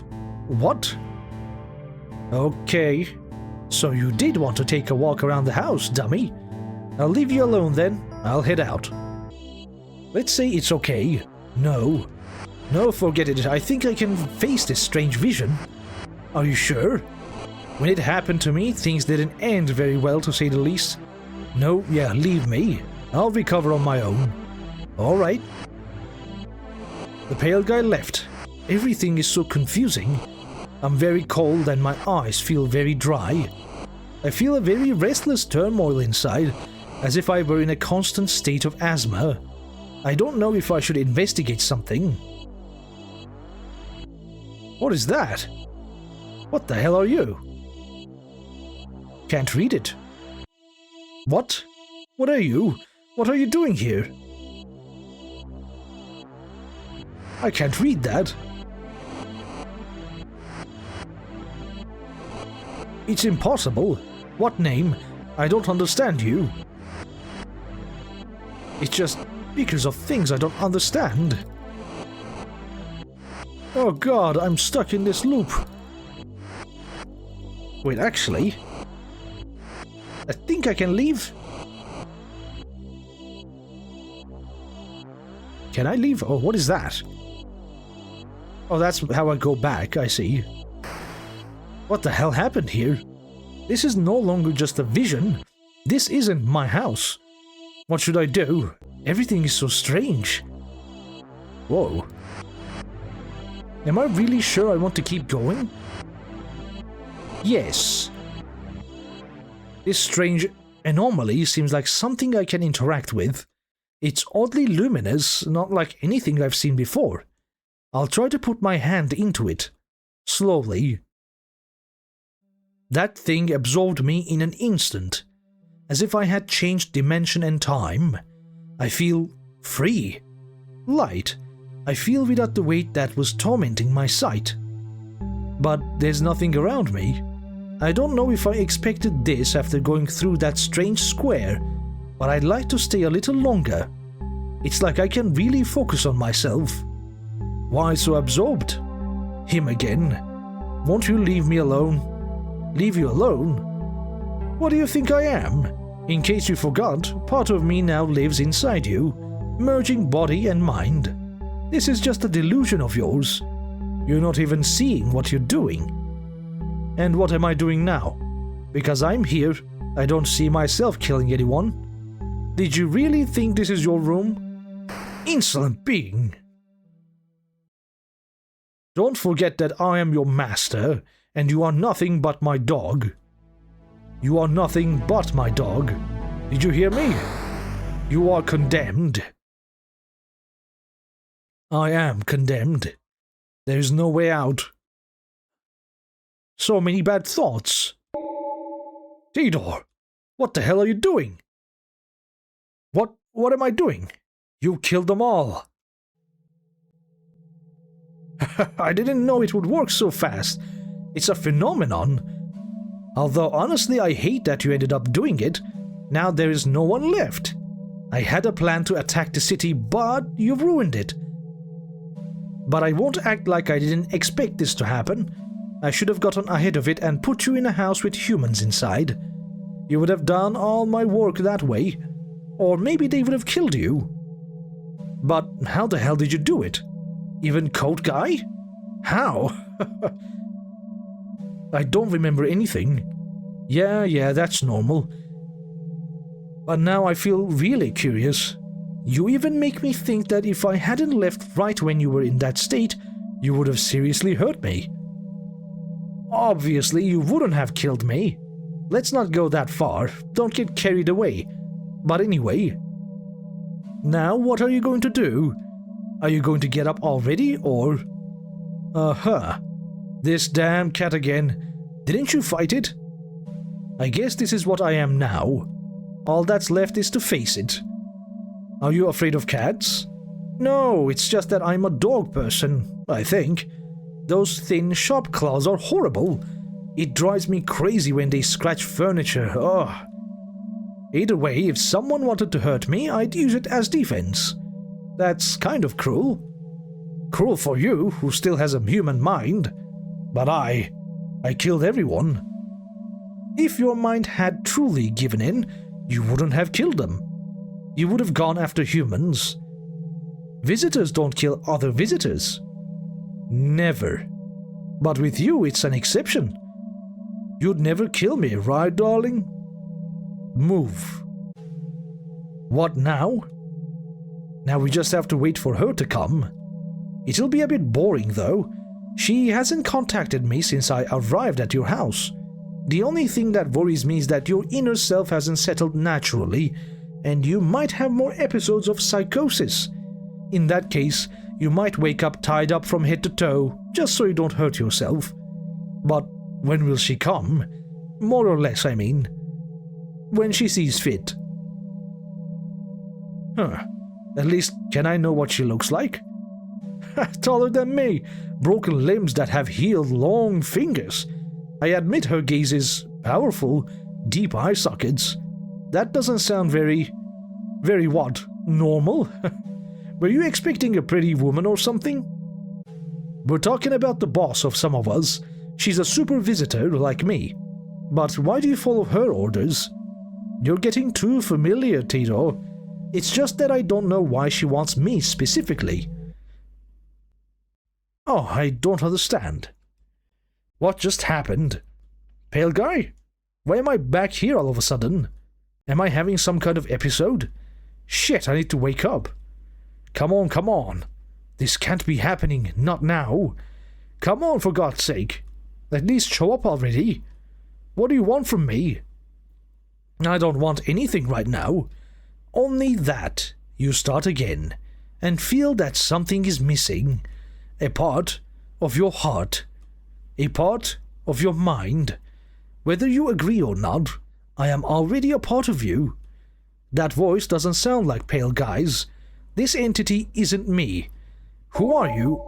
What? Okay. So you did want to take a walk around the house, dummy. I'll leave you alone then. I'll head out. Let's say it's okay. No. No, forget it. I think I can face this strange vision. Are you sure? When it happened to me, things didn't end very well, to say the least. No, yeah, leave me. I'll recover on my own. Alright. The pale guy left. Everything is so confusing. I'm very cold and my eyes feel very dry. I feel a very restless turmoil inside, as if I were in a constant state of asthma. I don't know if I should investigate something. What is that? What the hell are you? Can't read it. What? What are you? What are you doing here? I can't read that. It's impossible. What name? I don't understand you. It's just because of things I don't understand. Oh god, I'm stuck in this loop. Wait, actually, I think I can leave. Can I leave? Oh, what is that? Oh, that's how I go back, I see. What the hell happened here? This is no longer just a vision. This isn't my house. What should I do? Everything is so strange. Whoa. Am I really sure I want to keep going? Yes. This strange anomaly seems like something I can interact with. It's oddly luminous, not like anything I've seen before. I'll try to put my hand into it. Slowly. That thing absorbed me in an instant, as if I had changed dimension and time. I feel free. Light. I feel without the weight that was tormenting my sight. But there's nothing around me. I don't know if I expected this after going through that strange square, but I'd like to stay a little longer. It's like I can really focus on myself. Why so absorbed? Him again. Won't you leave me alone? Leave you alone? What do you think I am? In case you forgot, part of me now lives inside you, merging body and mind. This is just a delusion of yours. You're not even seeing what you're doing. And what am I doing now? Because I'm here, I don't see myself killing anyone. Did you really think this is your room? Insolent being! Don't forget that I am your master, and you are nothing but my dog. You are nothing but my dog. Did you hear me? You are condemned. I am condemned. There is no way out. So many bad thoughts. Theodore, what the hell are you doing? What am I doing? You killed them all. I didn't know it would work so fast. It's a phenomenon. Although honestly I hate that you ended up doing it. Now there is no one left. I had a plan to attack the city, but you've ruined it. But I won't act like I didn't expect this to happen. I should have gotten ahead of it and put you in a house with humans inside. You would have done all my work that way. Or maybe they would have killed you. But how the hell did you do it? Even Coatguy? How? I don't remember anything. Yeah, that's normal. But now I feel really curious. You even make me think that if I hadn't left right when you were in that state, you would have seriously hurt me. Obviously, you wouldn't have killed me. Let's not go that far. Don't get carried away. But anyway, now what are you going to do? Are you going to get up already, or... This damn cat again. Didn't you fight it? I guess this is what I am now. All that's left is to face it. Are you afraid of cats? No, it's just that I'm a dog person, I think. Those thin, sharp claws are horrible. It drives me crazy when they scratch furniture. Ugh. Either way, if someone wanted to hurt me, I'd use it as defense. That's kind of cruel. Cruel for you, who still has a human mind. But I killed everyone. If your mind had truly given in, you wouldn't have killed them. You would have gone after humans. Visitors don't kill other visitors. Never. But with you, it's an exception. You'd never kill me, right, darling? Move. What now? Now we just have to wait for her to come. It'll be a bit boring, though. She hasn't contacted me since I arrived at your house. The only thing that worries me is that your inner self hasn't settled naturally, and you might have more episodes of psychosis. In that case, you might wake up tied up from head to toe, just so you don't hurt yourself. But when will she come? More or less, I mean. When she sees fit. At least, can I know what she looks like? Taller than me, broken limbs that have healed long fingers. I admit her gaze is powerful, deep eye sockets. That doesn't sound very what? Normal? Were you expecting a pretty woman or something? We're talking about the boss of some of us. She's a super visitor like me. But why do you follow her orders? You're getting too familiar, Tito. It's just that I don't know why she wants me specifically. Oh, I don't understand. What just happened? Pale guy? Why am I back here all of a sudden? Am I having some kind of episode? Shit, I need to wake up. Come on. This can't be happening, not now. Come on, for God's sake. At least show up already. What do you want from me? I don't want anything right now. Only that you start again and feel that something is missing. A part of your heart. A part of your mind. Whether you agree or not, I am already a part of you. That voice doesn't sound like Pale Guy's. This entity isn't me. Who are you?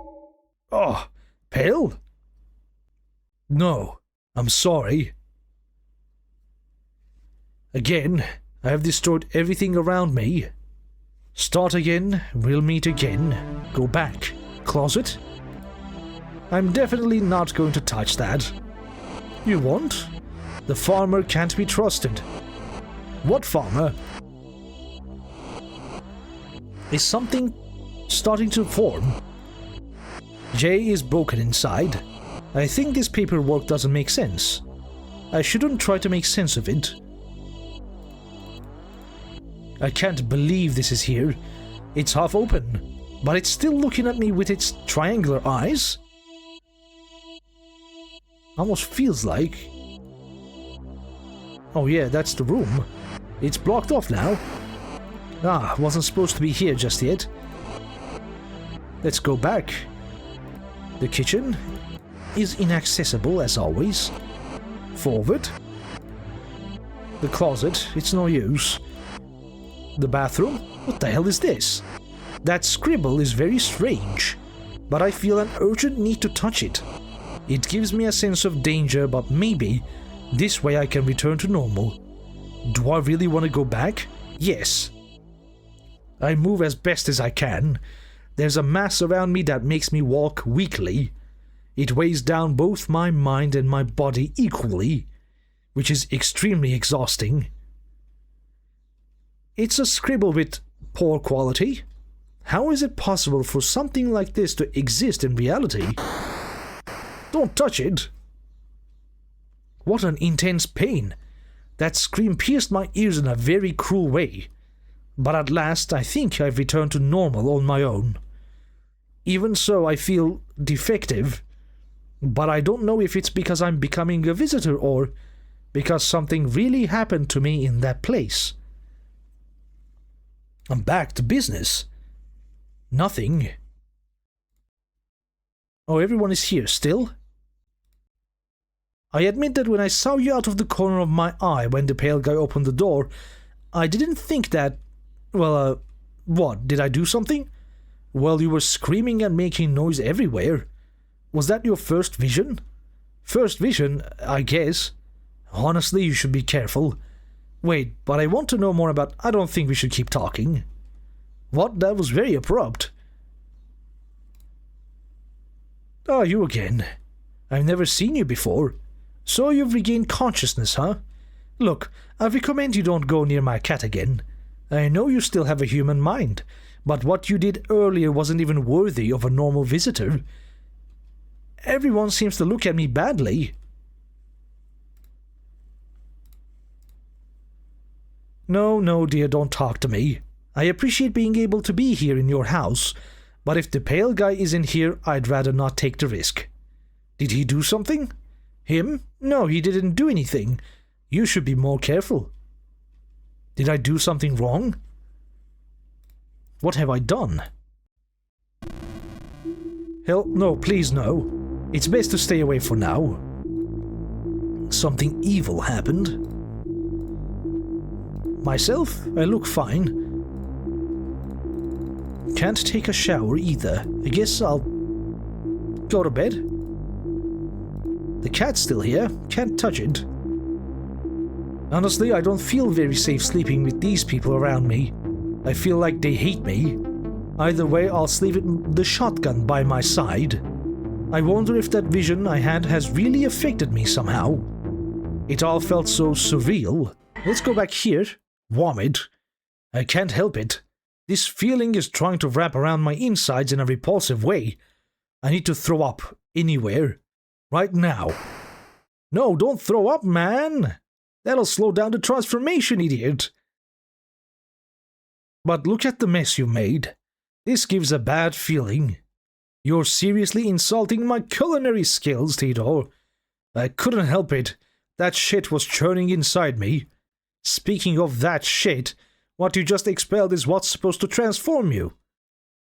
Oh, Pale? No, I'm sorry. Again, I have destroyed everything around me. Start again, we'll meet again. Go back. Closet? I'm definitely not going to touch that. You won't? The farmer can't be trusted. What farmer? Is something starting to form? Jay is broken inside. I think this paperwork doesn't make sense. I shouldn't try to make sense of it. I can't believe this is here. It's half open, but it's still looking at me with its triangular eyes. Almost feels like... Oh yeah, that's the room. It's blocked off now. Ah, wasn't supposed to be here just yet. Let's go back. The kitchen is inaccessible as always. Forward. The closet, it's no use. The bathroom? What the hell is this? That scribble is very strange, but I feel an urgent need to touch it. It gives me a sense of danger, but maybe this way I can return to normal. Do I really want to go back? Yes. I move as best as I can. There's a mass around me that makes me walk weakly. It weighs down both my mind and my body equally, which is extremely exhausting. It's a scribble with poor quality. How is it possible for something like this to exist in reality? Don't touch it! What an intense pain! That scream pierced my ears in a very cruel way. But at last I think I've returned to normal on my own. Even so, I feel defective. But I don't know if it's because I'm becoming a visitor or because something really happened to me in that place. I'm back to business. Nothing. Oh, everyone is here still? I admit that when I saw you out of the corner of my eye when the pale guy opened the door, I didn't think that... Well, what? Did I do something? Well, you were screaming and making noise everywhere. Was that your first vision? First vision, I guess. Honestly, you should be careful. Wait, but I want to know more about... I don't think we should keep talking. What? That was very abrupt. Ah, you again. I've never seen you before. So you've regained consciousness, huh? Look, I recommend you don't go near my cat again. I know you still have a human mind, but what you did earlier wasn't even worthy of a normal visitor. Everyone seems to look at me badly. No, dear, don't talk to me. I appreciate being able to be here in your house, but if the pale guy isn't here, I'd rather not take the risk. Did he do something? Him? No, he didn't do anything. You should be more careful. Did I do something wrong? What have I done? Hell, no, please no. It's best to stay away for now. Something evil happened. Myself? I look fine. Can't take a shower either. I guess I'll go to bed. The cat's still here. Can't touch it. Honestly, I don't feel very safe sleeping with these people around me. I feel like they hate me. Either way, I'll sleep with the shotgun by my side. I wonder if that vision I had has really affected me somehow. It all felt so surreal. Let's go back here. Vomit. I can't help it. This feeling is trying to wrap around my insides in a repulsive way. I need to throw up anywhere. Right now. No, don't throw up, man! That'll slow down the transformation, idiot! But look at the mess you made. This gives a bad feeling. You're seriously insulting my culinary skills, Tito. I couldn't help it. That shit was churning inside me. Speaking of that shit, what you just expelled is what's supposed to transform you.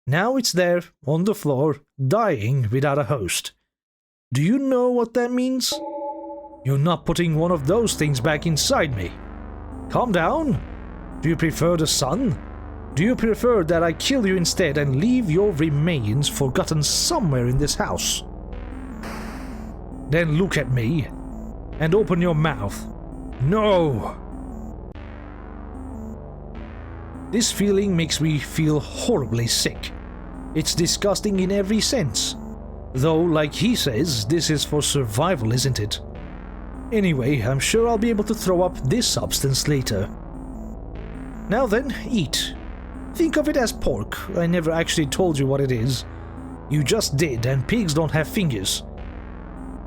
Now it's there, on the floor, dying without a host. Do you know what that means? You're not putting one of those things back inside me. Calm down. Do you prefer the sun? Do you prefer that I kill you instead and leave your remains forgotten somewhere in this house? Then look at me and open your mouth. No! This feeling makes me feel horribly sick. It's disgusting in every sense. Though, like he says, this is for survival, isn't it? Anyway, I'm sure I'll be able to throw up this substance later. Now then, eat. Think of it as pork. I never actually told you what it is. You just did, and pigs don't have fingers.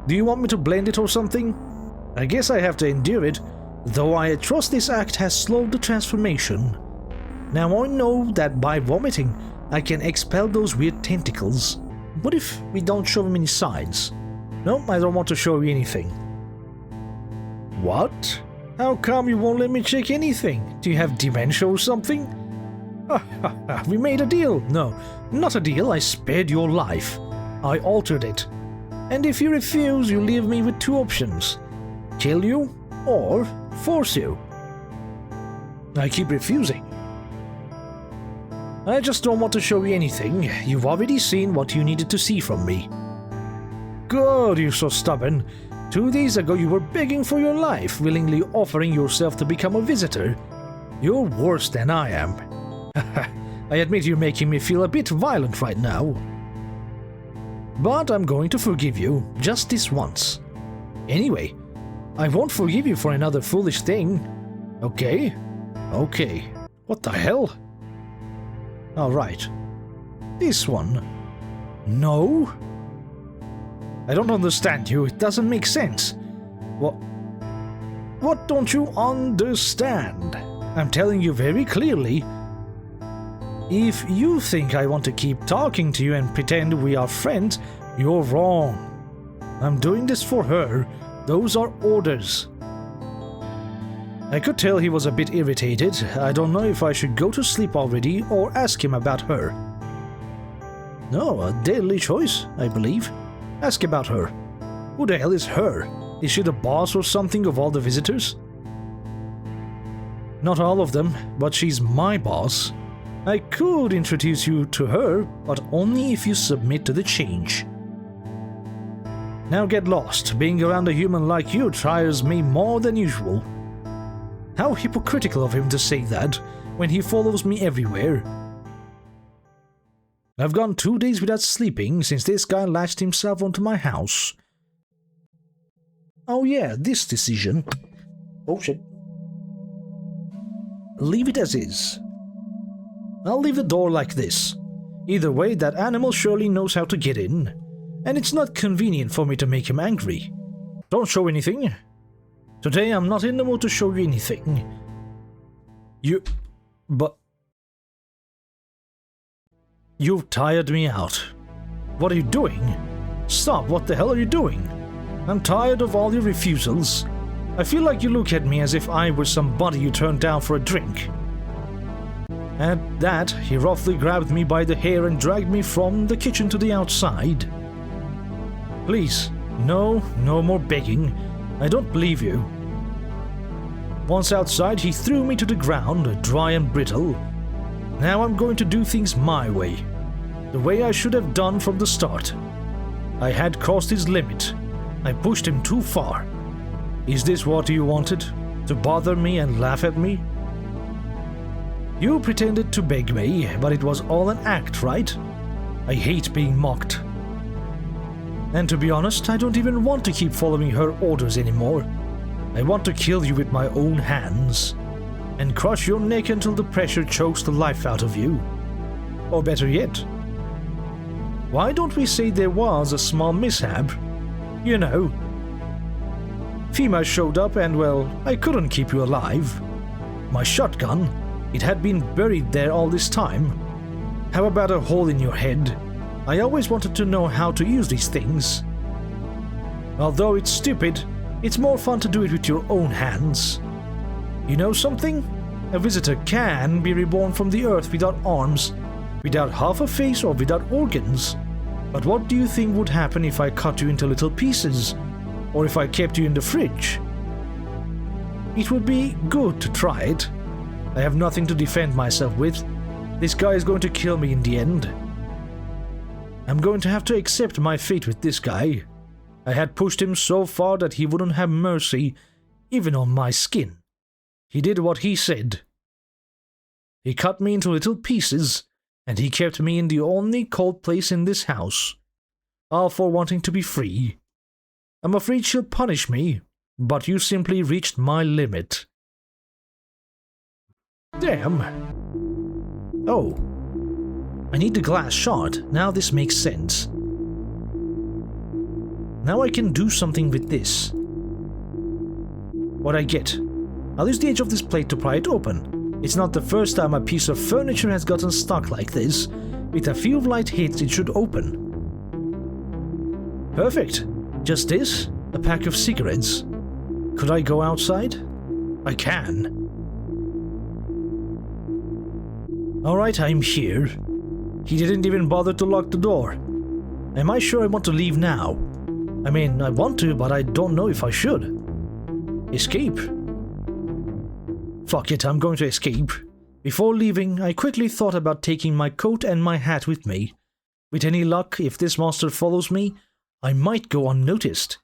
Do you want me to blend it or something? I guess I have to endure it, though I trust this act has slowed the transformation. Now I know that by vomiting, I can expel those weird tentacles. What if we don't show him any signs? No, I don't want to show you anything. What? How come you won't let me check anything? Do you have dementia or something? We made a deal. No, not a deal. I spared your life. I altered it. And if you refuse, you leave me with two options. Kill you or force you. I keep refusing. I just don't want to show you anything. You've already seen what you needed to see from me. Good, you're so stubborn. 2 days ago you were begging for your life, willingly offering yourself to become a visitor. You're worse than I am. I admit you're making me feel a bit violent right now. But I'm going to forgive you, just this once. Anyway, I won't forgive you for another foolish thing. Okay? Okay. What the hell? Alright. This one. No? I don't understand you. It doesn't make sense. What don't you understand? I'm telling you very clearly. If you think I want to keep talking to you and pretend we are friends, you're wrong. I'm doing this for her. Those are orders. I could tell he was a bit irritated. I don't know if I should go to sleep already or ask him about her. No, a deadly choice, I believe. Ask about her. Who the hell is her? Is she the boss or something of all the visitors? Not all of them, but she's my boss. I could introduce you to her, but only if you submit to the change. Now get lost. Being around a human like you tires me more than usual. How hypocritical of him to say that when he follows me everywhere. I've gone 2 days without sleeping since this guy latched himself onto my house. Oh yeah, this decision. Oh shit. Leave it as is. I'll leave the door like this. Either way, that animal surely knows how to get in. And it's not convenient for me to make him angry. Don't show anything. Today I'm not in the mood to show you anything. You've tired me out. What are you doing? Stop, what the hell are you doing? I'm tired of all your refusals. I feel like you look at me as if I were somebody you turned down for a drink. At that, he roughly grabbed me by the hair and dragged me from the kitchen to the outside. Please, no more begging. I don't believe you. Once outside, he threw me to the ground, dry and brittle. Now I'm going to do things my way. The way I should have done from the start. I had crossed his limit. I pushed him too far. Is this what you wanted? To bother me and laugh at me? You pretended to beg me, but it was all an act, right? I hate being mocked. And to be honest, I don't even want to keep following her orders anymore. I want to kill you with my own hands. And crush your neck until the pressure chokes the life out of you. Or better yet, why don't we say there was a small mishap? You know. FEMA showed up and, well, I couldn't keep you alive. My shotgun, it had been buried there all this time. How about a hole in your head? I always wanted to know how to use these things. Although it's stupid, it's more fun to do it with your own hands. You know something? A visitor can be reborn from the earth without arms, without half a face or without organs. But what do you think would happen if I cut you into little pieces? Or if I kept you in the fridge? It would be good to try it. I have nothing to defend myself with. This guy is going to kill me in the end. I'm going to have to accept my fate with this guy. I had pushed him so far that he wouldn't have mercy, even on my skin. He did what he said. He cut me into little pieces, and he kept me in the only cold place in this house, all for wanting to be free. I'm afraid she'll punish me, but you simply reached my limit. Damn. Oh. I need the glass shard. Now this makes sense. Now I can do something with this. What I get? I'll use the edge of this plate to pry it open. It's not the first time a piece of furniture has gotten stuck like this. With a few light hits, it should open. Perfect. Just this, a pack of cigarettes. Could I go outside? I can. Alright, I'm here. He didn't even bother to lock the door. Am I sure I want to leave now? I mean, I want to, but I don't know if I should. Escape? Fuck it, I'm going to escape. Before leaving, I quickly thought about taking my coat and my hat with me. With any luck, if this monster follows me, I might go unnoticed.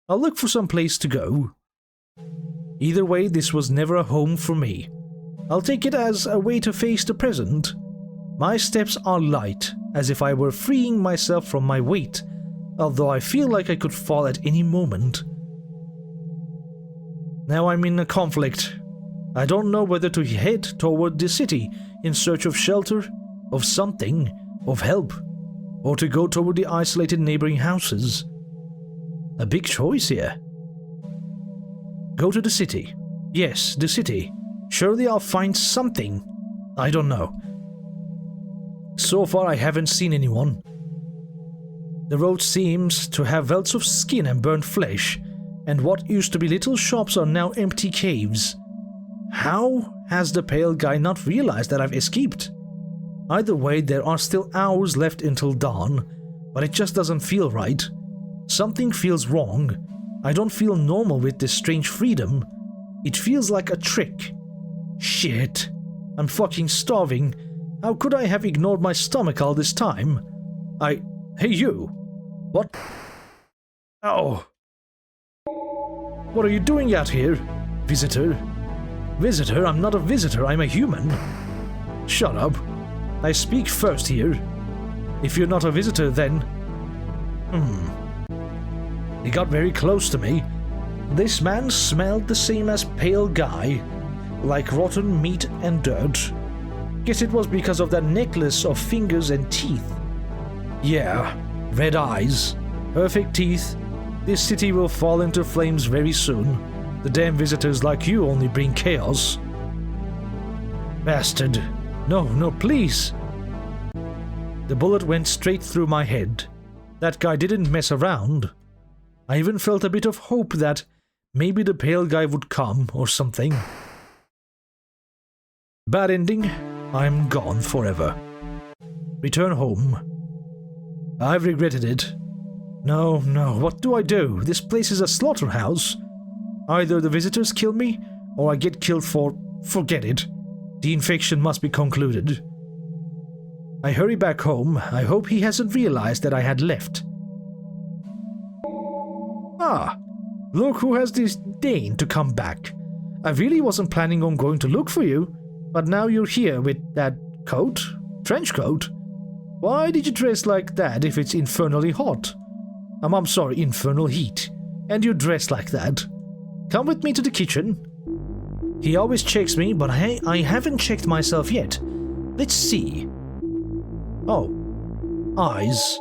I'll look for some place to go. Either way, this was never a home for me. I'll take it as a way to face the present. My steps are light, as if I were freeing myself from my weight, although I feel like I could fall at any moment. Now I'm in a conflict. I don't know whether to head toward the city in search of shelter, of something, of help, or to go toward the isolated neighboring houses. A big choice here. Go to the city. Yes, the city. Surely I'll find something. I don't know. So far I haven't seen anyone. The road seems to have welts of skin and burnt flesh, and what used to be little shops are now empty caves. How has the pale guy not realized that I've escaped? Either way, there are still hours left until dawn, but it just doesn't feel right. Something feels wrong. I don't feel normal with this strange freedom. It feels like a trick. Shit. I'm fucking starving. How could I have ignored my stomach all this time? Hey you! What? Ow! What are you doing out here? Visitor? Visitor? I'm not a visitor, I'm a human. Shut up. I speak first here. If you're not a visitor, then... He got very close to me. This man smelled the same as pale guy, like rotten meat and dirt. Guess it was because of that necklace of fingers and teeth. Yeah, red eyes, perfect teeth. This city will fall into flames very soon. The damn visitors like you only bring chaos. Bastard. No, please. The bullet went straight through my head. That guy didn't mess around. I even felt a bit of hope that maybe the pale guy would come or something. Bad ending. I'm gone forever. Return home. I've regretted it. No, what do I do? This place is a slaughterhouse. Either the visitors kill me, or I get killed for... Forget it. The infection must be concluded. I hurry back home. I hope he hasn't realized that I had left. Ah, look who has disdained to come back. I really wasn't planning on going to look for you, but now you're here with that coat? Trench coat? Why did you dress like that if it's infernally hot? I'm sorry, infernal heat. And you dress like that. Come with me to the kitchen. He always checks me, but I haven't checked myself yet. Let's see. Oh. Eyes.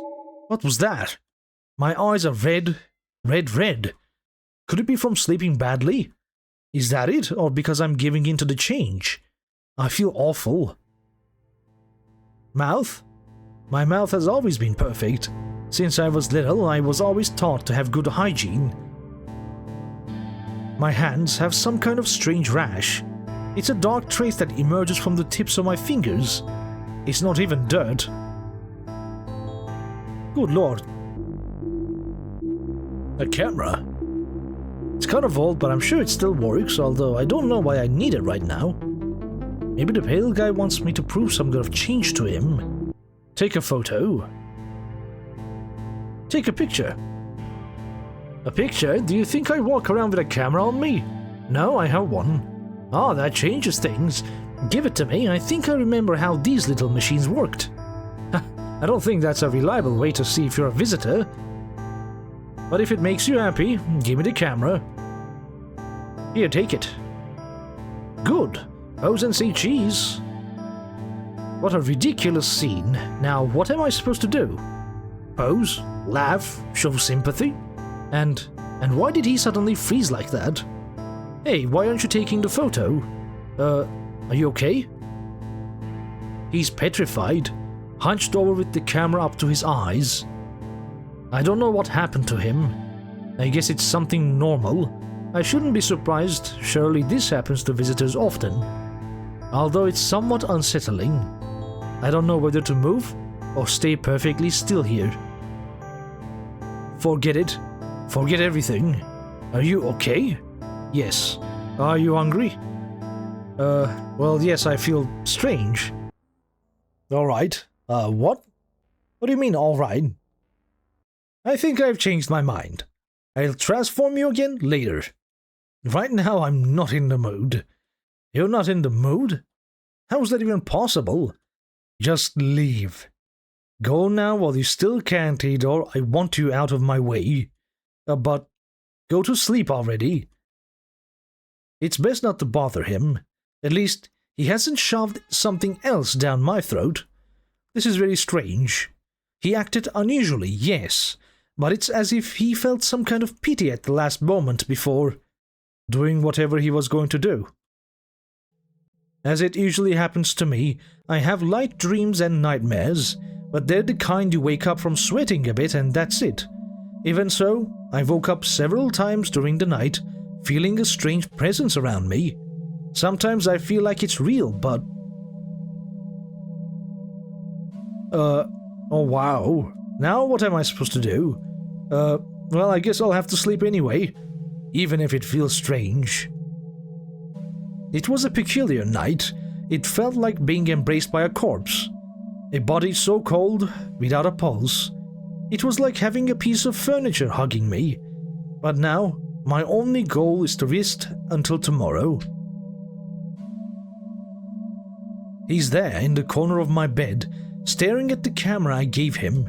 What was that? My eyes are red. Red. Could it be from sleeping badly? Is that it, or because I'm giving in to the change? I feel awful. Mouth? My mouth has always been perfect. Since I was little, I was always taught to have good hygiene. My hands have some kind of strange rash. It's a dark trace that emerges from the tips of my fingers. It's not even dirt. Good lord. A camera? It's kind of old, but I'm sure it still works, although I don't know why I need it right now. Maybe the pale guy wants me to prove some kind of change to him. Take a photo. Take a picture. A picture? Do you think I walk around with a camera on me? No, I have one. Ah, that changes things. Give it to me. I think I remember how these little machines worked. I don't think that's a reliable way to see if you're a visitor. But if it makes you happy, give me the camera. Here, take it. Good. Pose and say cheese. What a ridiculous scene. Now, what am I supposed to do? Pose? Laugh? Show sympathy? And why did he suddenly freeze like that? Hey, why aren't you taking the photo? Are you okay? He's petrified, hunched over with the camera up to his eyes. I don't know what happened to him. I guess it's something normal. I shouldn't be surprised, surely this happens to visitors often. Although it's somewhat unsettling. I don't know whether to move or stay perfectly still here. Forget it. Forget everything. Are you okay? Yes. Are you hungry? Well, yes, I feel strange. Alright. What? What do you mean, alright? I think I've changed my mind. I'll transform you again later. Right now, I'm not in the mood. You're not in the mood? How's that even possible? Just leave. Go now while you still can, Theodore. I want you out of my way. But go to sleep already. It's best not to bother him. At least, he hasn't shoved something else down my throat. This is very strange. He acted unusually, yes, but it's as if he felt some kind of pity at the last moment before doing whatever he was going to do. As it usually happens to me, I have light dreams and nightmares, but they're the kind you wake up from sweating a bit and that's it. Even so, I woke up several times during the night, feeling a strange presence around me. Sometimes I feel like it's real, but... oh wow. Now what am I supposed to do? Well, I guess I'll have to sleep anyway, even if it feels strange. It was a peculiar night. It felt like being embraced by a corpse. A body so cold, without a pulse. It was like having a piece of furniture hugging me. But now, my only goal is to rest until tomorrow. He's there in the corner of my bed, staring at the camera I gave him.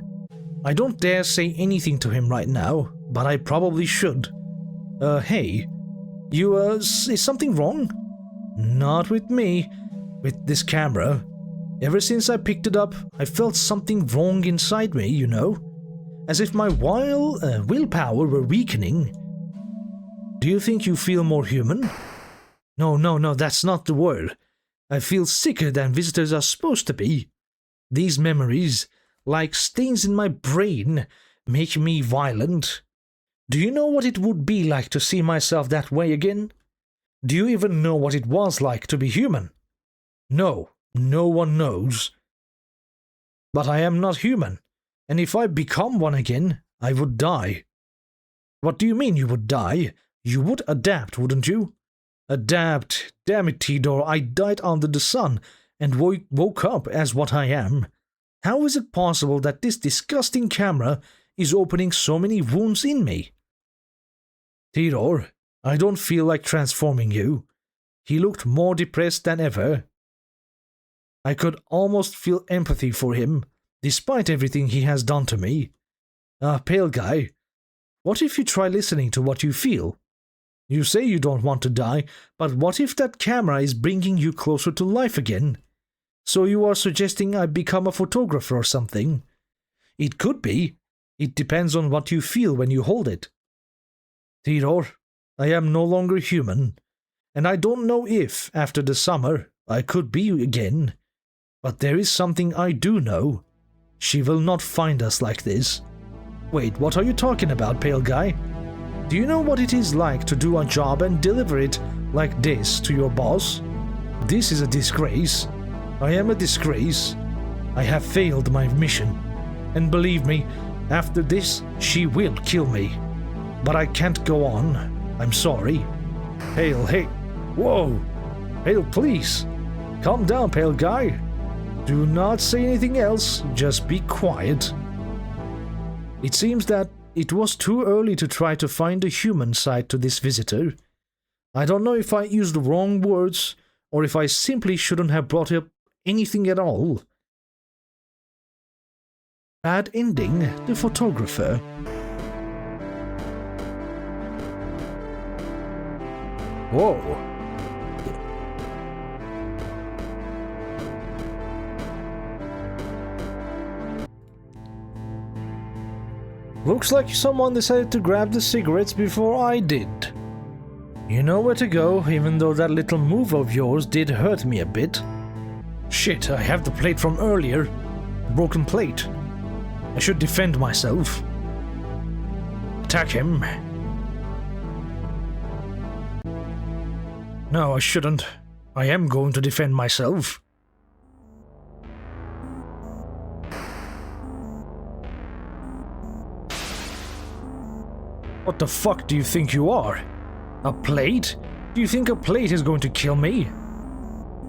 I don't dare say anything to him right now, but I probably should. Hey, is something wrong? Not with me, with this camera. Ever since I picked it up, I felt something wrong inside me, you know? As if my willpower were weakening. Do you think you feel more human? No, that's not the word. I feel sicker than visitors are supposed to be. These memories, like stains in my brain, make me violent. Do you know what it would be like to see myself that way again? Do you even know what it was like to be human? No, no one knows. But I am not human, and if I become one again, I would die. What do you mean you would die? You would adapt, wouldn't you? Adapt. Damn it, Theodore, I died under the sun and woke up as what I am. How is it possible that this disgusting camera is opening so many wounds in me? Theodore, I don't feel like transforming you. He looked more depressed than ever. I could almost feel empathy for him, despite everything he has done to me. Pale guy, what if you try listening to what you feel? You say you don't want to die, but what if that camera is bringing you closer to life again? So you are suggesting I become a photographer or something? It could be. It depends on what you feel when you hold it. Theodore, I am no longer human, and I don't know if, after the summer, I could be again. But there is something I do know. She will not find us like this. Wait, what are you talking about, pale guy? Do you know what it is like to do a job and deliver it like this to your boss? This is a disgrace. I am a disgrace. I have failed my mission. And believe me, after this, she will kill me. But I can't go on. I'm sorry. Pale, hey. Whoa. Pale, please. Calm down, pale guy. Do not say anything else. Just be quiet. It seems that it was too early to try to find a human side to this visitor. I don't know if I used the wrong words or if I simply shouldn't have brought up anything at all. Bad ending, the photographer. Whoa. Looks like someone decided to grab the cigarettes before I did. You know where to go, even though that little move of yours did hurt me a bit. Shit, I have the plate from earlier. Broken plate. I should defend myself. Attack him. No, I shouldn't. I am going to defend myself. What the fuck do you think you are? A plate? Do you think a plate is going to kill me?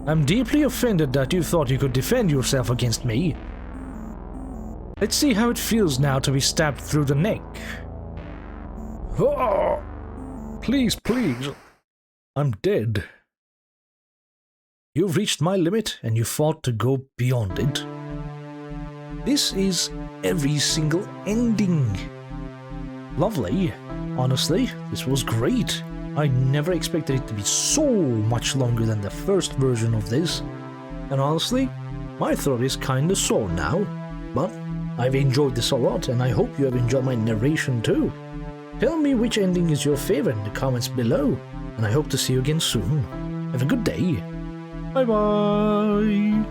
I'm deeply offended that you thought you could defend yourself against me. Let's see how it feels now to be stabbed through the neck. Oh, please, please. I'm dead. You've reached my limit and you fought to go beyond it. This is every single ending. Lovely. Honestly, this was great. I never expected it to be so much longer than the first version of this. And honestly, my throat is kinda sore now. But I've enjoyed this a lot and I hope you have enjoyed my narration too. Tell me which ending is your favorite in the comments below. And I hope to see you again soon. Have a good day. Bye bye.